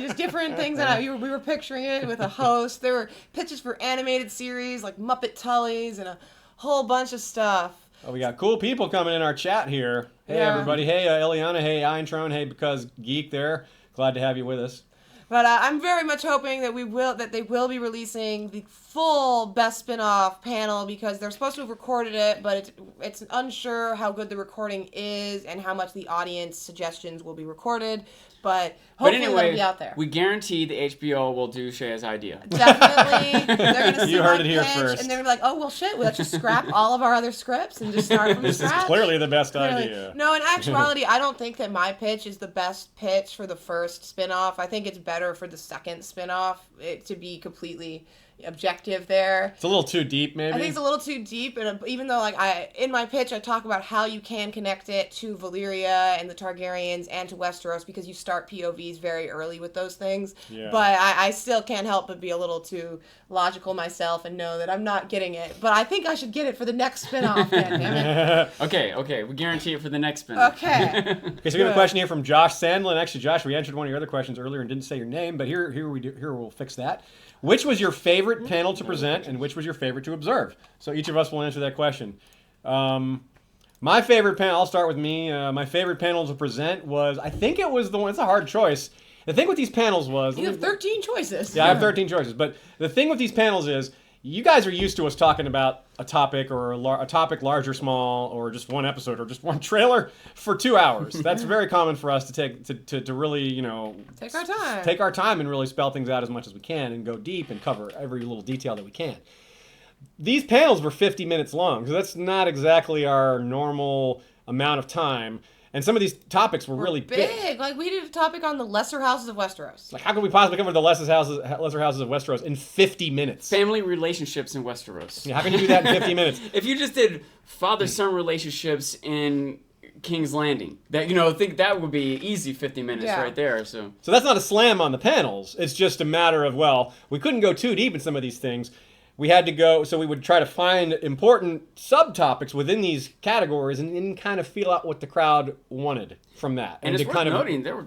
just different things. And we were picturing it with a host. There were pitches for animated series like Muppet Tullies and a whole bunch of stuff. Oh, we got cool people coming in our chat here. Hey, everybody. Hey, Eliana. Hey, Eintrone. Hey, Because Geek there. Glad to have you with us. But I'm very much hoping that they will be releasing the full best spin-off panel because they're supposed to have recorded it, but it's unsure how good the recording is and how much the audience suggestions will be recorded. But hopefully anyway, it'll be out there. We guarantee the HBO will do Shaya's idea. Definitely. They're going to see You heard it my here pitch, first. and they're like, oh, well, shit, let's just scrap all of our other scripts and just start from This scratch. is clearly the best idea. No, in actuality, I don't think that my pitch is the best pitch for the first spin-off. I think it's better for the second spin-off to be completely objective there. It's a little too deep, maybe. I think it's a little too deep, and even though in my pitch I talk about how you can connect it to Valyria and the Targaryens and to Westeros because you start POVs very early with those things. Yeah. But I still can't help but be a little too logical myself and know that I'm not getting it. But I think I should get it for the next spin-off. Damn it. Okay, we guarantee it for the next spin-off. Okay. Okay, so we have a question here from Josh Sandlin. Actually, Josh, we answered one of your other questions earlier and didn't say your name, but here we'll fix that. Which was your favorite panel to present, and which was your favorite to observe? So each of us will answer that question. My favorite panel, I'll start with me. My favorite panel to present was, I think it was the one, it's a hard choice. The thing with these panels was... You have 13 choices. Yeah, I have 13 choices. But the thing with these panels is, you guys are used to us talking about a topic or a topic large or small, or just one episode or just one trailer for 2 hours. That's very common for us to take to really, take our time and really spell things out as much as we can and go deep and cover every little detail that we can. These panels were 50 minutes long, so that's not exactly our normal amount of time. And some of these topics were really big. Like, we did a topic on the lesser houses of Westeros. Like, how could we possibly cover the lesser houses of Westeros in 50 minutes? Family relationships in Westeros. Yeah, how can you do that in 50 minutes? If you just did father-son relationships in King's Landing, I think that would be easy 50 minutes right there. So that's not a slam on the panels. It's just a matter of, we couldn't go too deep in some of these things. We had to go, so we would try to find important subtopics within these categories and then kind of feel out what the crowd wanted from that. And it's worth noting, there were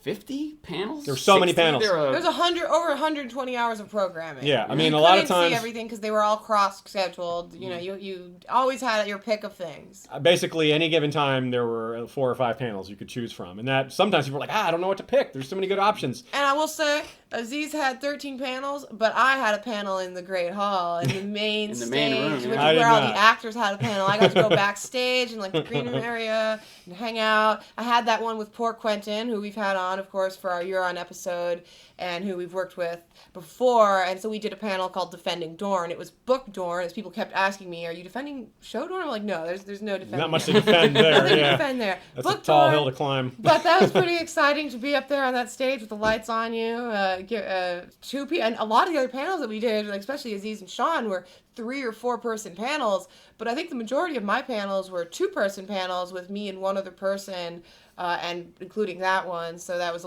50 panels? There were so many panels. There's over 120 hours of programming. Yeah, I mean, a lot of times... You couldn't see everything because they were all cross-scheduled. You always had your pick of things. Basically, any given time, there were 4 or 5 panels you could choose from. And that sometimes people were like, I don't know what to pick. There's so many good options. And I will say, Aziz had 13 panels, but I had a panel in the Great Hall, in the main stage, main room, which is where all the actors had a panel. I got to go backstage in the green room area and hang out. I had that one with poor Quentin, who we've had on Sean, of course, for our Euron episode, and who we've worked with before. And so we did a panel called Defending Dorne. It was book Dorne, as people kept asking me, are you defending show Dorne? I'm like, no, there's no defending. Not much to defend there, Nothing to yeah. defend there. That's book a tall Dorne, hill to climb. but that was pretty exciting to be up there on that stage with the lights on you. And a lot of the other panels that we did, like especially Aziz and Sean, were 3 or 4 person panels. But I think the majority of my panels were 2-person panels with me and one other person, and including that one. So that was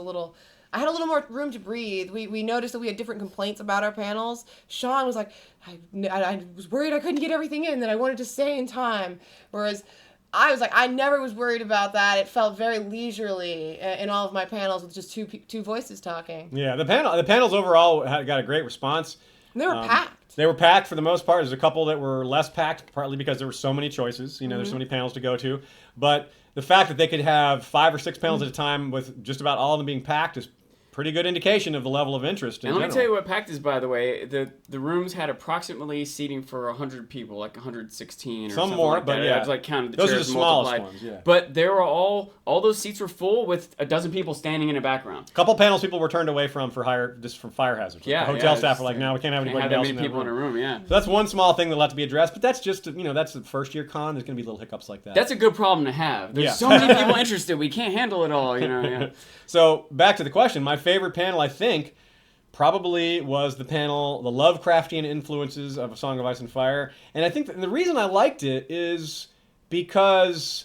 I had a little more room to breathe. We noticed that we had different complaints about our panels. Sean was like, I was worried I couldn't get everything in that I wanted to say in time. Whereas I was like, I never was worried about that. It felt very leisurely in all of my panels with just two voices talking. Yeah, the panels overall got a great response. And they were packed. They were packed for the most part. There's a couple that were less packed, partly because there were so many choices. There's so many panels to go to. But the fact that they could have 5 or 6 panels at a time with just about all of them being packed is pretty good indication of the level of interest in And let me general. tell you what packed is, by the way. The rooms had approximately seating for 100 people, like 116 or Some something more, like but that. yeah. I was like counted the Those are chairs the smallest multiplied. ones, yeah. But they were all those seats were full with a dozen people standing in the background. A couple panels people were turned away from fire hazards. Yeah, the hotel yeah, staff were like, no, we can't have Can't anybody have that else many in people in a room, yeah. So that's one small thing that'll have to be addressed, but that's just, that's the first year con. There's going to be little hiccups like that. That's a good problem to have. There's Yeah. so many people interested. We can't handle it all, yeah. So back to the question. My favorite panel, I think, probably was the panel, the Lovecraftian influences of A Song of Ice and Fire. And I think the reason I liked it is because,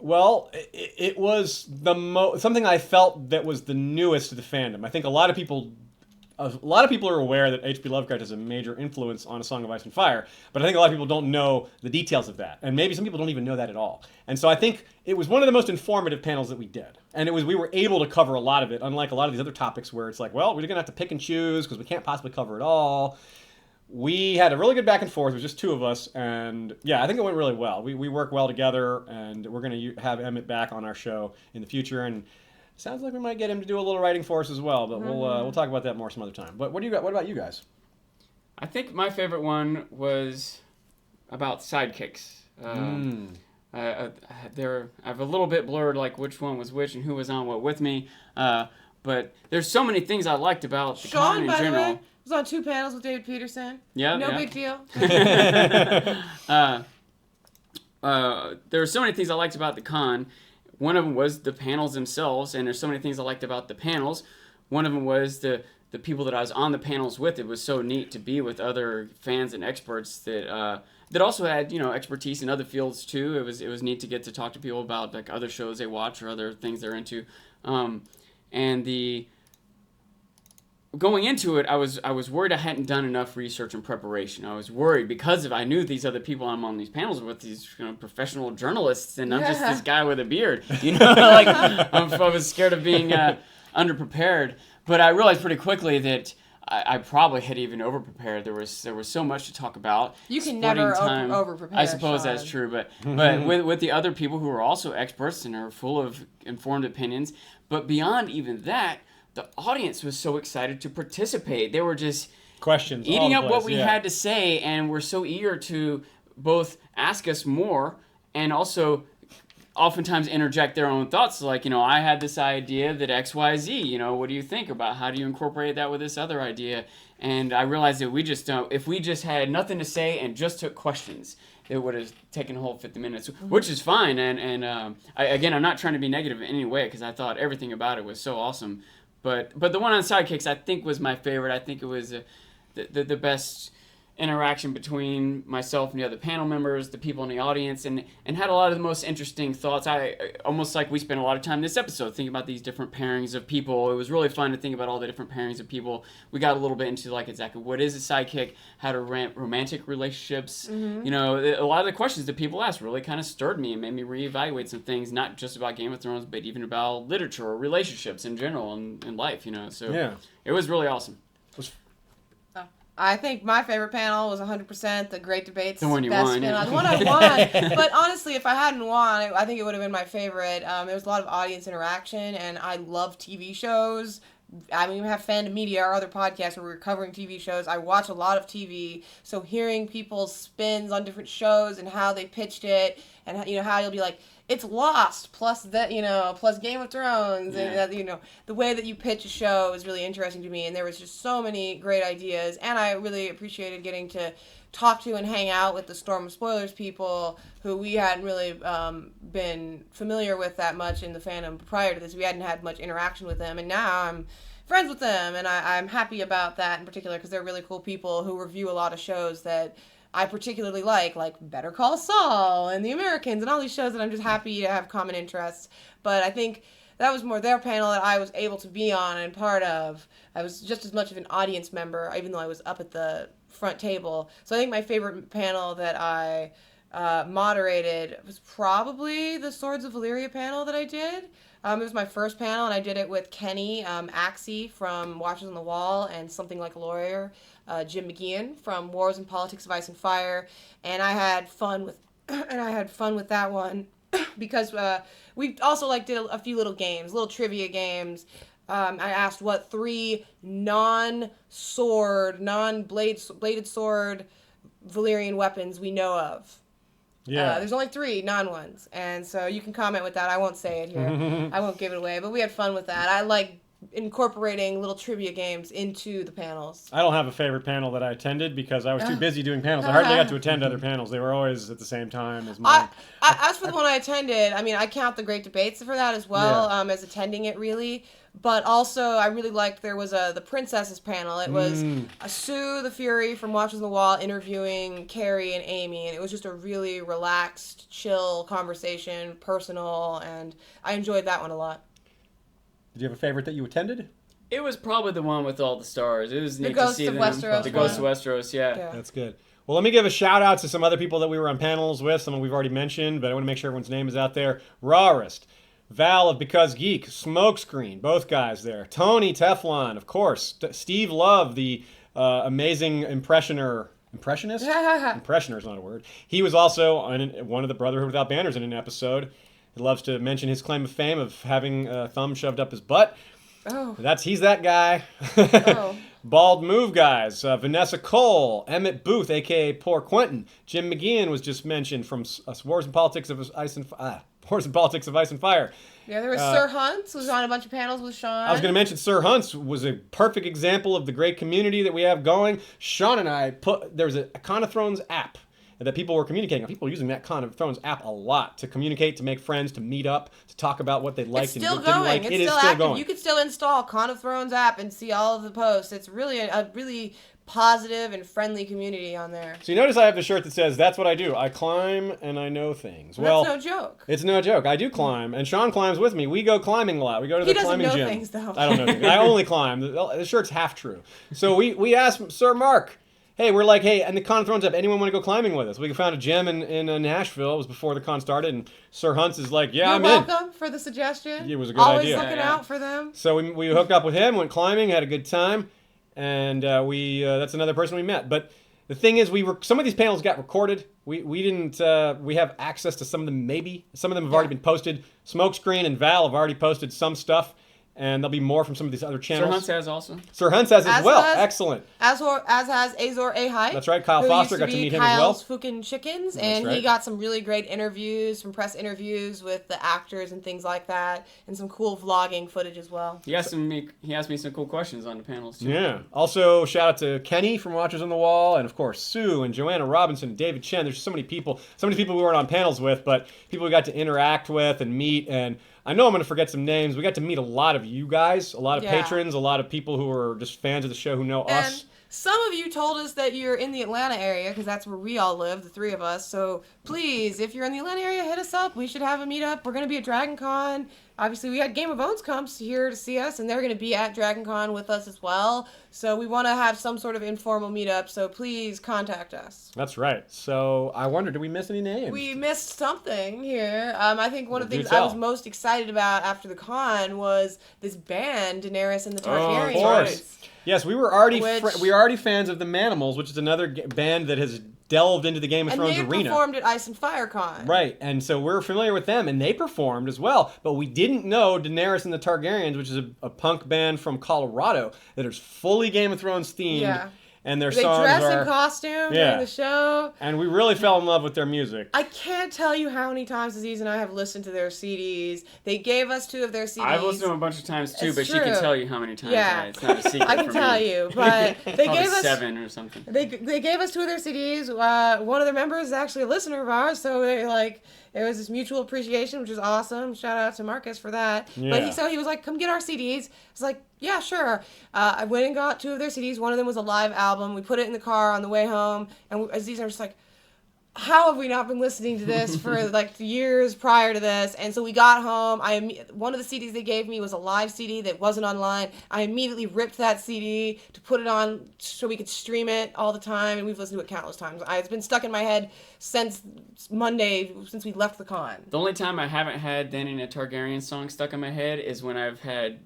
well, it was something I felt that was the newest to the fandom. I think a lot of people are aware that H.P. Lovecraft has a major influence on A Song of Ice and Fire, but I think a lot of people don't know the details of that. And maybe some people don't even know that at all. And so I think it was one of the most informative panels that we did. And we were able to cover a lot of it, unlike a lot of these other topics where it's like, well, we're going to have to pick and choose because we can't possibly cover it all. We had a really good back and forth. It was just 2 of us. And yeah, I think it went really well. We work well together, and we're going to have Emmett back on our show in the future. And sounds like we might get him to do a little writing for us as well, but we'll talk about that more some other time. But what about you guys? I think my favorite one was about sidekicks. I have a little bit blurred like which one was which and who was on what with me. But there's so many things I liked about the con in Sean, by the general. way, was on 2 panels with David Peterson. Yeah, No yeah. big deal. There were so many things I liked about the con. One of them was the panels themselves, and there's so many things I liked about the panels. One of them was the people that I was on the panels with. It was so neat to be with other fans and experts that also had expertise in other fields too. It was neat to get to talk to people about like other shows they watch or other things they're into. And going into it, I was worried I hadn't done enough research and preparation. I was worried because I knew these other people I'm on these panels with, these professional journalists, and I'm just this guy with a beard. Like I was scared of being underprepared. But I realized pretty quickly that I probably had even overprepared. There was so much to talk about. You can Splitting never time. overprepare. I suppose Sean. that's true, but with the other people who are also experts and are full of informed opinions, but beyond even that, the audience was so excited to participate. They were just Questions. eating all up the what place, we yeah. had to say, and were so eager to both ask us more and also oftentimes interject their own thoughts. Like, I had this idea that XYZ, what do you think about how do you incorporate that with this other idea? And I realized that if we just had nothing to say and just took questions, it would have taken a whole 50 minutes, which is fine. And I'm not trying to be negative in any way because I thought everything about it was so awesome. But the one on sidekicks I think was my favorite. I think it was the best interaction between myself and the other panel members, the people in the audience, and had a lot of the most interesting thoughts. I almost like we spent a lot of time this episode thinking about these different pairings of people. It was really fun to think about all the different pairings of people. We got a little bit into like exactly what is a sidekick, how to romantic relationships. A lot of the questions that people asked really kind of stirred me and made me reevaluate some things, not just about Game of Thrones, but even about literature or relationships in general and in life. So Yeah. It was really awesome. I think my favorite panel was 100% the Great Debates. The one you best won, panel. yeah. The one I won. But honestly, if I hadn't won, I think it would have been my favorite. There was a lot of audience interaction, and I love TV shows. I mean, we have Fandom Media, our other podcast where we're covering TV shows. I watch a lot of TV, so hearing people's spins on different shows and how they pitched it, and how you'll be like, it's Lost plus that, plus Game of Thrones, and that, the way that you pitch a show is really interesting to me. And there was just so many great ideas, and I really appreciated getting to talk to and hang out with the Storm of Spoilers people who we hadn't really been familiar with that much in the fandom prior to this. We hadn't had much interaction with them, and now I'm friends with them, and I'm happy about that in particular because they're really cool people who review a lot of shows that I particularly like Better Call Saul and The Americans and all these shows that I'm just happy to have common interests. But I think that was more their panel that I was able to be on and part of. I was just as much of an audience member, even though I was up at the front table. So I think my favorite panel that I moderated was probably the Swords of Valyria panel that I did. It was my first panel, and I did it with Kenny Axie from Watchers on the Wall and Something Like a Lawyer, Jim McGeehan from Wars and Politics of Ice and Fire, and I had fun with that one because we also did a few little games, little trivia games. I asked what 3 non-bladed sword Valyrian weapons we know of. Yeah. There's only 3 non-ones, and so you can comment with that. I won't say it here. I won't give it away, but we had fun with that. I like incorporating little trivia games into the panels. I don't have a favorite panel that I attended because I was too busy doing panels. I hardly got to attend other panels. They were always at the same time as mine. As for the one I attended, I count the Great Debates for that as well, as attending it really. But also, I really liked there was the Princesses panel. It was Sue the Fury from Watchers on the Wall interviewing Carrie and Amy, and it was just a really relaxed, chill conversation, personal, and I enjoyed that one a lot. Did you have a favorite that you attended? It was probably the one with all the stars. It was neat to see them. Westeros The Ghost of Westeros, yeah. That's good. Well, let me give a shout out to some other people that we were on panels with, some we've already mentioned, but I want to make sure everyone's name is out there. Rawrest, Val of Because Geek, Smokescreen, both guys there. Tony Teflon, of course. Steve Love, the amazing impressioner. Impressionist? Impressioner is not a word. He was also on one of the Brotherhood Without Banners in an episode. He loves to mention his claim of fame of having a thumb shoved up his butt. Oh. He's that guy. Oh. Bald Move guys. Vanessa Cole, Emmett Booth, a.k.a. Poor Quentin. Jim McGeehan was just mentioned from Wars and Politics of Ice and Fire. Yeah, there was Sir Hunt, who was on a bunch of panels with Sean. I was going to mention Sir Hunt was a perfect example of the great community that we have going. Sean and I there's a Con of Thrones app that people were communicating. People are using that Con of Thrones app a lot to communicate, to make friends, to meet up, to talk about what they liked and didn't like. It's still active. Going. You could still install Con of Thrones app and see all of the posts. It's really a really positive and friendly community on there. So you notice I have the shirt that says, "That's what I do. I climb and I know things." Well, that's no joke. It's no joke. I do climb, and Sean climbs with me. We go climbing a lot. We go to the climbing gym. He doesn't know things, though. I don't know things. I only climb. The shirt's half true. So we asked Sir Mark, hey, and the Con of Thrones app, anyone want to go climbing with us? We found a gym in Nashville. It was before the con started, and Sir Hunt's is like, yeah, I'm in. You're welcome for the suggestion. It was a good idea. Always looking out for them. So we hooked up with him, went climbing, had a good time, and that's another person we met. But the thing is, some of these panels got recorded. We didn't. We have access to some of them. Maybe some of them have already been posted. Smokescreen and Val have already posted some stuff. And there'll be more from some of these other channels. Sir Hunt has also. Sir Hunt has as well. Excellent. As has Azor Ahai. That's right. Kyle Foster got to meet him as well. Kyle's Fucking Chickens, and he got some really great interviews, some press interviews with the actors and things like that, and some cool vlogging footage as well. He asked me some cool questions on the panels too. Yeah. Also, shout out to Kenny from Watchers on the Wall, and of course Sue and Joanna Robinson and David Chen. There's so many people we weren't on panels with, but people we got to interact with and meet. And I know I'm going to forget some names. We got to meet a lot of you guys, a lot of patrons, a lot of people who are just fans of the show who know us. Some of you told us that you're in the Atlanta area because that's where we all live, the 3 of us. So please, if you're in the Atlanta area, hit us up. We should have a meetup. We're going to be at Dragon Con. Obviously, we had Game of Owns come here to see us, and they're going to be at Dragon Con with us as well. So we want to have some sort of informal meetup, so please contact us. That's right. So I wonder, did we miss any names? We missed something here. I think one of the things I was most excited about after the con was this band, Daenerys and the Targaryens. Of course. Yes, we were already fans of the Manimals, which is another band that has delved into the Game of Thrones arena. And they performed at Ice and Fire Con. Right, and so we're familiar with them, and they performed as well. But we didn't know Daenerys and the Targaryens, which is a punk band from Colorado that is fully Game of Thrones themed. Yeah. and their They songs dress are in costume during the show. And we really fell in love with their music. I can't tell you how many times Aziz and I have listened to their CDs. They gave us 2 of their CDs. I've listened to them a bunch of times too, It's but she true. can tell you how many times. Yeah. It's not a secret I can for tell me. you, but they Probably gave us 7 or something. They gave us 2 of their CDs. One of their members is actually a listener of ours, so it was this mutual appreciation, which is awesome. Shout out to Marcus for that. Yeah. But he was like, "Come get our CDs." I was like, "Yeah, sure." I went and got 2 of their CDs. One of them was a live album. We put it in the car on the way home, and Aziz and I were just like, how have we not been listening to this for like years prior to this? And so we got home. One of the CDs they gave me was a live CD that wasn't online. I immediately ripped that CD to put it on so we could stream it all the time, and we've listened to it countless times. It's been stuck in my head since Monday, since we left the con. The only time I haven't had Dany Targaryen song stuck in my head is when I've had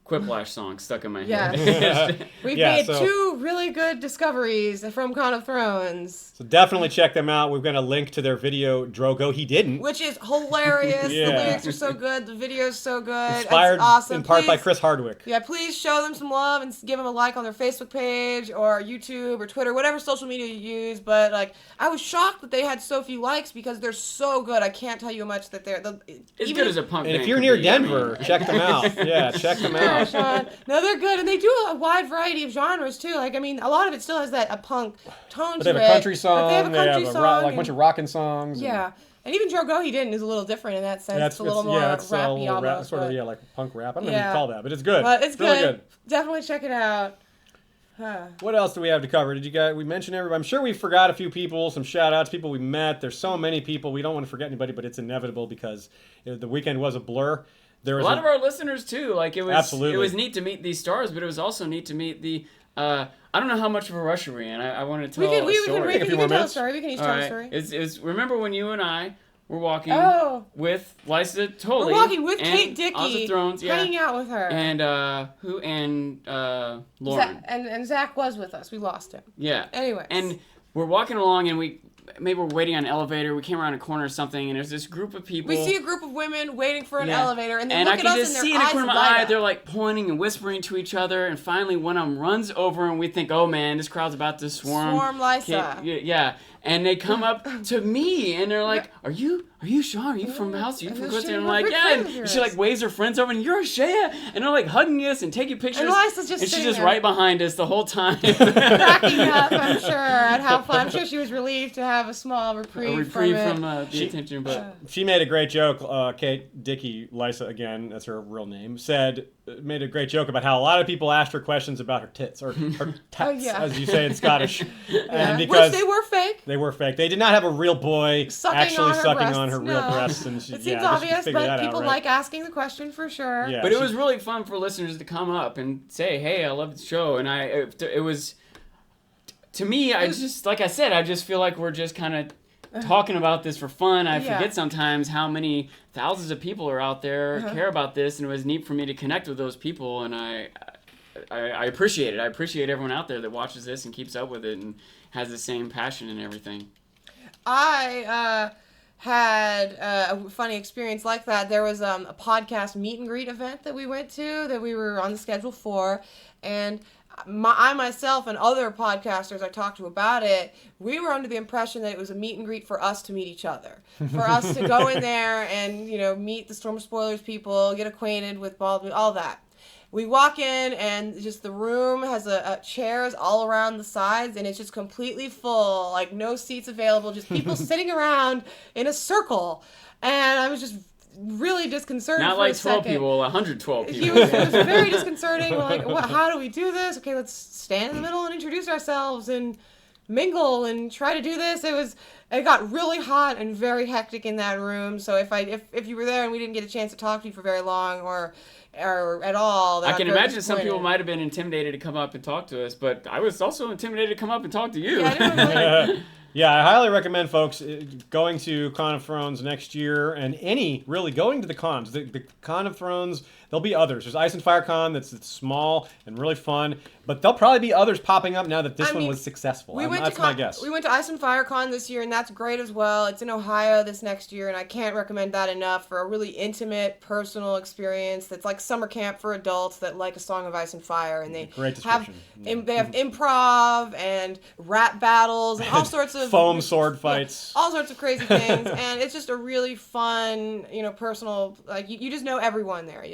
Quiplash songs stuck in my head. Yeah. We've made 2 really good discoveries from Con of Thrones. So definitely check them out. We're going to link to their video, Drogo He Didn't. Which is hilarious. Yeah. The lyrics are so good. The video's so good. Inspired it's awesome. in part by Please- Chris Hardwick. Yeah, please show them some love and give them a like on their Facebook page or YouTube or Twitter, whatever social media you use. But I was shocked that they had so few likes because they're so good. I can't tell you how much that they're. As good as a punk And band if you're could near be, Denver, check them out. Yeah, check them out. Sean. No, they're good, and they do a wide variety of genres too. A lot of it still has a punk tone But to they it. have a country song. But they have a country song. a bunch of rockin' songs. Yeah. And even Drogo He Didn't is a little different in that sense. Yeah, it's a little more it's rappy a little almost. sort of, but- like punk rap. I don't know Yeah. what you call that, but it's good. But it's really good. Definitely check it out. What else do we have to cover? We mention everybody? I'm sure we forgot a few people, some shout outs, people we met. There's so many people. We don't want to forget anybody, but it's inevitable because the weekend was a blur. There was a lot of our listeners too. Like it was, Absolutely. it was neat to meet these stars, but it was also neat to meet the. I don't know how much of a rush are we in. I want to tell a story. We can tell a story. We can each All tell a right. story. It's remember when you and I were walking with Lysa Tolley. We're walking with and Kate Dickey, House of Thrones, hanging out with her. And Lauren. And Zach was with us. We lost him. Yeah. Anyways. And we're walking along, and maybe we're waiting on an elevator. We came around a corner or something, and there's this group of people. We see a group of women waiting for an elevator, and they look I at can us just and their see in the eyes corner of my light eye, up. they're like pointing and whispering to each other, and finally one of them runs over, and we think, oh man, this crowd's about to swarm Lysa. Yeah. And they come up to me, and they're like, Are you Sean? Are you from House? Are you from Quincy? And I'm like, yeah. And she like waves her friends over, and you're Ashaya. And they're like hugging us and taking pictures. And Lysa's just and she's sitting just there. right behind us the whole time. Cracking up, I'm sure, at how fun. I'm sure she was relieved to have a small reprieve from the attention. But she made a great joke. Kate Dickey, Lysa again, that's her real name, made a great joke about how a lot of people asked her questions about her tits or her tats, as you say in Scottish. And because which they were fake. They were fake. They did not have a real boy sucking on her real breasts. And it seems obvious, but people like asking the question for sure. Yeah, but it was really fun for listeners to come up and say, "Hey, I love the show," and it was to me. I just like I said, I just feel like we're just kind of talking about this for fun. I forget sometimes how many thousands of people are out there care about this, and it was neat for me to connect with those people, and I appreciate it. I appreciate everyone out there that watches this and keeps up with it and has the same passion and everything. I had a funny experience like that. There was a podcast meet and greet event that we went to that we were on the schedule for, and I myself and other podcasters I talked to about it, we were under the impression that it was a meet and greet for us to meet each other. For us to go in there and, meet the Storm of Spoilers people, get acquainted with Baldwin, all that. We walk in and just the room has chairs all around the sides and it's just completely full, like no seats available, just people sitting around in a circle. And I was just really disconcerted. Not for like a second. 12 people, 112 people. It was very disconcerting. We're like, how do we do this? Okay, let's stand in the middle and introduce ourselves and mingle and try to do this. It got really hot and very hectic in that room. So if you were there and we didn't get a chance to talk to you for very long or at all, I can imagine some people might have been intimidated to come up and talk to us, but I was also intimidated to come up and talk to you. Yeah, I highly recommend folks going to Con of Thrones next year and really going to the cons. The Con of Thrones, there'll be others. There's Ice and Fire Con that's small and really fun, but there'll probably be others popping up now that this one was successful. That's my guess. We went to Ice and Fire Con this year, and that's great as well. It's in Ohio this next year, and I can't recommend that enough for a really intimate, personal experience that's like summer camp for adults that like A Song of Ice and Fire. And they Great have description. they have improv and rap battles and all sorts of foam sword fights. all sorts of crazy things, and it's just a really fun, personal. Like you just know everyone there.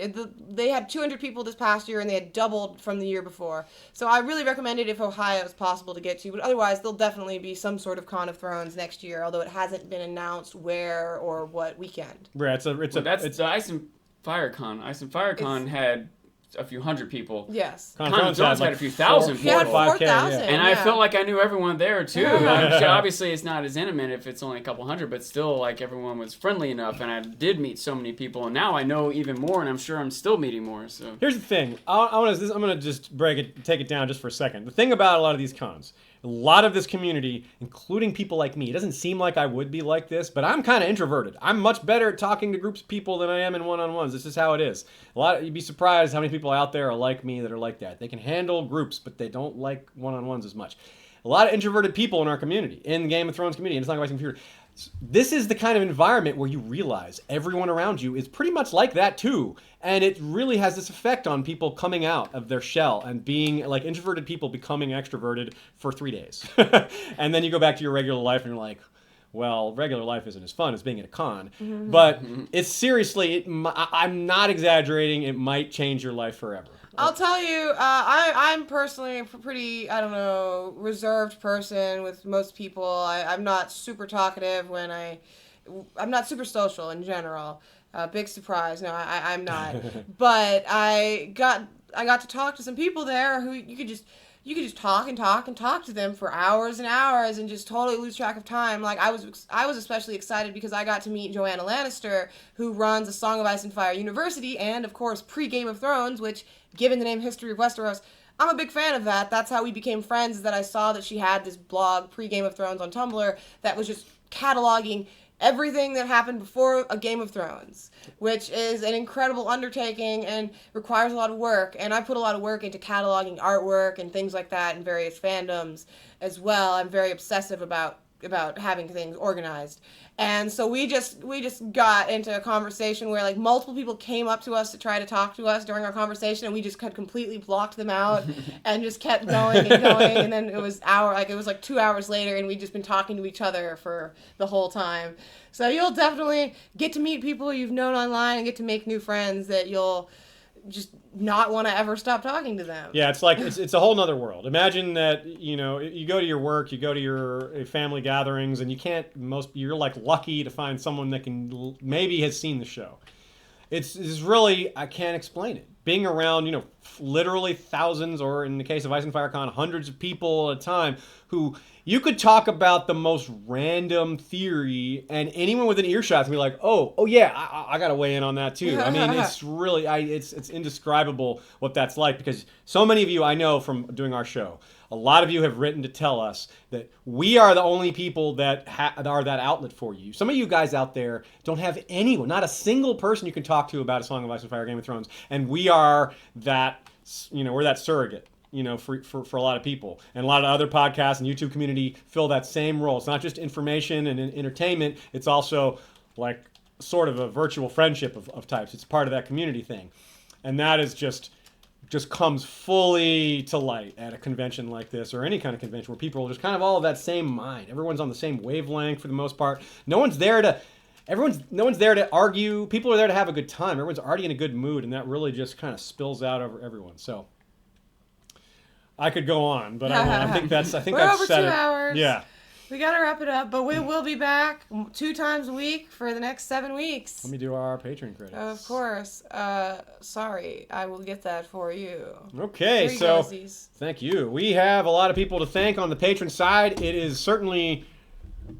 They had 200 people this past year, and they had doubled from the year before. So I really recommend it if Ohio is possible to get to. But otherwise, there'll definitely be some sort of Con of Thrones next year, although it hasn't been announced where or what weekend. Right, That's the Ice and Fire Con. Ice and Fire Con had a few hundred people. Yes. Con of Thrones had a few thousand people. Yeah, 4,000. And I felt like I knew everyone there too. Obviously, it's not as intimate if it's only a couple hundred, but still, like everyone was friendly enough, and I did meet so many people, and now I know even more, and I'm sure I'm still meeting more. So here's the thing. I'm gonna just take it down just for a second. The thing about a lot of these cons, a lot of this community, including people like me, it doesn't seem like I would be like this, but I'm kind of introverted. I'm much better at talking to groups of people than I am in one-on-ones. This is how it is. You'd be surprised how many people out there are like me that are like that. They can handle groups, but they don't like one-on-ones as much. A lot of introverted people in our community, in the Game of Thrones community, and it's not like computer. This is the kind of environment where you realize everyone around you is pretty much like that too. And it really has this effect on people coming out of their shell and being like introverted people becoming extroverted for 3 days. And then you go back to your regular life and you're like, well, regular life isn't as fun as being at a con. But it's seriously, I'm not exaggerating. It might change your life forever. I'll tell you, I'm personally a pretty, reserved person with most people. I'm not super talkative I'm not super social in general. Big surprise. No, I'm not. But I got to talk to some people there who you could just talk and talk to them for hours and hours and just totally lose track of time. Like I was especially excited because I got to meet Joanna Lannister, who runs A Song of Ice and Fire University, and of course pre-Game of Thrones, which, given the name History of Westeros, I'm a big fan of that. That's how we became friends, is that I saw that she had this blog, pre-Game of Thrones, on Tumblr that was just cataloging everything that happened before a Game of Thrones, which is an incredible undertaking and requires a lot of work. And I put a lot of work into cataloging artwork and things like that in various fandoms as well. I'm very obsessive about having things organized. And so we just got into a conversation where like multiple people came up to us to try to talk to us during our conversation, and we just had completely blocked them out and just kept going and going. And then it was 2 hours later, and we'd just been talking to each other for the whole time. So you'll definitely get to meet people you've known online and get to make new friends that you'll just not want to ever stop talking to them. Yeah, it's like it's a whole nother world. Imagine that, you go to your work, you go to your family gatherings, and you're like lucky to find someone that maybe has seen the show. It's really, I can't explain it. Being around, literally thousands, or in the case of Ice and Fire Con, hundreds of people at a time who you could talk about the most random theory, and anyone with an earshot can be like, oh yeah, I got to weigh in on that too. I mean, it's really, it's indescribable what that's like, because so many of you I know from doing our show, a lot of you have written to tell us that we are the only people that are that outlet for you. Some of you guys out there don't have anyone, not a single person you can talk to about A Song of Ice and Fire, Game of Thrones, and we are that, we're that surrogate. For a lot of people. And a lot of other podcasts and YouTube community fill that same role. It's not just information and entertainment. It's also like sort of a virtual friendship of types. It's part of that community thing. And that is just comes fully to light at a convention like this, or any kind of convention where people are just kind of all of that same mind. Everyone's on the same wavelength for the most part. No one's there to argue. People are there to have a good time. Everyone's already in a good mood, and that really just kind of spills out over everyone. So I could go on, but I think that's We're over 2 hours. Yeah. We gotta wrap it up, but we will be back 2 times a week for the next 7 weeks. Let me do our Patreon credits. Of course. Sorry, I will get that for you. Okay, so thank you. We have a lot of people to thank on the patron side. It is certainly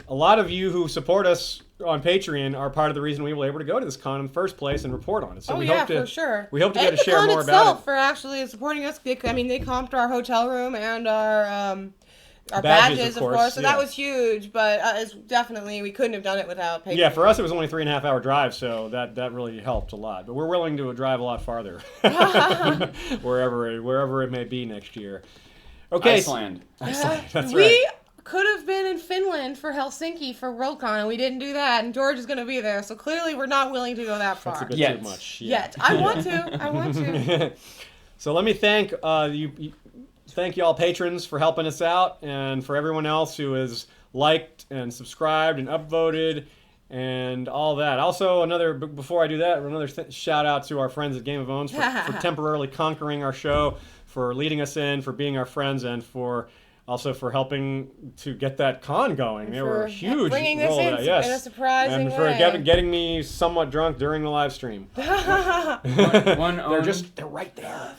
a lot of you who support us on Patreon are part of the reason we were able to go to this con in the first place and report on it. So for sure. We hope to get to share more about it. And the con itself for actually supporting us. I mean, they comped our hotel room and our badges, of course. So that was huge, but it's definitely, we couldn't have done it without Patreon. Yeah, for us it was only a 3.5 hour drive, so that really helped a lot. But we're willing to drive a lot farther, wherever it may be next year. Okay, Iceland. That's right. We could have been in Finland for Helsinki for Worldcon, and we didn't do that, and George is going to be there, so clearly we're not willing to go that far. That's a bit Yet. too much. Yeah. Yet. I want to. So let me thank thank y'all patrons for helping us out, and for everyone else who has liked and subscribed and upvoted and all that. Also, before I do that, another shout out to our friends at Game of Owns for temporarily conquering our show, for leading us in, for being our friends, and for helping to get that con going. They were a huge bringing this in a surprising way. And for getting me somewhat drunk during the live stream. They're right there.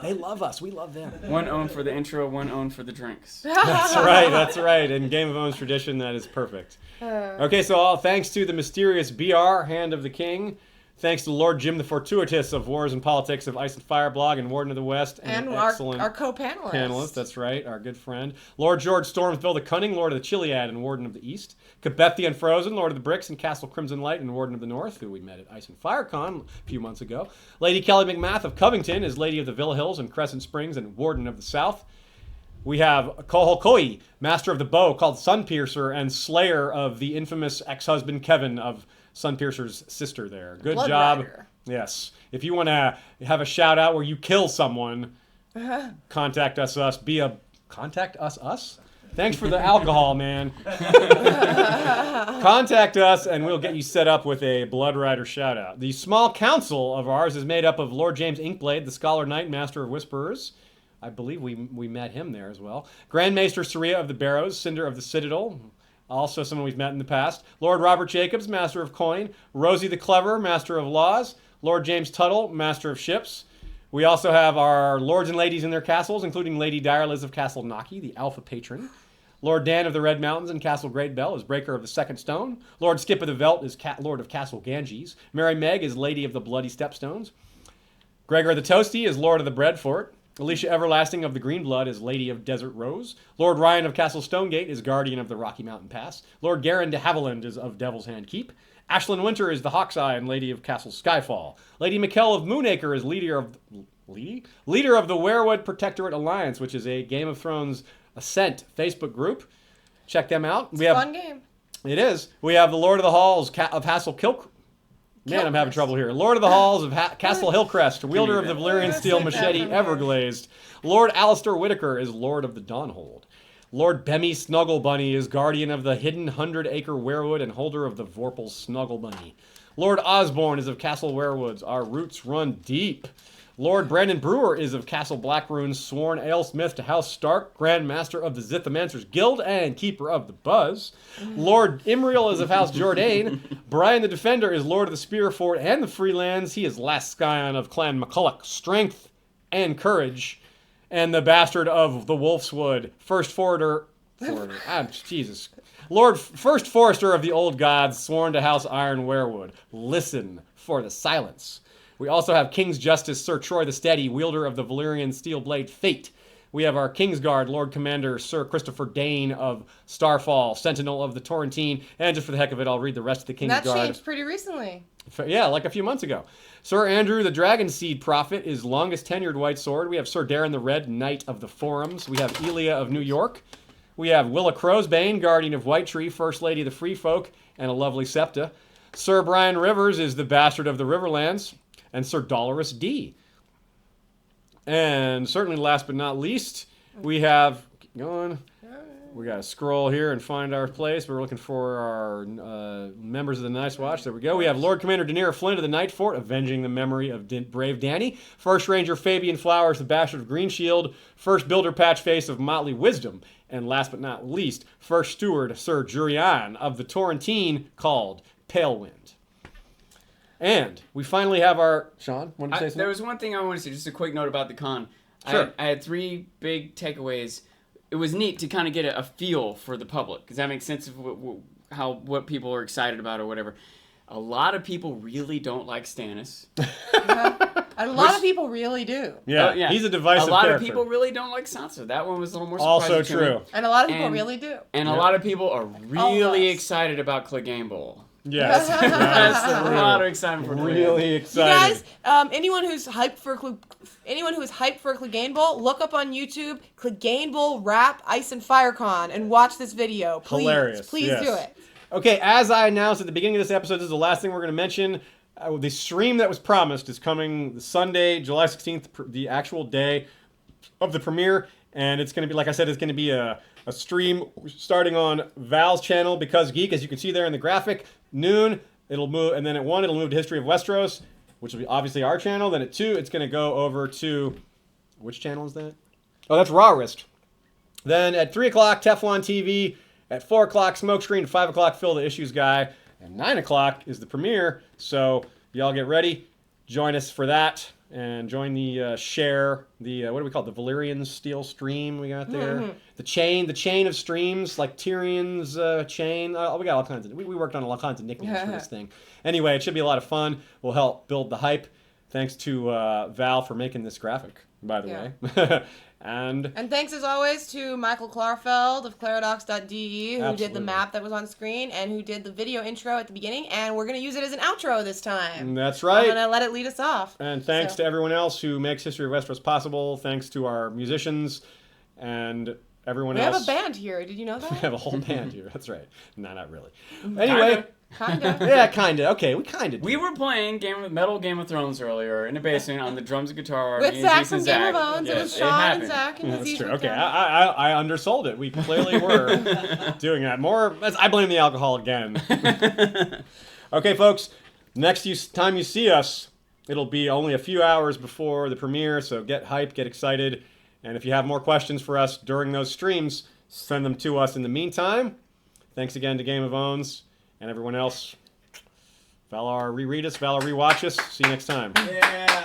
They love us. We love them. One own for the intro, one own for the drinks. That's right. In Game of Owns tradition, that is perfect. Okay, so thanks to the mysterious BR, Hand of the King. Thanks to Lord Jim the Fortuitous of Wars and Politics of Ice and Fire blog and Warden of the West. And our co-panelist. That's right, our good friend. Lord George Stormsville the Cunning, Lord of the Chiliad and Warden of the East. Cabethi Unfrozen, Lord of the Bricks and Castle Crimson Light and Warden of the North, who we met at Ice and Fire Con a few months ago. Lady Kelly McMath of Covington is Lady of the Villa Hills and Crescent Springs and Warden of the South. We have Koholkoi, Master of the Bow, called Sunpiercer and Slayer of the infamous ex-husband Kevin of Sunpiercer's sister there. Good Blood job. Rider. Yes. If you want to have a shout out where you kill someone, contact us. Contact us? Thanks for the alcohol, man. Contact us and we'll get you set up with a Blood Rider shout out. The small council of ours is made up of Lord James Inkblade, the Scholar Knight, Master of Whisperers. I believe we met him there as well. Grand Maester Saria of the Barrows, Cinder of the Citadel, also someone we've met in the past. Lord Robert Jacobs, Master of Coin. Rosie the Clever, Master of Laws. Lord James Tuttle, Master of Ships. We also have our lords and ladies in their castles, including Lady Direliz of Castle Naki, the Alpha Patron. Lord Dan of the Red Mountains and Castle Great Bell is Breaker of the Second Stone. Lord Skip of the Veldt is Lord of Castle Ganges. Mary Meg is Lady of the Bloody Stepstones. Gregor the Toasty is Lord of the Bread Fort. Alicia Everlasting of the Green Blood is Lady of Desert Rose. Lord Ryan of Castle Stonegate is Guardian of the Rocky Mountain Pass. Lord Garin de Haviland is of Devil's Hand Keep. Ashlyn Winter is the Hawkeye and Lady of Castle Skyfall. Lady Mikkel of Moonacre is leader of the Werewood Protectorate Alliance, which is a Game of Thrones Ascent Facebook group. Check them out. It's a fun game. It is. We have the Lord of the Halls of Hassel Man, I'm having trouble here. Lord of the Halls of Castle Hillcrest, wielder of the Valyrian steel machete Everglazed. Lord Alistair Whitaker is Lord of the Dawnhold. Lord Bemmy Snugglebunny is guardian of the hidden 100-acre werewood and holder of the Vorpal's Snugglebunny. Lord Osborne is of Castle Werewoods. Our roots run deep. Lord Brandon Brewer is of Castle Blackrune's sworn alesmith to House Stark, Grand Master of the Zithomancer's Guild, and Keeper of the Buzz. Lord Imriel is of House Jourdain. Brian the Defender is Lord of the Spear Fort and the Freelands. He is last scion of Clan McCulloch, strength and courage. And the bastard of the Wolfswood, first Lord First Forester of the Old Gods, sworn to House Iron Werewood. Listen for the silence. We also have King's Justice Sir Troy the Steady, wielder of the Valyrian steel blade Fate. We have our Kingsguard Lord Commander Sir Christopher Dane of Starfall, Sentinel of the Torrentine, and just for the heck of it, I'll read the rest of the Kingsguard. That changed pretty recently. Yeah, like a few months ago. Sir Andrew the Dragonseed Prophet is longest tenured White Sword. We have Sir Darren the Red, Knight of the Forums. We have Elia of New York. We have Willa Crowsbane, Guardian of White Tree, First Lady of the Free Folk, and a lovely Septa. Sir Brian Rivers is the Bastard of the Riverlands. And Sir Dolorous D. And certainly last but not least, we have, keep going, we got to scroll here and find our place. We're looking for our members of the Night's Watch. There we go. We have Lord Commander Daenerys Flint of the Night Fort, avenging the memory of Brave Danny. First Ranger Fabian Flowers, the Bastard of Green Shield. First Builder Patchface of Motley Wisdom. And last but not least, First Steward Sir Jurian of the Torrentine, called Palewind. And we finally have our... Sean, want to say something? There was one thing I wanted to say, just a quick note about the con. Sure. I had three big takeaways. It was neat to kind of get a feel for the public. Does that make sense of what people are excited about or whatever? A lot of people really don't like Stannis. A lot of people really do. Yeah, he's a divisive character. A lot of people really don't like Sansa. That one was a little more surprising. Also true. And a lot of people really do. And a lot of people are really excited about Clegane Bowl. Yes. That's a lot of excitement for today. Really You excited. guys, anyone who's hyped for Clegane Bowl, look up on YouTube Clegane Bowl Rap Ice and Fire Con and watch this video. Please, Hilarious. please Yes. do it. Okay, as I announced at the beginning of this episode, this is the last thing we're going to mention. The stream that was promised is coming Sunday, July 16th, the actual day of the premiere. And it's going to be, like I said, it's going to be a stream starting on Val's channel, Because Geek, as you can see there in the graphic. Noon, it'll move, and then at 1, it'll move to History of Westeros, which will be obviously our channel. Then at 2, it's going to go over to, which channel is that? Oh, that's Rawrist. Then at 3 o'clock, Teflon TV. At 4 o'clock, Smokescreen. At 5 o'clock, Phil the Issues Guy. At 9 o'clock is the premiere. So y'all get ready. Join us for that. And join the share, the, what do we call it? The Valyrian Steel Stream we got there. Mm-hmm. The chain of streams, like Tyrion's chain. We got all kinds of, we worked on all kinds of nicknames for this thing. Anyway, it should be a lot of fun. We'll help build the hype. Thanks to Val for making this graphic, by the way. And thanks as always to Michael Klarfeld of Claradox.de who did the map that was on screen and who did the video intro at the beginning, and we're going to use it as an outro this time. That's right. I'm going to let it lead us off. And thanks to everyone else who makes History of Westeros possible. Thanks to our musicians and everyone else. We have a band here. Did you know that? We have a whole band here. That's right. No, not really. Anyway. Kinda. Yeah, kinda. Okay, we kinda do. We were playing Metal Game of Thrones earlier in the basement on the drums and guitar. With me and Zach Aziz from and Game Zach. of Thrones. Yes, It was Sean and happened. Zach and That's Aziz. true. from Okay, Game. I undersold it. We clearly were doing that. I blame the alcohol again. Okay, folks. Next time you see us, it'll be only a few hours before the premiere, so get hyped, get excited. And if you have more questions for us during those streams, send them to us in the meantime. Thanks again to Game of Owns and everyone else. Valar, reread us. Valar, rewatch us. See you next time. Yeah.